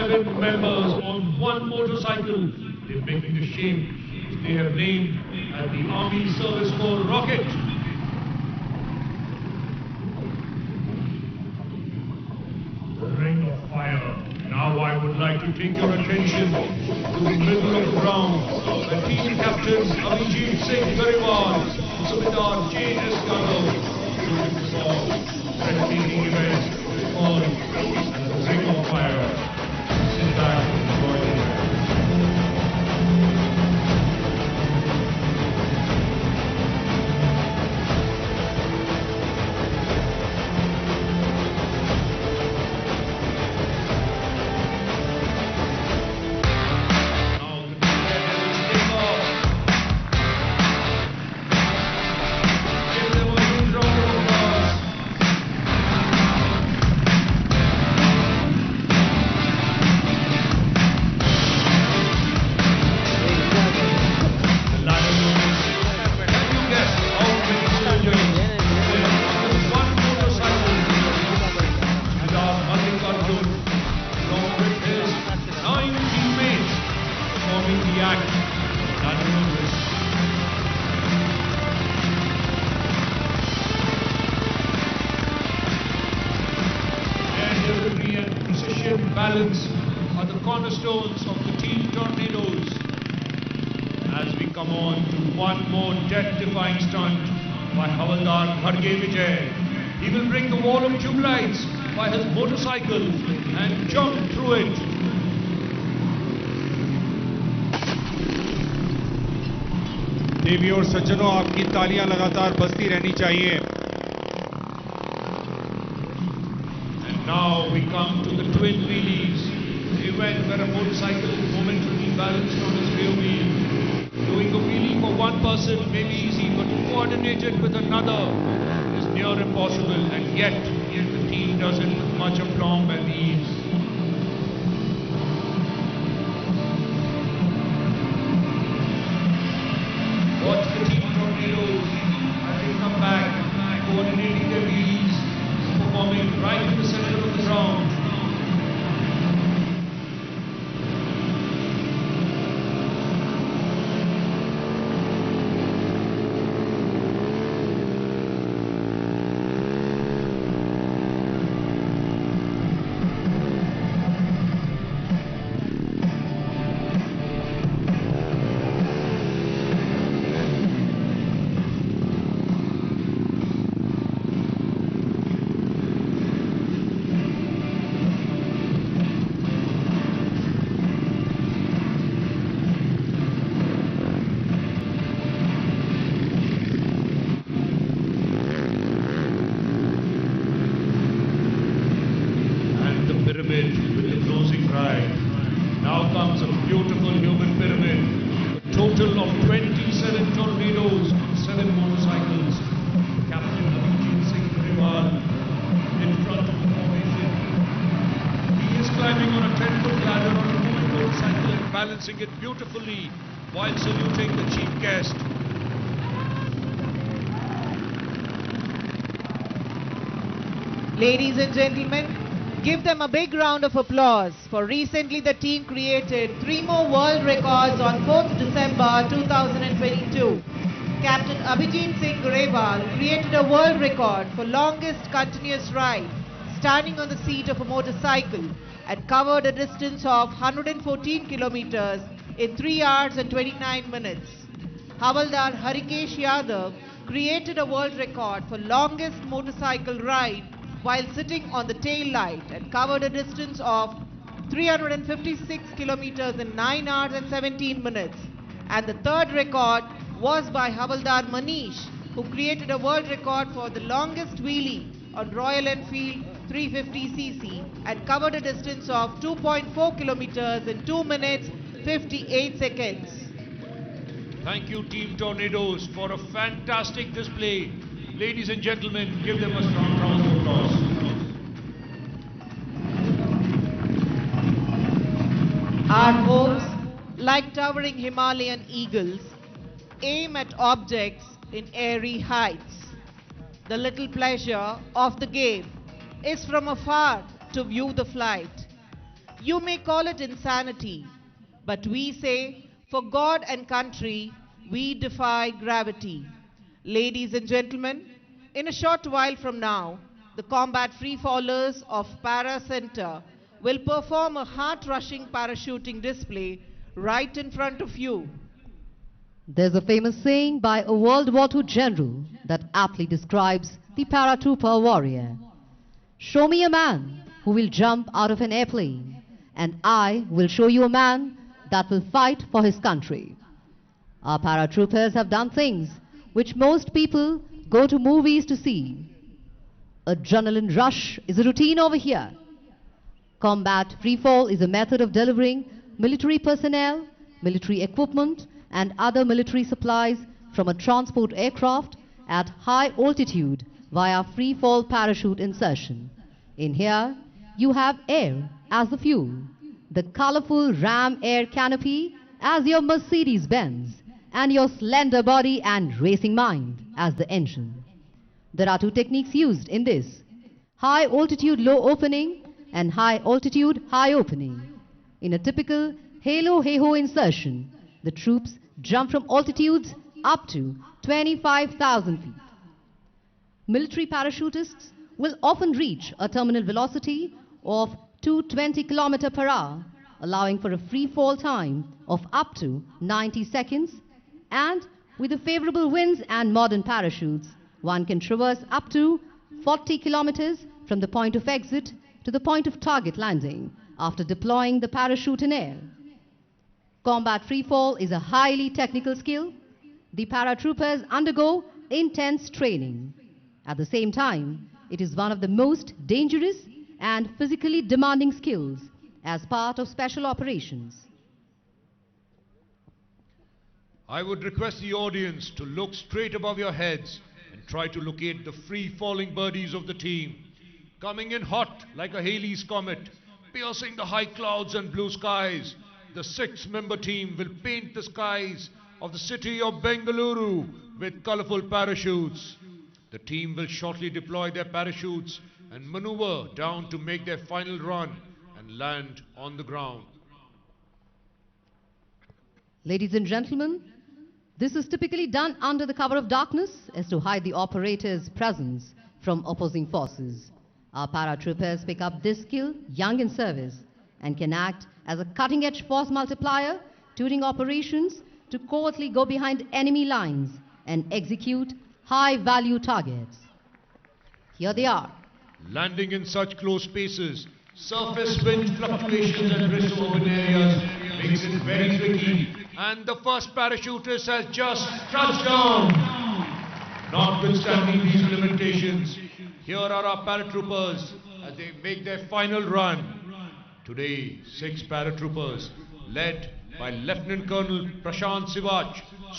7 members on one motorcycle. They're making the shape they have named as the Army Service Corps Rocket. The ring of fire. Now I would like to take your attention to the middle of the ground. The team captains Abhijit Singh Gariwal, Subedar J.S. Yadav, during the song, breathtaking event called the Ring of Fire. Sit back and enjoy the event. Balance are the cornerstones of the team Tornadoes. As we come on to one more death-defying stunt by Havaldar Bharge Vijay. He will break the wall of tube lights by his motorcycle and jump through it. देवियों और सज्जनों, आपकी तालियां लगातार बजती रहनी चाहिए. Now we come to the twin wheelies, the event where a motorcycle is momentarily balanced on his rear wheel. Doing a wheelie for one person may be easy, but to coordinate it with another is near impossible, and yet the team does it with much aplomb and ease. Watch the team Tornadoes as they come back, coordinating their wheelies, performing right in the center of the ground. Pyramid with the closing ride. Now comes a beautiful human pyramid. A total of 27 tornadoes on 7 motorcycles. Captain Abhijit Singh Gariwal in front of the formation. He is climbing on a 10-foot ladder on a moving motorcycle and balancing it beautifully while saluting the chief guest. Ladies and gentlemen, give them a big round of applause, for recently the team created 3 more world records on 4th December 2022. Captain Abhijit Singh Gariwal created a world record for longest continuous ride, standing on the seat of a motorcycle, and covered a distance of 114 kilometers in 3 hours and 29 minutes. Havaldar Harikesh Yadav created a world record for longest motorcycle ride while sitting on the tail light, and covered a distance of 356 kilometers in 9 hours and 17 minutes. And the third record was by Havaldar Manish, who created a world record for the longest wheelie on Royal Enfield 350cc and covered a distance of 2.4 kilometers in 2 minutes 58 seconds. Thank you, Team Tornadoes, for a fantastic display. Ladies and gentlemen, give them a strong round of applause. Our hopes, like towering Himalayan eagles, aim at objects in airy heights. The little pleasure of the game is from afar to view the flight. You may call it insanity, but we say, for God and country, we defy gravity. Ladies and gentlemen, in a short while from now, the combat freefallers of Para Center will perform a heart-rushing parachuting display right in front of you. There's a famous saying by a World War II general that aptly describes the paratrooper warrior. Show me a man who will jump out of an airplane, and I will show you a man that will fight for his country. Our paratroopers have done things which most people go to movies to see. Adrenaline rush is a routine over here. Combat freefall is a method of delivering military personnel, military equipment, and other military supplies from a transport aircraft at high altitude via freefall parachute insertion. In here, you have air as the fuel, the colorful Ram air canopy as your Mercedes-Benz, and your slender body and racing mind as the engine. There are two techniques used in this: high altitude low opening and high altitude high opening. In a typical halo hey-ho insertion, the troops jump from altitudes up to 25,000 feet. Military parachutists will often reach a terminal velocity of 220 km per hour, allowing for a free fall time of up to 90 seconds, and with the favorable winds and modern parachutes, one can traverse up to 40 kilometers from the point of exit to the point of target landing after deploying the parachute in air. Combat freefall is a highly technical skill. The paratroopers undergo intense training. At the same time, it is one of the most dangerous and physically demanding skills as part of special operations. I would request the audience to look straight above your heads and try to locate the free-falling birdies of the team, coming in hot like a Halley's Comet, piercing the high clouds and blue skies. The 6-member team will paint the skies of the city of Bengaluru with colorful parachutes. The team will shortly deploy their parachutes and maneuver down to make their final run and land on the ground. Ladies and gentlemen, this is typically done under the cover of darkness as to hide the operator's presence from opposing forces. Our paratroopers pick up this skill young in service and can act as a cutting-edge force multiplier during operations to covertly go behind enemy lines and execute high-value targets. Here they are. Landing in such close spaces, surface wind fluctuations and risks of open areas makes it very tricky. And the first parachutist has just touched down. Notwithstanding these limitations, here are our paratroopers as they make their final run. Today, 6 paratroopers, led by Lieutenant Colonel Prashant Sivach,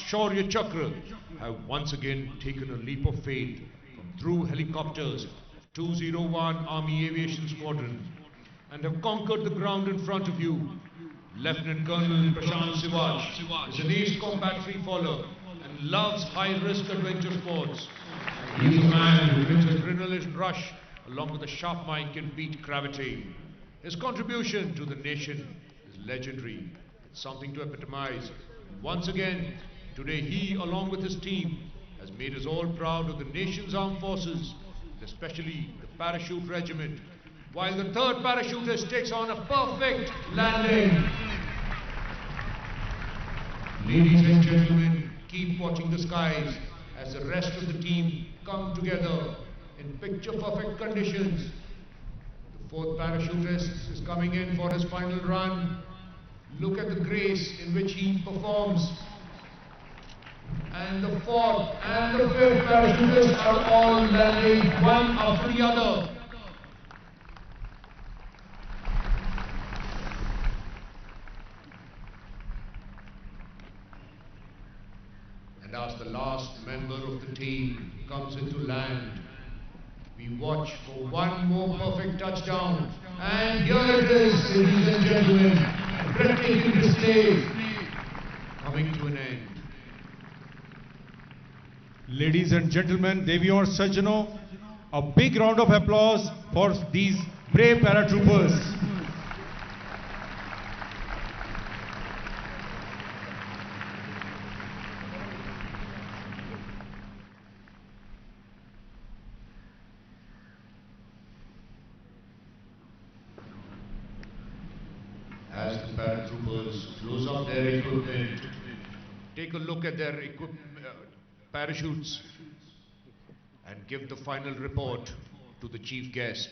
Shaurya Chakra, have once again taken a leap of faith from through helicopters of 201 Army Aviation Squadron and have conquered the ground in front of you. Lieutenant Colonel Prashant Sivach is an ace combat freefaller and loves high-risk adventure sports. He is a man who brings adrenaline rush along with a sharp mind can beat gravity. His contribution to the nation is legendary. It's something to epitomize. Once again, today he, along with his team, has made us all proud of the nation's armed forces, especially the parachute regiment, while the 3rd parachutist takes on a perfect landing. Ladies and gentlemen, keep watching the skies as the rest of the team come together in picture-perfect conditions. The 4th parachutist is coming in for his final run. Look at the grace in which he performs. And the 4th and the 5th parachutists are all landing one after the other. And as the last member of the team comes into land, we watch for one more perfect touchdown. And here it is, ladies and gentlemen, a breathtaking display coming to an end. Ladies and gentlemen, Deviyon aur Sajjano, a big round of applause for these brave paratroopers. paratroopers close up their equipment, take a look at their parachutes, and give the final report to the chief guest.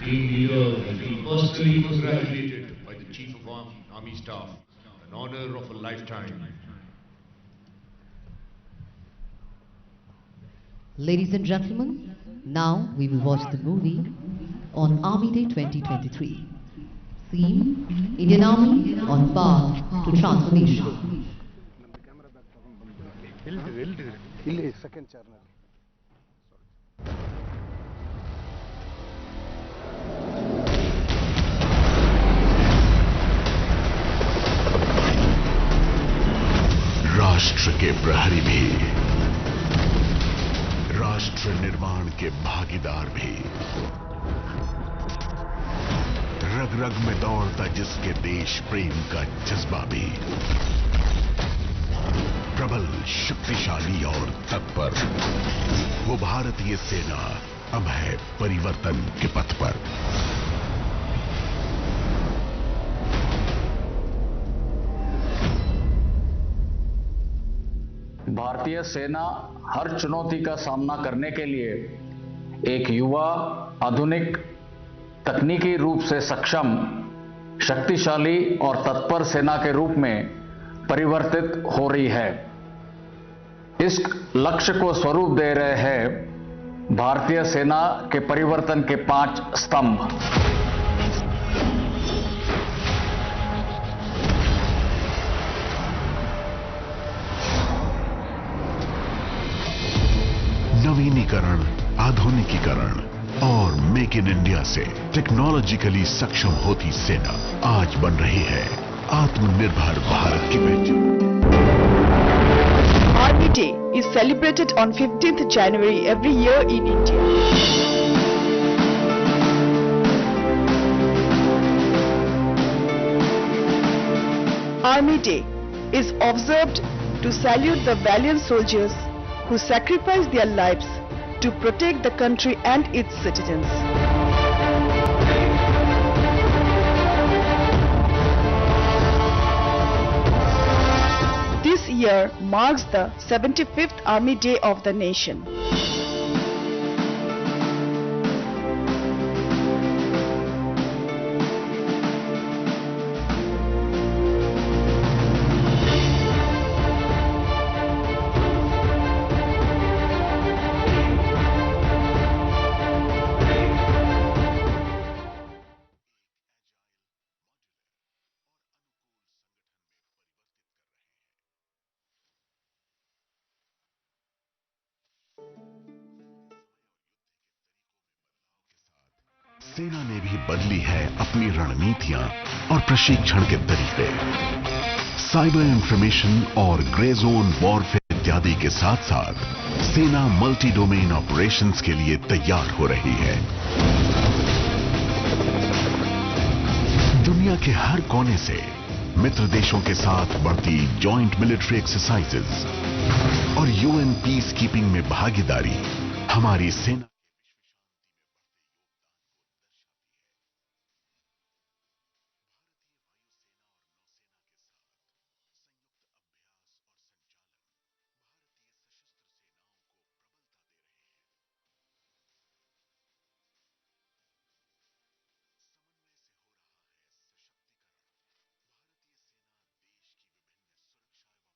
Team leader has been personally congratulated by the Chief of Army Staff, an honor of a lifetime. Ladies and gentlemen, now we will watch the movie on Army Day 2023. Theme: Indian Army on path to transformation. Second channel. राष्ट्र के प्रहरी भी, राष्ट्र निर्माण के भागीदार भी, रग रग में दौड़ता जिसके देश प्रेम का जज्बा भी, प्रबल, शक्तिशाली और तत्पर, वो भारतीय सेना अब है परिवर्तन के पथ पर। भारतीय सेना हर चुनौती का सामना करने के लिए एक युवा, आधुनिक, तकनीकी रूप से सक्षम, शक्तिशाली और तत्पर सेना के रूप में परिवर्तित हो रही है। इस लक्ष्य को स्वरूप दे रहे हैं भारतीय सेना के परिवर्तन के 5 स्तंभ। नवीनीकरण, आधुनिकीकरण और मेक इन इंडिया से टेक्नोलॉजिकली सक्षम होती सेना आज बन रही है आत्मनिर्भर भारत की पहचान। Army Day is celebrated on 15th January every year in India. Army Day is observed to salute the valiant soldiers who sacrifice their lives to protect the country and its citizens. This year marks the 75th Army Day of the nation. सेना ने भी बदली है अपनी रणनीतियां और प्रशिक्षण के तरीके। साइबर इंफॉर्मेशन और ग्रे जोन वॉरफेयर इत्यादि के साथ साथ सेना मल्टी डोमेन ऑपरेशंस के लिए तैयार हो रही है। दुनिया के हर कोने से मित्र देशों के साथ बढ़ती जॉइंट मिलिट्री एक्सरसाइजेज और यूएन पीस कीपिंग में भागीदारी हमारी सेना